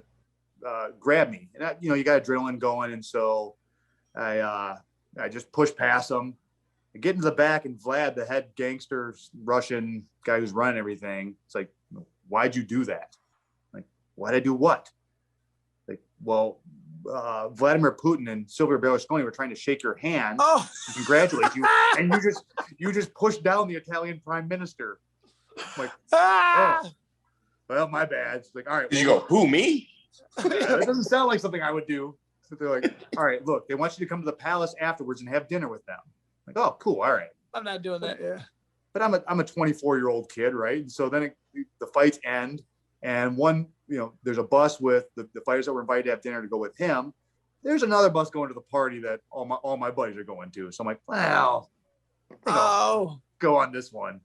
grab me. And you got adrenaline going, and so I just push past them. I get into the back, and Vlad, the head gangster Russian guy who's running everything, it's like, why'd you do that? Like, why'd I do what? Like, well, Vladimir Putin and Silvio Berlusconi were trying to shake your hand to congratulate you, and you just pushed down the Italian prime minister. I'm like, oh, well, my bad. It's like, all right. Did you go, who, me? That doesn't sound like something I would do. So they're like, all right, look, they want you to come to the palace afterwards and have dinner with them. I'm like, oh, cool, all right. I'm not doing that, yeah. But I'm a 24-year-old kid, right? And so then the fights end, and there's a bus with the fighters that were invited to have dinner to go with him. There's another bus going to the party that all my buddies are going to. So I'm like, well, go on this one.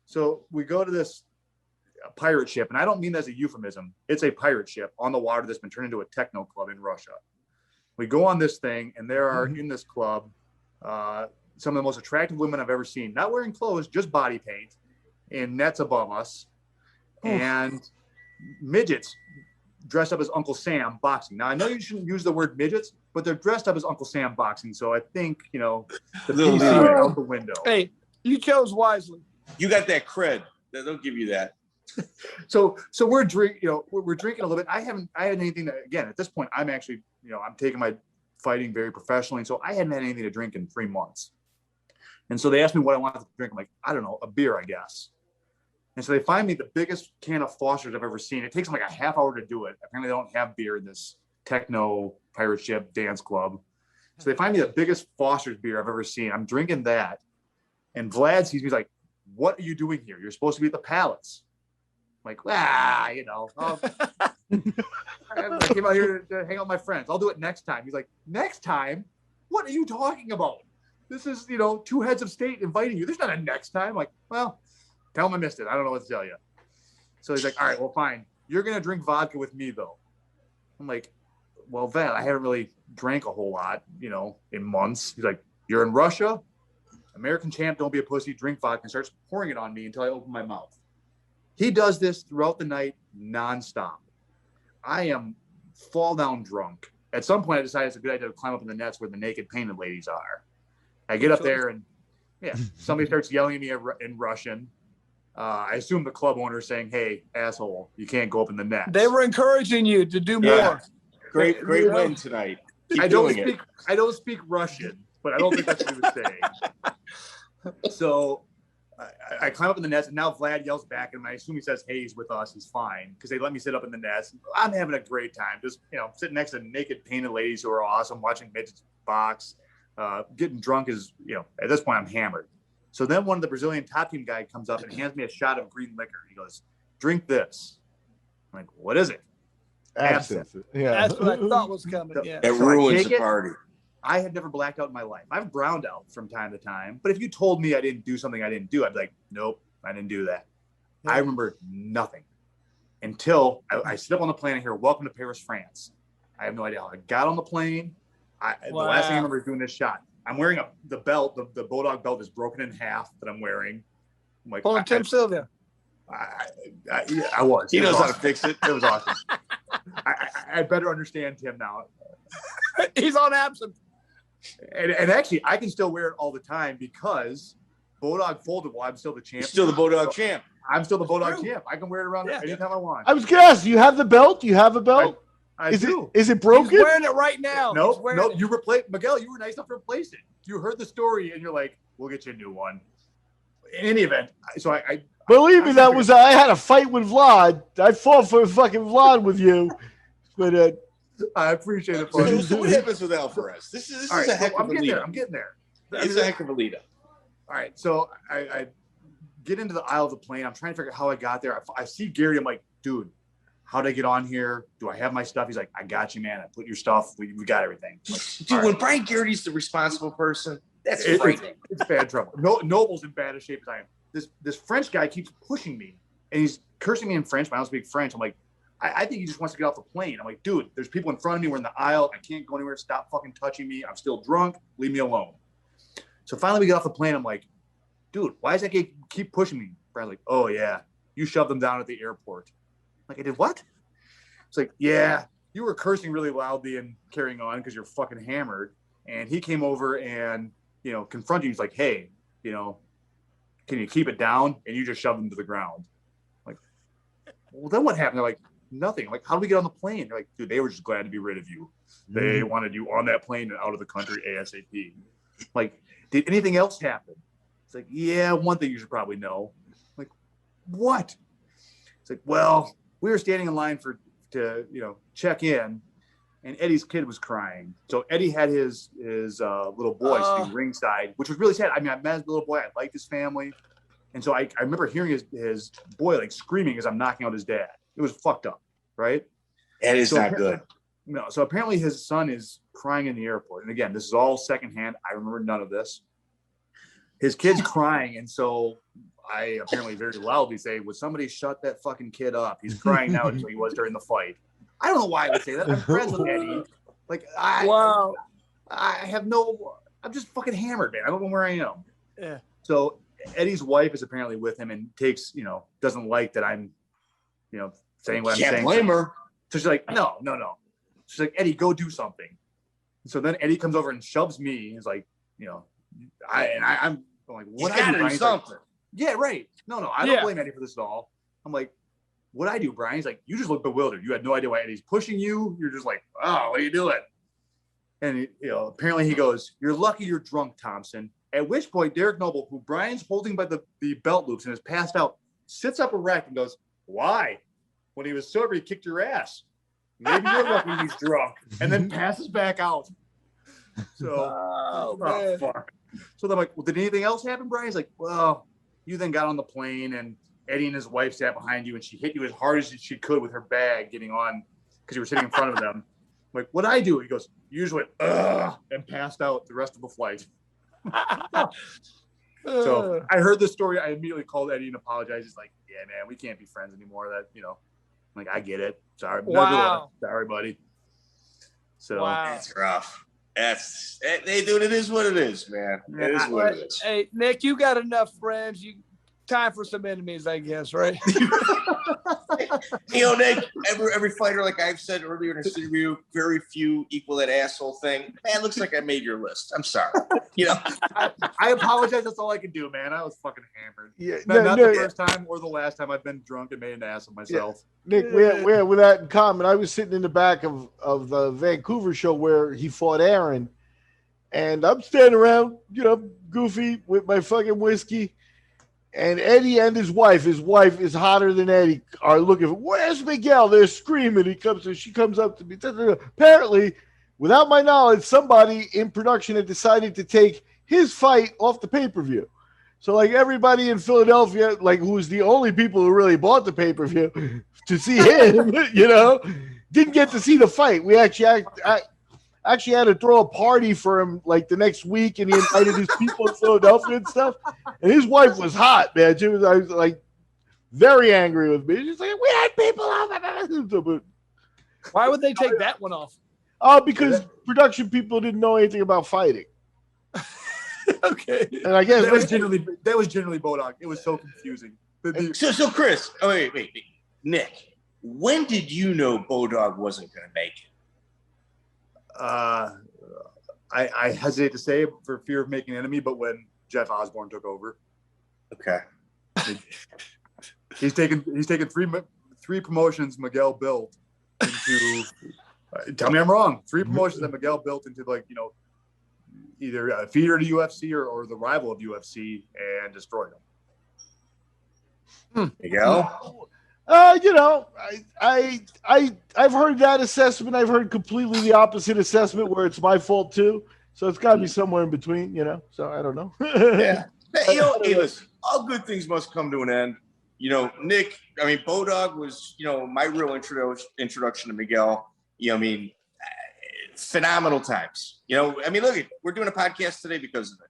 So we go to this pirate ship, and I don't mean that as a euphemism. It's a pirate ship on the water that's been turned into a techno club in Russia. We go on this thing, and there are in this club some of the most attractive women I've ever seen, not wearing clothes, just body paint, in nets above us, and midgets dressed up as Uncle Sam boxing. Now, I know you shouldn't use the word midgets, but they're dressed up as Uncle Sam boxing. So I think, the PC went out the window. Hey, you chose wisely. You got that cred. They'll give you that. So we're drinking a little bit. I hadn't anything to, again, at this point, I'm actually, I'm taking my fighting very professionally. So I hadn't had anything to drink in 3 months. And so they asked me what I wanted to drink. I'm like, I don't know, a beer, I guess. And so they find me the biggest can of Foster's I've ever seen. It takes them like a half hour to do it. Apparently they don't have beer in this techno pirate ship dance club. So they find me the biggest Foster's beer I've ever seen. I'm drinking that. And Vlad sees me, he's like, what are you doing here? You're supposed to be at the palace. I'm like, I came out here to hang out with my friends. I'll do it next time. He's like, next time? What are you talking about? This is, two heads of state inviting you. There's not a next time. I'm like, well, tell him I missed it. I don't know what to tell you. So he's like, all right, well, fine. you're going to drink vodka with me, though. I'm like, well, Vat, I haven't really drank a whole lot, in months. He's like, you're in Russia? American champ, don't be a pussy, drink vodka, and starts pouring it on me until I open my mouth. He does this throughout the night, nonstop. I am fall down drunk. At some point, I decided it's a good idea to climb up in the nets where the naked painted ladies are. I get up there and, somebody starts yelling at me in Russian. I assume the club owner is saying, hey, asshole, you can't go up in the nets. They were encouraging you to do more. Great win tonight. I don't speak Russian, but I don't think that's what he was saying. So I climb up in the nets, and now Vlad yells back at him. I assume he says, hey, he's with us. He's fine, because they let me sit up in the nets. I'm having a great time, just sitting next to naked painted ladies who are awesome, watching midgets box, getting drunk is, at this point I'm hammered. So then one of the Brazilian top team guy comes up and hands me a shot of green liquor. He goes, drink this. I'm like, what is it? Absinthe. Yeah. That's what I thought was coming. Yeah. It ruins the party. I have never blacked out in my life. I've browned out from time to time. But if you told me I didn't do something I didn't do, I'd be like, nope, I didn't do that. Yeah. I remember nothing until I sit up on the plane and hear, welcome to Paris, France. I have no idea how I got on the plane. The last thing I remember is doing this shot. I'm wearing the belt. The BoDog belt is broken in half that I'm wearing. I'm like, Tim Sylvia. I was. He knows how to fix it. It was awesome. I better understand Tim now. He's on absinthe. And actually, I can still wear it all the time because BoDog folded while I'm still the champ. Still the BoDog champ. I'm still the BoDog champ. I can wear it around anytime I want. I was going to ask, you have the belt? You have a belt? I do. Is it broken? He's wearing it right now. Nope. You replaced Miguel. You were nice enough to replace it. You heard the story, and you're like, "We'll get you a new one." In any event, so I believe me, I had a fight with Vlad. I fought for fucking Vlad with you, but I appreciate it. So what happens with Alvarez? This is a heck of a lead. I'm getting there. It's a heck of a lead up. All right, so I get into the aisle of the plane. I'm trying to figure out how I got there. I see Gary. I'm like, dude, how'd I get on here? Do I have my stuff? He's like, I got you, man. I put your stuff. We got everything. Like, dude, when Brian Garrity's the responsible person, that's frightening. It's bad trouble. Noble's in bad a shape as I am. This French guy keeps pushing me, and he's cursing me in French, but I don't speak French. I'm like, I think he just wants to get off the plane. I'm like, dude, there's people in front of me. We're in the aisle. I can't go anywhere. Stop fucking touching me. I'm still drunk. Leave me alone. So finally we get off the plane. I'm like, dude, why does that guy keep pushing me? Brian's like, oh, yeah, you shoved them down at the airport. I'm like, I did what? It's like, yeah, you were cursing really loudly and carrying on because you're fucking hammered. And he came over and, confronted you. He's like, hey, can you keep it down? And you just shoved them to the ground. I'm like, well, then what happened? They're like, nothing. I'm like, how did we get on the plane? They're like, dude, they were just glad to be rid of you. They wanted you on that plane and out of the country ASAP. Like, did anything else happen? It's like, yeah, one thing you should probably know. I'm like, what? It's like, well, we were standing in line to check in, and Eddie's kid was crying. So Eddie had his little boy sitting ringside, which was really sad. I mean, I met his little boy. I liked his family. And so I remember hearing his boy like screaming as I'm knocking out his dad. It was fucked up, right? It is not good. No. So apparently his son is crying in the airport. And again, this is all secondhand. I remember none of this. His kid's crying. And so I apparently very loudly say, would somebody shut that fucking kid up? He's crying now as he was during the fight. I don't know why I would say that. I'm friends with Eddie. Like, I'm just fucking hammered, man. I don't know where I am. Yeah. So Eddie's wife is apparently with him and takes, doesn't like that I'm, saying what I'm saying. Can't blame her. So she's like, no. She's like, Eddie, go do something. So then Eddie comes over and shoves me. He's like, I'm like, what I do? Something. Like, yeah, right. No, I don't blame Eddie for this at all. I'm like, what I do, Brian? He's like, you just look bewildered. You had no idea why Eddie's pushing you. You're just like, oh, what are you doing? And apparently he goes, you're lucky you're drunk, Thompson. At which point, Derek Noble, who Brian's holding by the belt loops and is passed out, sits up erect and goes, why? When he was sober, he kicked your ass. Maybe you're lucky he's drunk. And then passes back out. So, fuck. So I'm like, well, did anything else happen, Brian? He's like, well, you then got on the plane and Eddie and his wife sat behind you and she hit you as hard as she could with her bag getting on because you were sitting in front of them. I'm like, what'd I do? He goes, you just went, and passed out the rest of the flight. So I heard this story. I immediately called Eddie and apologized. He's like, yeah, man, we can't be friends anymore. That, like, I get it. Sorry. Wow. Sorry, buddy. So wow. That's rough. Dude, it is what it is, man. It is what it is. Hey, Nick, you got enough friends. Time for some enemies, I guess, right? Nick, every fighter, like I've said earlier in this interview, very few equal that asshole thing. Man, looks like I made your list. I'm sorry. I apologize. That's all I can do, man. I was fucking hammered. Yeah, not the first time or the last time I've been drunk and made an ass of myself. Yeah. Nick, we have with that in common. I was sitting in the back of the Vancouver show where he fought Aaron, and I'm standing around, goofy with my fucking whiskey. And Eddie and his wife is hotter than Eddie, are looking for, where's Miguel? They're screaming. She comes up to me. Apparently, without my knowledge, somebody in production had decided to take his fight off the pay-per-view. So, like, everybody in Philadelphia, like, who was the only people who really bought the pay-per-view to see him, didn't get to see the fight. We actually had to throw a party for him like the next week, and he invited his people in Philadelphia and stuff. And his wife was hot, man. I was like very angry with me. She's like, we had people on. Why would they take that one off? Because production people didn't know anything about fighting. Okay. And I guess that was generally BoDog. It was so confusing. So Chris, wait. Nick, when did you know BoDog wasn't going to make it? I hesitate to say for fear of making an enemy, but when Jeff Osborne took over, okay, he's taken three promotions Miguel built into. Tell me I'm wrong. Three promotions that Miguel built into, like, either a feeder to UFC or the rival of UFC, and destroyed them. Miguel. I've heard that assessment. I've heard completely the opposite assessment where it's my fault too. So it's got to be somewhere in between, So I don't know. Yeah. Hey, listen, all good things must come to an end. Nick, BoDog was, my real introduction to Miguel. Phenomenal times. Look, we're doing a podcast today because of it.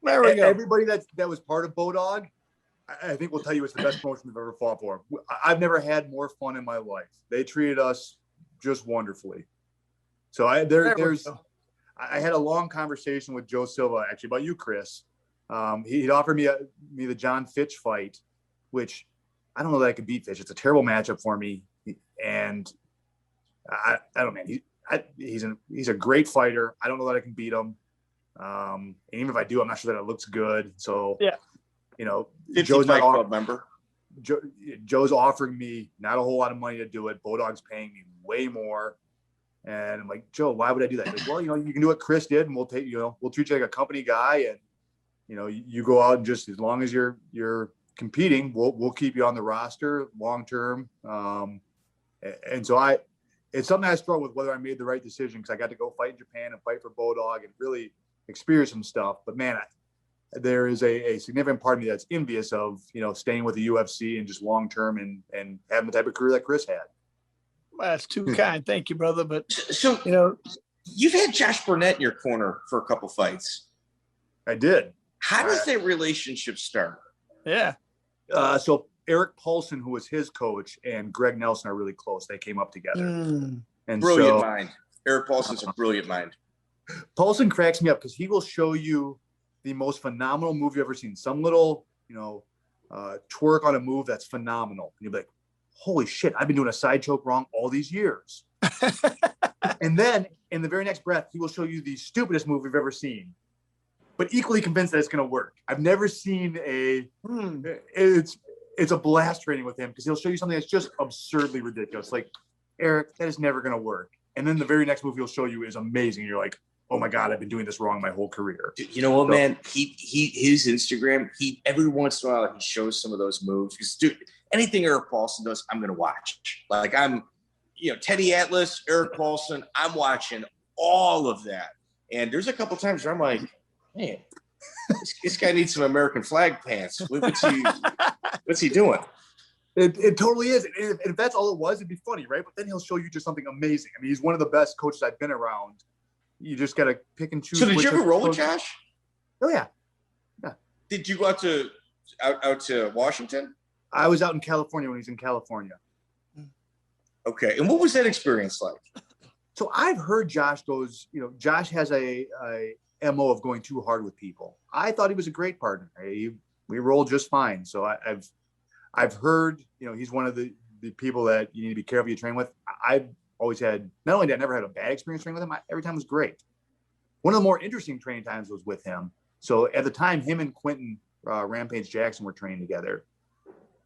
There we go. Everybody that was part of BoDog, I think will tell you it's the best promotion we've ever fought for. I've never had more fun in my life. They treated us just wonderfully. So I had a long conversation with Joe Silva, actually, about you, Chris. He'd offered me the John Fitch fight, which I don't know that I could beat Fitch. It's a terrible matchup for me, and I don't know, man. He's a great fighter. I don't know that I can beat him. And even if I do, I'm not sure that it looks good. So yeah. Joe's not club member. Joe's offering me not a whole lot of money to do it. BoDog's paying me way more, and I'm like, Joe, why would I do that? Like, well, you can do what Chris did, and we'll take, we'll treat you like a company guy, and you go out and just as long as you're competing, we'll keep you on the roster long term. And so it's something I struggle with whether I made the right decision, because I got to go fight in Japan and fight for BoDog and really experience some stuff. But man, there is a significant part of me that's envious of, staying with the UFC and just long-term and having the type of career that Chris had. Well, that's too kind. Thank you, brother. But, so you've had Josh Burnett in your corner for a couple fights. I did. How does that relationship start? Yeah. So Eric Paulson, who was his coach, and Greg Nelson are really close. They came up together. And brilliant mind. Eric Paulson's a brilliant mind. Paulson cracks me up because he will show you the most phenomenal move you've ever seen. Some little, twerk on a move that's phenomenal. And you'll be like, holy shit, I've been doing a side choke wrong all these years. And then in the very next breath, he will show you the stupidest move you've ever seen, but equally convinced that it's going to work. I've never seen it's a blast training with him, because he'll show you something that's just absurdly ridiculous. Like, Eric, that is never going to work. And then the very next move he'll show you is amazing. You're like, oh my God, I've been doing this wrong my whole career. You know what, man? His Instagram, every once in a while he shows some of those moves. Because, dude, anything Eric Paulson does, I'm gonna watch. Like, I'm, Teddy Atlas, Eric Paulson, I'm watching all of that. And there's a couple times where I'm like, man, this guy needs some American flag pants. What's he doing? It totally is. And if that's all it was, it'd be funny, right? But then he'll show you just something amazing. I mean, he's one of the best coaches I've been around. You just got to pick and choose. So did you ever roll with Josh? Oh, yeah. Did you go out to Washington? I was out in California when he was in California. Okay. And what was that experience like? So I've heard Josh goes, Josh has a MO of going too hard with people. I thought he was a great partner. We rolled just fine. So I've heard, he's one of the people that you need to be careful you train with. I've always had, not only did I never had a bad experience training with him, every time was great. One of the more interesting training times was with him. So at the time, him and Quentin Rampage Jackson were training together.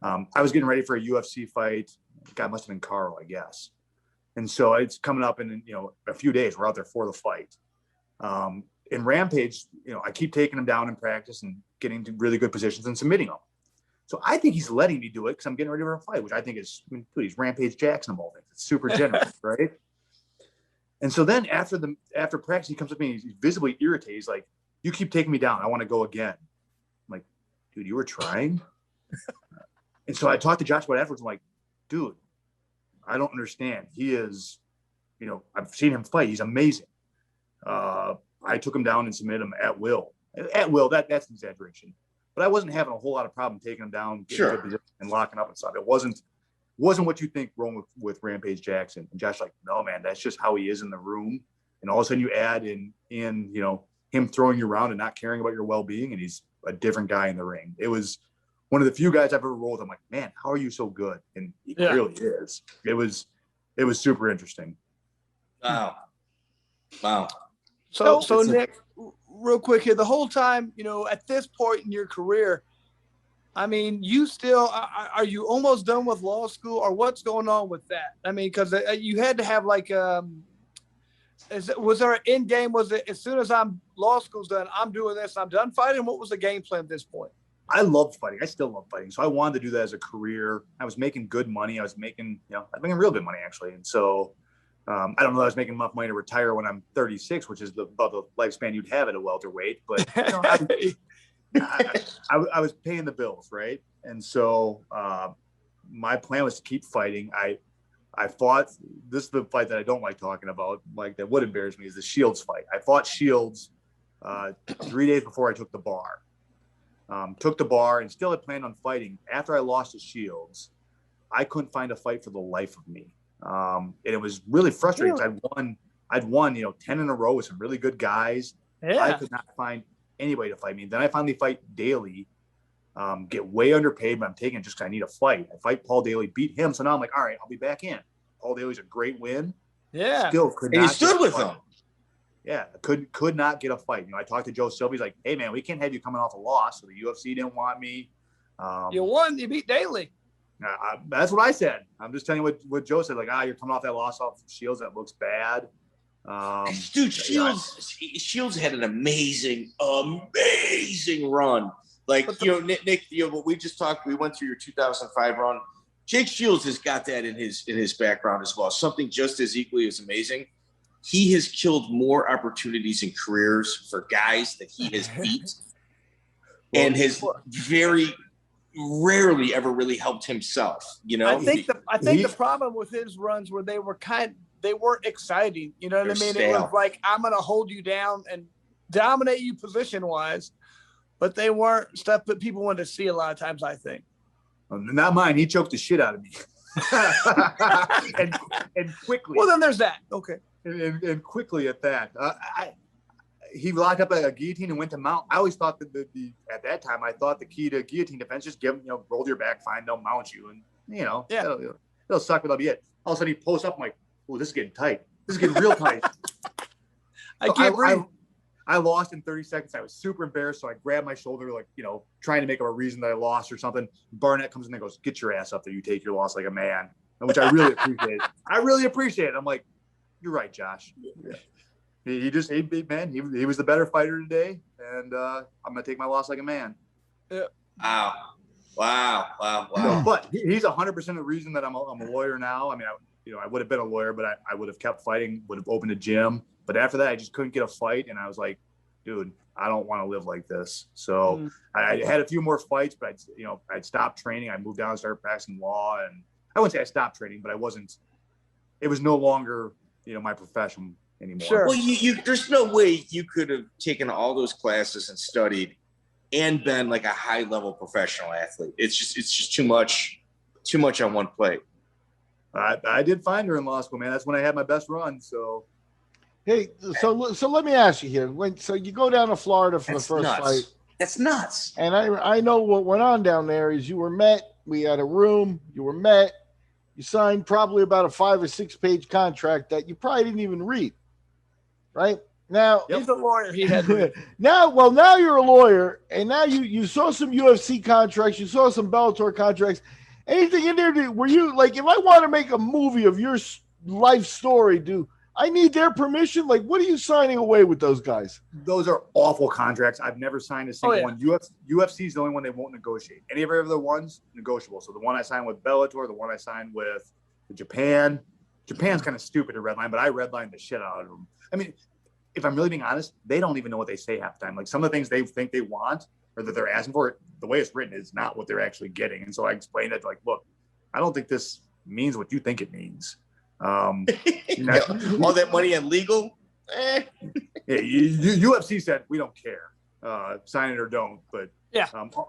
I was getting ready for a UFC fight. God, must have been Carl, I guess. And so it's coming up in, a few days. We're out there for the fight. In Rampage, I keep taking him down in practice and getting to really good positions and submitting him. So I think he's letting me do it because I'm getting ready for a fight, which I think is, he's Rampage Jackson of all things. It's super generous, right? And so then after practice, he comes up to me and he's visibly irritated. He's like, "You keep taking me down. I want to go again." I'm like, "Dude, you were trying?" And so I talked to Josh about it afterwards. I'm like, "Dude, I don't understand. He is, I've seen him fight. He's amazing. I took him down and submitted him at will. At will, that's an exaggeration. But I wasn't having a whole lot of problem taking him down, getting good and locking up and stuff. It wasn't what you think wrong with Rampage Jackson." And Josh like, "No, man, that's just how he is in the room." And all of a sudden you add in him throwing you around and not caring about your well-being, and he's a different guy in the ring. It was one of the few guys I've ever rolled. I'm like, "Man, how are you so good?" And he really is. It was super interesting. Wow. So Nick, real quick here, the whole time, at this point in your career, I mean, you still are you almost done with law school, or what's going on with that? I mean, because you had to have like was there an end game? Was it as soon as law school's done, I'm doing this, I'm done fighting? What was the game plan at this point? I loved fighting. I still love fighting. So I wanted to do that as a career. I was making good money. I was making real good money actually. And so I don't know that I was making enough money to retire when I'm 36, which is about the lifespan you'd have at a welterweight. But I was paying the bills, right? And so my plan was to keep fighting. I fought. This is the fight that I don't like talking about. Like that would embarrass me is the Shields fight. I fought Shields 3 days before I took the bar. Took the bar and still had planned on fighting. After I lost to Shields, I couldn't find a fight for the life of me. And it was really frustrating because I'd won 10 in a row with some really good guys. Yeah. I could not find anybody to fight me. Then I finally fight Daly, get way underpaid, but I'm taking it just because I need a fight. I fight Paul Daly, beat him. So now I'm like, all right, I'll be back in. Paul Daly's a great win. Yeah. Still could not. And you stood with him. Yeah, could not get a fight. I talked to Joe Silva. He's like, "Hey man, we can't have you coming off a loss." So the UFC didn't want me. You won. You beat Daly. That's what I said. I'm just telling you what Joe said. Like, you're coming off that loss off Shields. That looks bad. Dude, Shields had an amazing run. Like, Nick, what we just talked. We went through your 2005 run. Jake Shields has got that in his background as well. Something just as equally as amazing. He has killed more opportunities in careers for guys that he has beat, and has very rarely ever really helped himself. I think the problem with his runs were they weren't exciting. You know what I mean? Stale. It was like, I'm going to hold you down and dominate you position wise, but they weren't stuff that people wanted to see a lot of times. I think. Not mine. He choked the shit out of me, and quickly. Well, then there's that. Okay. And quickly at that, he locked up a guillotine and went to mount. I always thought that at that time, I thought the key to guillotine defense, just give them, roll your back, fine, they'll mount you. And, it'll suck, but that'll be it. All of a sudden he pulls up, I'm like, oh, this is getting tight. This is getting real tight. I can't breathe. I lost in 30 seconds. I was super embarrassed. So I grabbed my shoulder, trying to make up a reason that I lost or something. Barnett comes in and goes, "Get your ass up there. You take your loss like a man," which I really appreciate. I really appreciate it. I'm like, "You're right, Josh." Yeah. He was the better fighter today, and I'm gonna take my loss like a man. Yeah. Wow. But he's 100% the reason that I'm a lawyer now. I mean, I would have been a lawyer, but I would have kept fighting, would have opened a gym. But after that, I just couldn't get a fight, and I was like, dude, I don't want to live like this. So I had a few more fights, but I'd stopped training. I moved down and started practicing law, and I wouldn't say I stopped training, but it was no longer my profession anymore. Sure. Well, there's no way you could have taken all those classes and studied and been like a high level professional athlete. It's just too much on one plate. I did find her in law school, man. That's when I had my best run. So, hey, so let me ask you here. So you go down to Florida for the first fight. That's nuts. And I know what went on down there is you were met. We had a room. You were met. You signed probably about a 5 or 6 page contract that you probably didn't even read. Right now, he's a lawyer. He had now you're a lawyer, and now you saw some UFC contracts. You saw some Bellator contracts. Anything in there? Were you like, if I want to make a movie of your life story, do I need their permission? Like, what are you signing away with those guys? Those are awful contracts. I've never signed a single one. UFC is the only one they won't negotiate. Any of the other ones, negotiable. So the one I signed with Bellator, the one I signed with Japan's kind of stupid to redline, but I redlined the shit out of them. I mean, if I'm really being honest, they don't even know what they say half the time. Like, some of the things they think they want or that they're asking for, the way it's written is not what they're actually getting. And so I explained it like, look, I don't think this means what you think it means. All that money and legal. Yeah, UFC said we don't care, sign it or don't. But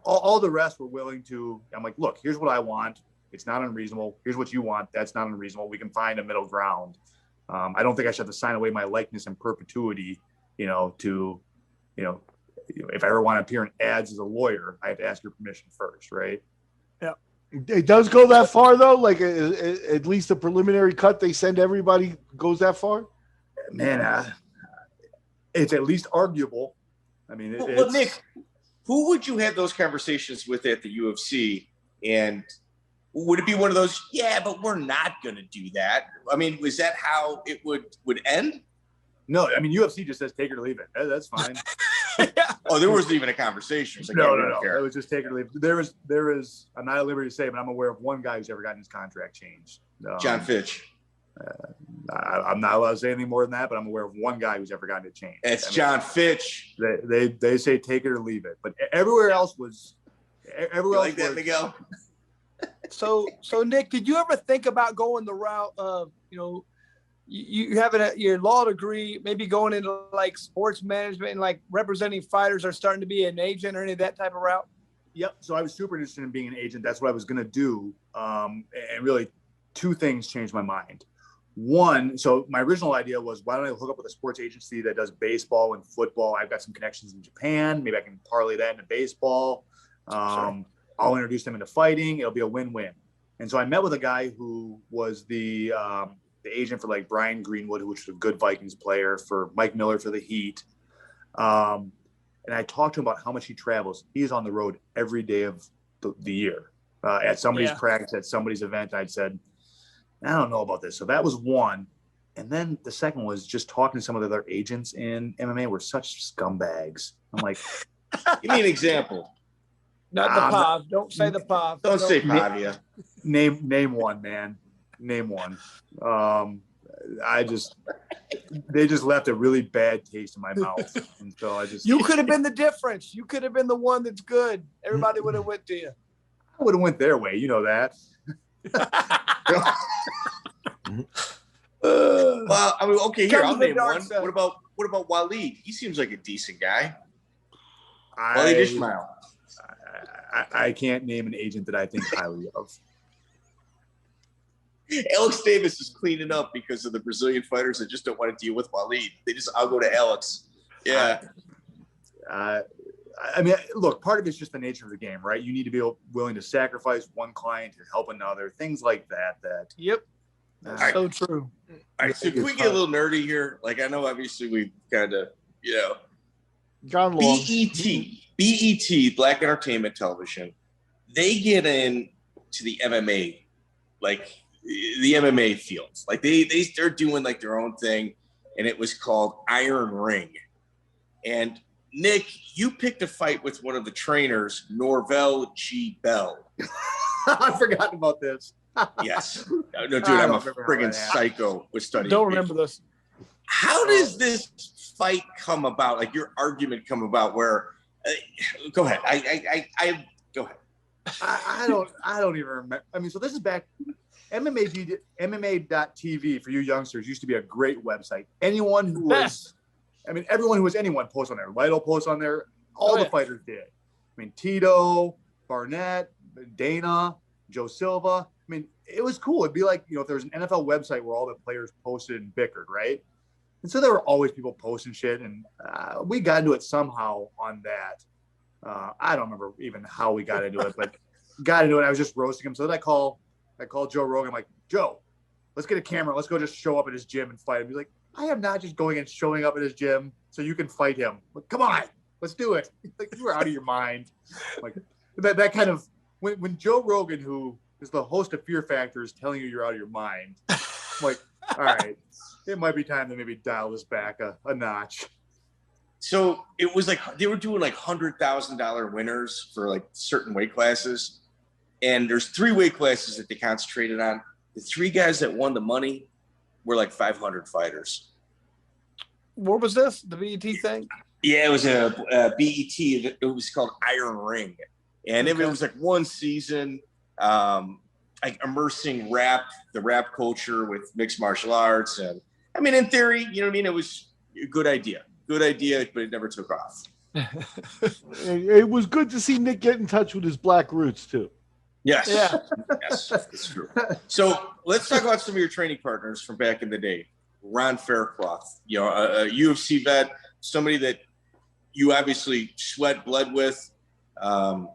all the rest were willing to. I'm like, look, here's what I want. It's not unreasonable. Here's what you want. That's not unreasonable. We can find a middle ground. I don't think I should have to sign away my likeness in perpetuity. If I ever want to appear in ads as a lawyer, I have to ask your permission first, right? Yeah. It does go that far, though. Like, at least the preliminary cut they send everybody goes that far. Man, it's at least arguable. I mean, well, Nick, who would you have those conversations with at the UFC? And would it be one of those? Yeah, but we're not going to do that. I mean, was that how it would end? No, I mean, UFC just says take it or leave it. That's fine. Oh, there wasn't even a conversation. Like, no. It was just take it or leave it. There is. I'm not at liberty to say, but I'm aware of one guy who's ever gotten his contract changed. John Fitch. I'm not allowed to say anything more than that, but I'm aware of one guy who's ever gotten it changed. It's John Fitch. They say take it or leave it, but everywhere else was. Like that, Miguel. So Nick, did you ever think about going the route of, you have your law degree, maybe going into like sports management and like representing fighters, or starting to be an agent or any of that type of route? Yep. So I was super interested in being an agent. That's what I was going to do. And really 2 things changed my mind. One, so my original idea was, why don't I hook up with a sports agency that does baseball and football? I've got some connections in Japan. Maybe I can parlay that into baseball. Sure. I'll introduce them into fighting. It'll be a win-win. And so I met with a guy who was the agent for like Brian Greenwood, which was a good Vikings player, for Mike Miller for the Heat. And I talked to him about how much he travels. He is on the road every day of the year, at somebody's practice, at somebody's event. I said, I don't know about this. So that was one. And then the second was just talking to some of the other agents in MMA were such scumbags. I'm like, give me an example. Not the POV. Don't say the POV. Don't say POV, yeah. Name one, man. Name one. They just left a really bad taste in my mouth. And so you could have been the difference. You could have been the one that's good. Everybody would have went to you. I would have went their way. You know that. Well, I mean, okay, here, I'll name one. What about Waleed? He seems like a decent guy. Waleed Ismail. I can't name an agent that I think highly of. Alex Davis is cleaning up because of the Brazilian fighters that just don't want to deal with Waleed. I'll go to Alex. Yeah. I mean, look, part of it's just the nature of the game, right? You need to be willing to sacrifice one client to help another, things like that. Yep. That's so true. All right, so can we get a little nerdy here? Like, I know obviously we kind of, Gone long. BET, Black Entertainment Television, they get in to the MMA, like the MMA fields. Like they're doing like their own thing, and it was called Iron Ring. And Nick, you picked a fight with one of the trainers, Norvell G. Bell. I forgot about this. Yes. No, dude, I'm a friggin' psycho with studying. Don't remember this. How does this fight come about? Like your argument come about where go ahead. I go ahead. I don't even remember. I mean, so this is back MMA.TV for you youngsters used to be a great website. Anyone who was, everyone who was anyone posts on there. Lido posts on there. All the fighters did. I mean, Tito, Barnett, Dana, Joe Silva. mean, it was cool. It'd be like, if there was an NFL website where all the players posted and bickered, right? And so there were always people posting shit, and we got into it somehow on that. I don't remember even how we got into it, but got into it. I was just roasting him. So then I call Joe Rogan. I'm like, Joe, let's get a camera. Let's go just show up at his gym and fight him. He's like, I am not just going and showing up at his gym so you can fight him. Like, come on, let's do it. Like, you were out of your mind. Like that kind of when Joe Rogan, who is the host of Fear Factor, is telling you you're out of your mind. I'm like, all right, it might be time to maybe dial this back a notch. So it was like they were doing like $100,000 winners for like certain weight classes. And there's 3 weight classes that they concentrated on. The 3 guys that won the money were like 500 fighters. What was this? The BET thing? Yeah, it was a BET. It was called Iron Ring. And it was like one season, like immersing the rap culture with mixed martial arts. And I mean, in theory, you know what I mean? It was a good idea, but it never took off. It was good to see Nick get in touch with his black roots too. Yes. Yeah. Yes, that's true. So let's talk about some of your training partners from back in the day. Ron Faircloth, a UFC vet, somebody that you obviously bled with, no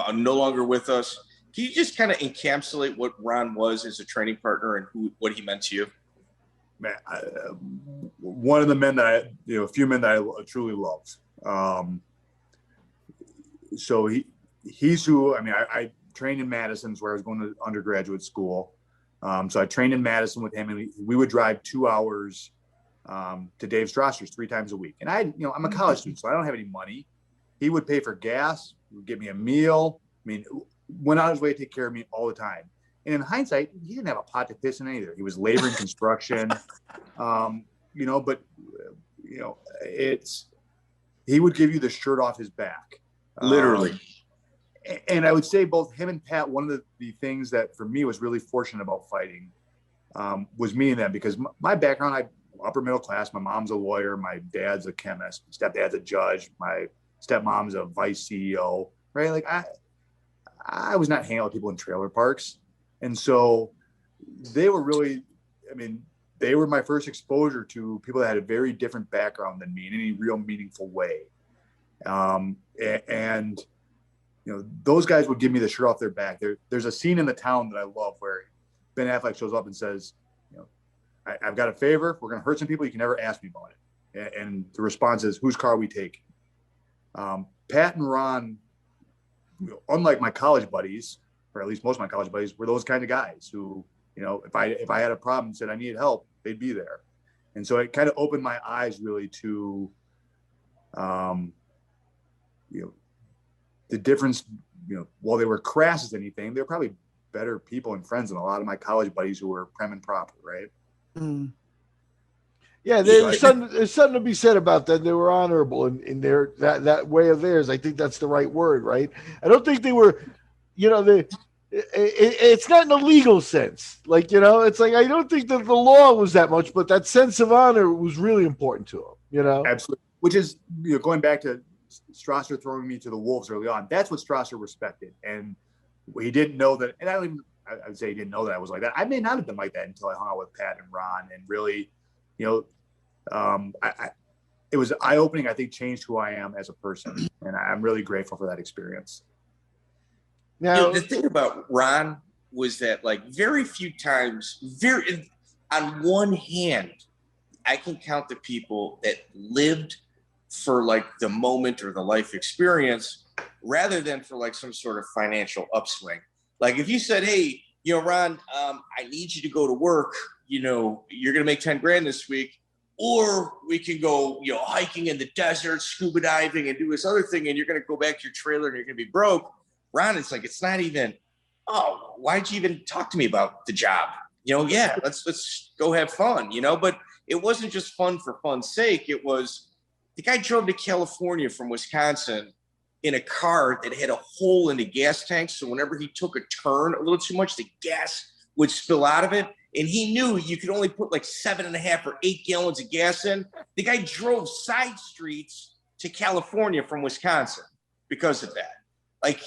longer with us. Can you just kind of encapsulate what Ron was as a training partner and what he meant to you? Man, one of the men that a few men that I truly loved. So he's who, I trained in Madison's where I was going to undergraduate school. So I trained in Madison with him, and we would drive 2 hours to Dave Strasser's 3 times a week. And I'm a college student, so I don't have any money. He would pay for gas, would give me a meal. Went out of his way to take care of me all the time. And in hindsight, he didn't have a pot to piss in either. He was laboring construction, he would give you the shirt off his back. Literally. And I would say both him and Pat, one of the things that for me was really fortunate about fighting was meeting them, because my background, I'm upper middle class. My mom's a lawyer. My dad's a chemist. My stepdad's a judge. My stepmom's a vice CEO, right? Like I was not hanging out with people in trailer parks. And so they were really, they were my first exposure to people that had a very different background than me in any real meaningful way. And those guys would give me the shirt off their back. There's a scene in The Town that I love where Ben Affleck shows up and says, I've got a favor. We're going to hurt some people. You can never ask me about it. And the response is, whose car are we taking? Pat and Ron, unlike my college buddies, or at least most of my college buddies, were those kind of guys who, if I had a problem and said I needed help, they'd be there. And so it kind of opened my eyes really to, the difference, while they were crass as anything, they're probably better people and friends than a lot of my college buddies who were prim and proper, right? Mm. Yeah, there's something to be said about that. They were honorable in their that way of theirs. I think that's the right word, right? I don't think they were, it's not in a legal sense. Like, it's like, I don't think that the law was that much, but that sense of honor was really important to them, Absolutely. Which is, going back to Strasser throwing me to the wolves early on, that's what Strasser respected. And he didn't know that, and I would say he didn't know that I was like that. I may not have been like that until I hung out with Pat and Ron, and really, it was eye-opening. I think changed who I am as a person, and I'm really grateful for that experience. Now, the thing about Ron was that, like, very few times, on one hand, I can count the people that lived for like the moment or the life experience rather than for like some sort of financial upswing. Like if you said, hey, Ron, I need you to go to work, you're going to make 10 grand this week, or we can go, hiking in the desert, scuba diving and do this other thing. And you're going to go back to your trailer and you're going to be broke. Ron, it's like, it's not even, why'd you even talk to me about the job? Yeah, let's go have fun, but it wasn't just fun for fun's sake. It was, the guy drove to California from Wisconsin in a car that had a hole in the gas tank. So whenever he took a turn a little too much, the gas would spill out of it. And he knew you could only put like 7.5 or 8 gallons of gas in. The guy drove side streets to California from Wisconsin because of that. Like,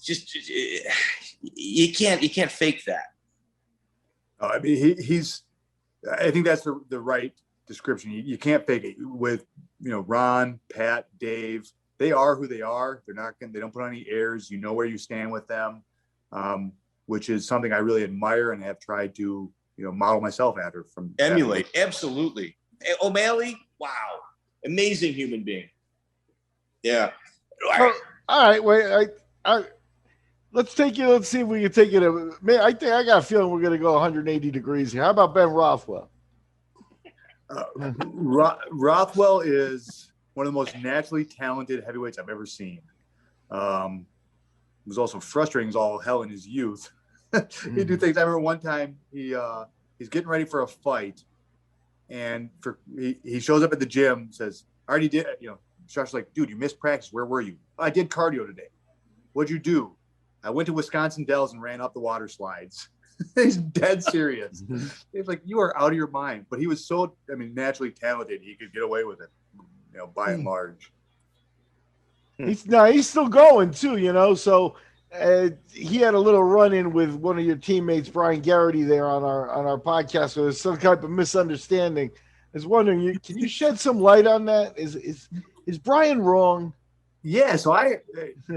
just you can't fake that. I mean, he's. I think that's the right description. You can't fake it with Ron, Pat, Dave. They are who they are. They don't put on any airs. You know where you stand with them, which is something I really admire and have tried to model myself after. From emulate. Absolutely. O'Malley, wow, amazing human being. Yeah. All right. Wait. Let's take it. Let's see if we can take it. Man, I think I got a feeling we're going to go 180 degrees here. How about Ben Rothwell? Rothwell is one of the most naturally talented heavyweights I've ever seen. It was also frustrating as all hell in his youth. He'd do things. I remember one time he's getting ready for a fight, and he shows up at the gym, says, "I already did." Josh's like, "Dude, you missed practice. Where were you?" "I did cardio today." "What'd you do?" "I went to Wisconsin Dells and ran up the water slides." He's dead serious. He's like, "You are out of your mind." But he was so, naturally talented. He could get away with it, by and large. He's still going too, So he had a little run-in with one of your teammates, Brian Garrity, there on our podcast. So there's some type of misunderstanding. I was wondering, can you shed some light on that? Is Brian wrong? Yeah, so I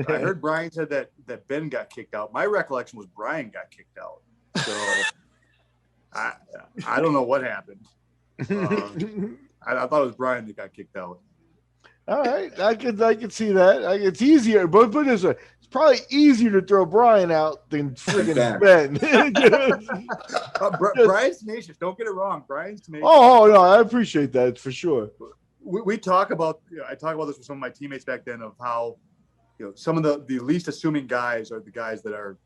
heard Brian said that Ben got kicked out. My recollection was Brian got kicked out. So I don't know what happened. I thought it was Brian that got kicked out. All right, I could see that. It's easier, but it's probably easier to throw Brian out than friggin' Ben. Brian's tenacious. Don't get it wrong. Brian's tenacious. Oh no, I appreciate that for sure. We talk about. I talk about this with some of my teammates back then of how, some of the least assuming guys are the guys that are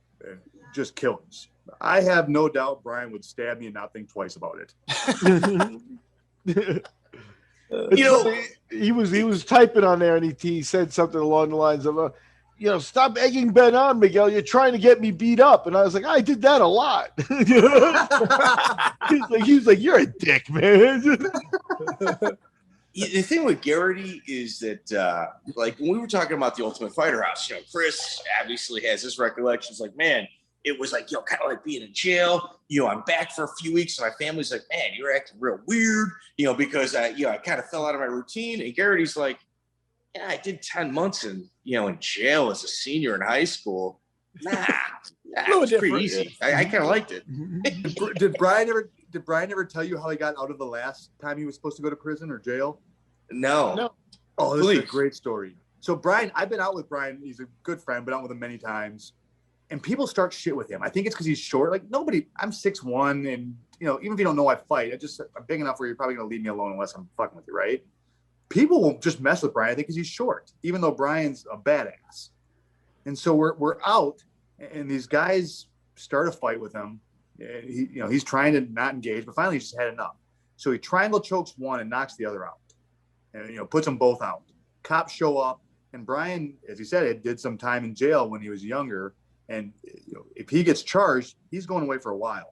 just killers. I have no doubt Brian would stab me and not think twice about it. He was typing on there and he said something along the lines of, "Stop egging Ben on, Miguel. You're trying to get me beat up." And I was like, "I did that a lot." He's like, "You're a dick, man." The thing with Garrity is that, when we were talking about the Ultimate Fighter House, Chris obviously has his recollections. Like, man, it was like, kind of like being in jail. I'm back for a few weeks, and my family's like, "Man, you're acting real weird," because I kind of fell out of my routine. And Garrity's like, "Yeah, I did 10 months in jail as a senior in high school. It was pretty easy. I kind of liked it." Did Brian ever tell you how he got out of the last time he was supposed to go to prison or jail? No. Oh, this is a great story. So Brian, I've been out with Brian. He's a good friend. Been out with him many times. And people start shit with him. I think it's because he's short. Like nobody, I'm 6'1", and even if you don't know I fight, I'm big enough where you're probably gonna leave me alone unless I'm fucking with you, right? People will just mess with Brian, I think, because he's short, even though Brian's a badass. And so we're out, and these guys start a fight with him. He's trying to not engage, but finally he's just had enough. So he triangle chokes one and knocks the other out, and puts them both out. Cops show up, and Brian, as he said, did some time in jail when he was younger. And if he gets charged, he's going away for a while.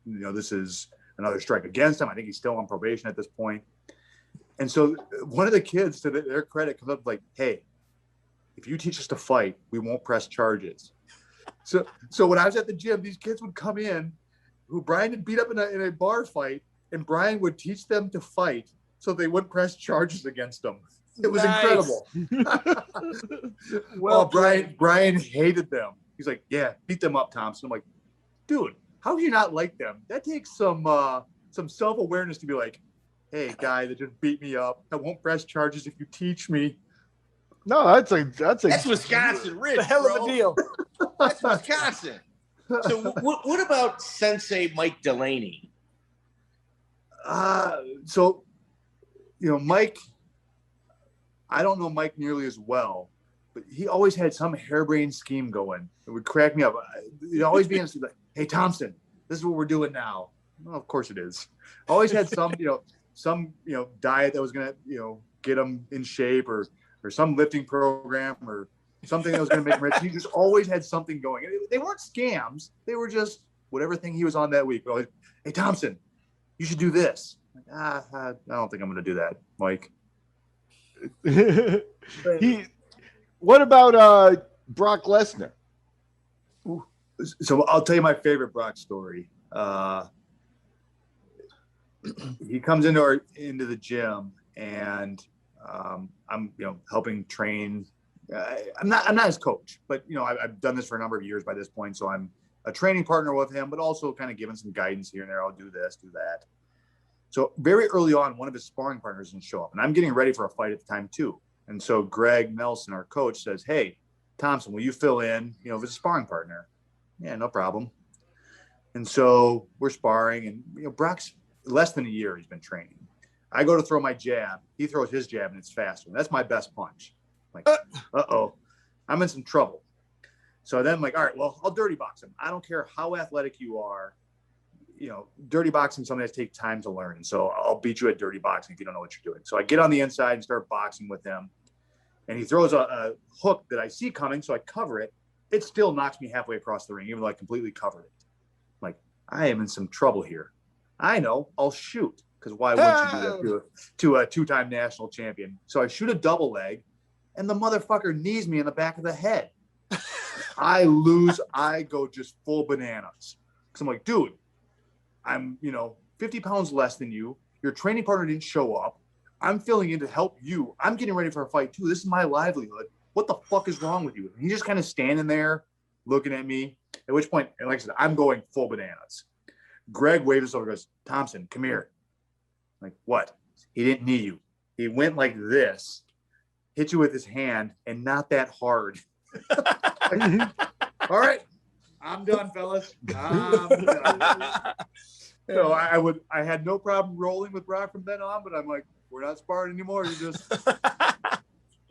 This is another strike against him. I think he's still on probation at this point. And so one of the kids, to their credit, comes up like, "Hey, if you teach us to fight, we won't press charges." So when I was at the gym, these kids would come in who Brian had beat up in a bar fight, and Brian would teach them to fight so they wouldn't press charges against them. It was incredible. Well, Brian hated them. He's like, "Yeah, beat them up, Thompson." I'm like, "Dude, how do you not like them? That takes some self-awareness to be like, hey, guy that just beat me up, I won't press charges if you teach me." No, that's Wisconsin rich, the hell bro. of a deal. That's Wisconsin. So what about Sensei Mike Delaney? Mike, I don't know Mike nearly as well, but he always had some harebrained scheme going. It would crack me up. He'd always be like, "Hey, Thompson, this is what we're doing now." Well, of course it is. Always had some diet that was going to, get him in shape or some lifting program or something that was going to make him rich. He just always had something going. They weren't scams. They were just whatever thing he was on that week. Always, "Hey, Thompson, you should do this." Like, I don't think I'm going to do that, Mike. What about Brock Lesnar. So I'll tell you my favorite Brock story. He comes into the gym, and I'm helping train. I'm not his coach, but I've done this for a number of years by this point, so I'm a training partner with him, but also kind of giving some guidance here and there. I'll do this, do that. So very early on, one of his sparring partners didn't show up, and I'm getting ready for a fight at the time too. And so Greg Nelson, our coach, says, "Hey, Thompson, will you fill in, as a sparring partner?" Yeah, no problem. And so we're sparring, and Brock's less than a year he's been training. I go to throw my jab. He throws his jab, and it's faster. That's my best punch. I'm like, uh-oh, I'm in some trouble. So then I'm like, all right, well, I'll dirty box him. I don't care how athletic you are. Dirty boxing is something that takes time to learn. And so I'll beat you at dirty boxing if you don't know what you're doing. So I get on the inside and start boxing with him. And he throws a hook that I see coming, so I cover it. It still knocks me halfway across the ring, even though I completely covered it. I'm like, I am in some trouble here. I know, I'll shoot, because why wouldn't you do that to a two-time national champion? So I shoot a double leg, and the motherfucker knees me in the back of the head. I lose. I go just full bananas. Because I'm like, dude, I'm, 50 pounds less than you. Your training partner didn't show up. I'm filling in to help you. I'm getting ready for a fight too. This is my livelihood. What the fuck is wrong with you? And he's just kind of standing there looking at me, at which point, and like I said, I'm going full bananas. Greg waves us over and goes, "Thompson, come here." I'm like, what? He didn't knee you. He went like this, hit you with his hand, and not that hard. All right, I'm done, fellas. I'm done. So I had no problem rolling with Brock from then on, but I'm like, we're not sparring anymore.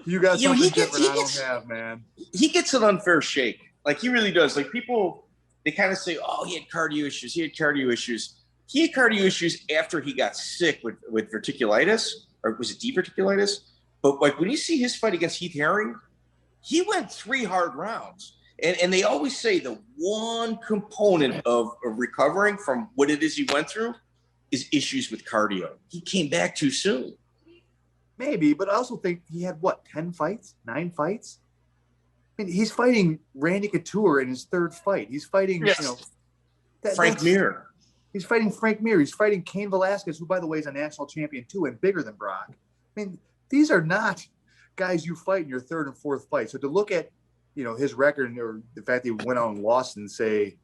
You got something different I don't have, man. He gets an unfair shake. Like, he really does. Like, people, they kind of say, oh, he had cardio issues. He had cardio issues. He had cardio issues after he got sick with verticulitis, or was it diverticulitis? But like, when you see his fight against Heath Herring, he went 3 hard rounds. And they always say the one component of recovering from what it is he went through is issues with cardio. He came back too soon. Maybe, but I also think he had, 10 fights? 9 fights? I mean, he's fighting Randy Couture in his 3rd fight. He's fighting, Frank Mir. He's fighting Frank Mir. He's fighting Cain Velasquez, who, by the way, is a national champion too and bigger than Brock. I mean, these are not guys you fight in your 3rd and 4th fight. So to look at, his record or the fact that he went out and lost and say,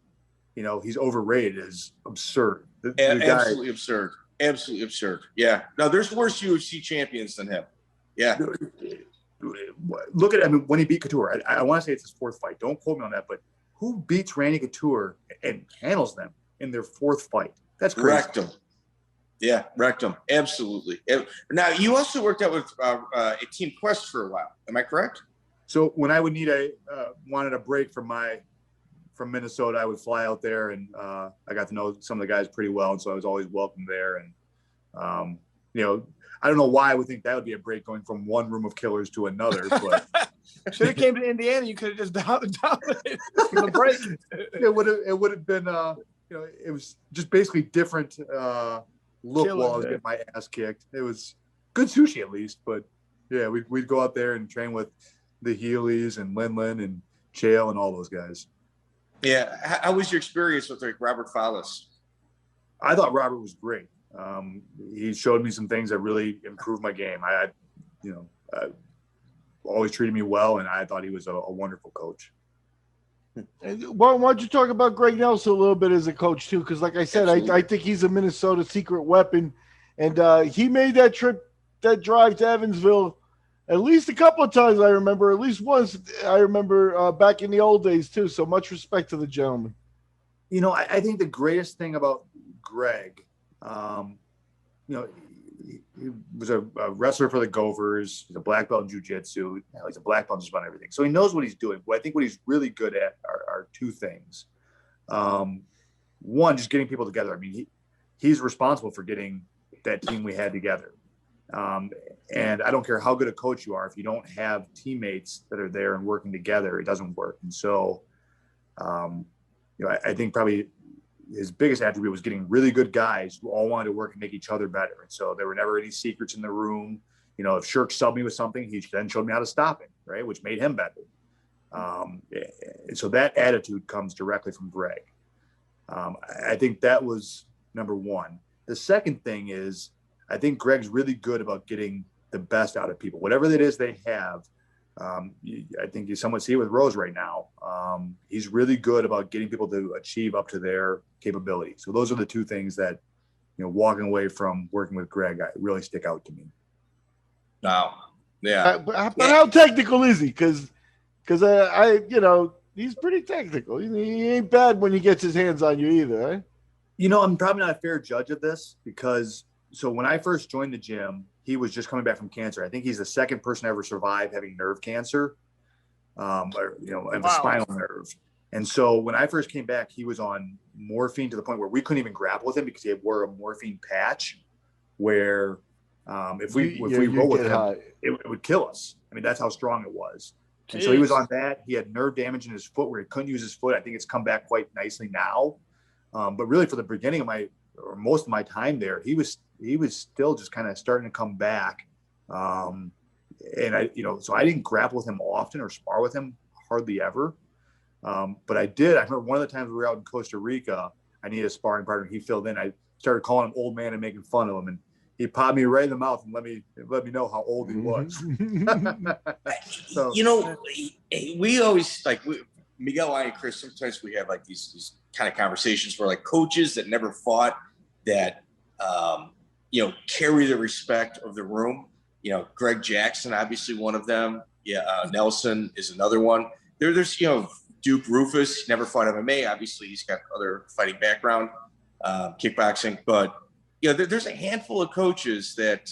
he's overrated is absurd. Absolutely absurd. Absolutely absurd. Yeah. No, there's worse UFC champions than him. Yeah. Look at, when he beat Couture, I want to say it's his 4th fight. Don't quote me on that, but who beats Randy Couture and handles them in their 4th fight? That's crazy. Wrecked him. Yeah, wrecked him. Absolutely. Now, you also worked out with a Team Quest for a while. Am I correct? So when I would need wanted a break from Minnesota, I would fly out there, and I got to know some of the guys pretty well, and so I was always welcome there. And I don't know why I would think that would be a break going from one room of killers to another. But should have came to Indiana. You could have just dominated the break. It would have been it was just basically different look while I was getting my ass kicked. It was good sushi at least, but yeah, we'd go out there and train with the Healy's and Lin and Chael and all those guys. Yeah. How was your experience with Robert Fallis? I thought Robert was great. He showed me some things that really improved my game. I always treated me well, and I thought he was a wonderful coach. Why don't you talk about Greg Nelson a little bit as a coach too? Because like I said, I think he's a Minnesota secret weapon, and he made that drive to Evansville at least a couple of times. I remember, at least once. I remember back in the old days too. So much respect to the gentleman. I think the greatest thing about Greg, he was a wrestler for the Gophers. He's a black belt in jiu-jitsu. He's a black belt in just about everything. So he knows what he's doing. But I think what he's really good at are 2 things. One, just getting people together. I mean, he's responsible for getting that team we had together. And I don't care how good a coach you are, if you don't have teammates that are there and working together, it doesn't work. And so, I think probably his biggest attribute was getting really good guys who all wanted to work and make each other better. And so there were never any secrets in the room. If Shirk subbed me with something, he then showed me how to stop it, right? Which made him better. So that attitude comes directly from Greg. I think that was number one. The second thing is, I think Greg's really good about getting the best out of people, whatever that is they have. I think you somewhat see it with Rose right now. He's really good about getting people to achieve up to their capability. So those are the two things that, walking away from working with Greg, really stick out to me. Wow. Yeah. But how technical is he? Because he's pretty technical. He ain't bad when he gets his hands on you either, eh? I'm probably not a fair judge of this because when I first joined the gym, he was just coming back from cancer. I think he's the second person to ever survive having nerve cancer, of the spinal nerve. And so when I first came back, he was on morphine to the point where we couldn't even grapple with him because he wore a morphine patch where if we roll with him, it would kill us. I mean, that's how strong it was. Jeez. And so he was on that. He had nerve damage in his foot where he couldn't use his foot. I think it's come back quite nicely now. But really for the beginning of most of my time there, he was still just kind of starting to come back. And so I didn't grapple with him often or spar with him hardly ever. But I remember one of the times we were out in Costa Rica, I needed a sparring partner. He filled in. I started calling him old man and making fun of him. And he popped me right in the mouth and let me know how old he was. So, we always Miguel and I and Chris, sometimes we have these kind of conversations where coaches that never fought that, carry the respect of the room. Greg Jackson, obviously one of them. Yeah. Nelson is another one. There's, Duke Rufus, never fought MMA. Obviously he's got other fighting background, kickboxing, but there's a handful of coaches that,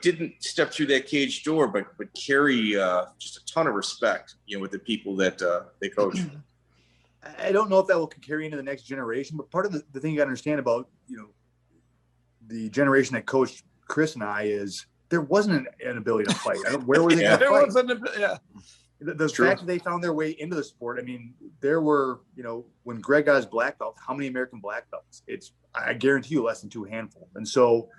didn't step through that cage door, but carry just a ton of respect, with the people that they coach. I don't know if that will carry into the next generation, but part of the thing you got to understand about, the generation that coached Chris and I is there wasn't an ability to fight. Where were they going to fight? The fact that they found their way into the sport. I mean, there were, when Greg got his black belt, how many American black belts? I guarantee you less than 2 handful. And so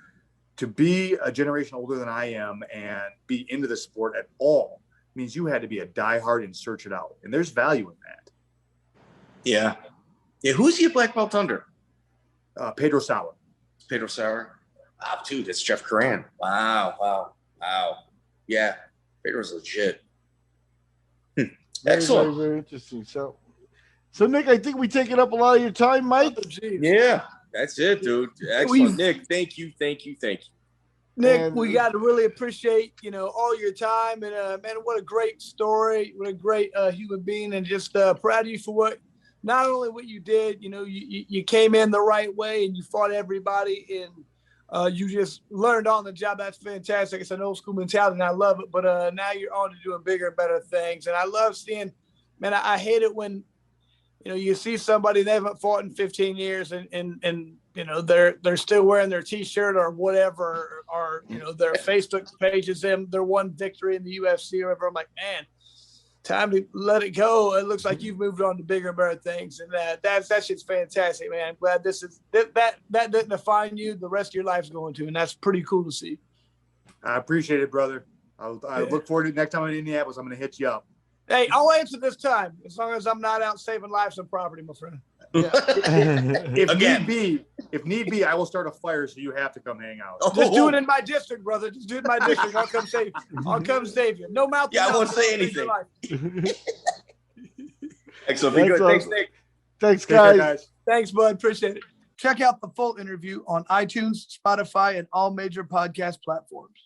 to be a generation older than I am and be into the sport at all means you had to be a diehard and search it out. And there's value in that. Yeah. Yeah. Who's he a black belt under? Pedro Sauer. Pedro Sauer. Oh, dude, that's Jeff Curran. Wow. Yeah. Pedro's legit. Excellent. Very, very interesting. So Nick, I think we taken up a lot of your time, Mike. Yeah, that's it, dude. Excellent. Nick, thank you. Nick, we got to really appreciate, all your time and man, what a great story, what a great human being, and just proud of you for not only what you did, you came in the right way and you fought everybody and you just learned on the job. That's fantastic. It's an old school mentality and I love it, but now you're on to doing bigger and better things. And I love seeing, man, I hate it when, you see somebody they haven't fought in 15 years and they're still wearing their T-shirt or whatever, or their Facebook page is their one victory in the UFC or whatever. I'm like, man, time to let it go. It looks like you've moved on to bigger and better things, and that shit's fantastic, man. I'm glad that didn't define you. The rest of your life's going to, and that's pretty cool to see. I appreciate it, brother. I look forward to next time I'm in Indianapolis. I'm going to hit you up. Hey, I'll answer this time as long as I'm not out saving lives and property, my friend. Yeah. If need be, I will start a fire, so you have to come hang out. Just do it in my district, brother. Just do it in my district. I'll come save you. No mouth. Yeah, I won't say anything. Excellent. Be good. Thanks, Nick. Thanks, guys. Thanks, bud. Appreciate it. Check out the full interview on iTunes, Spotify, and all major podcast platforms.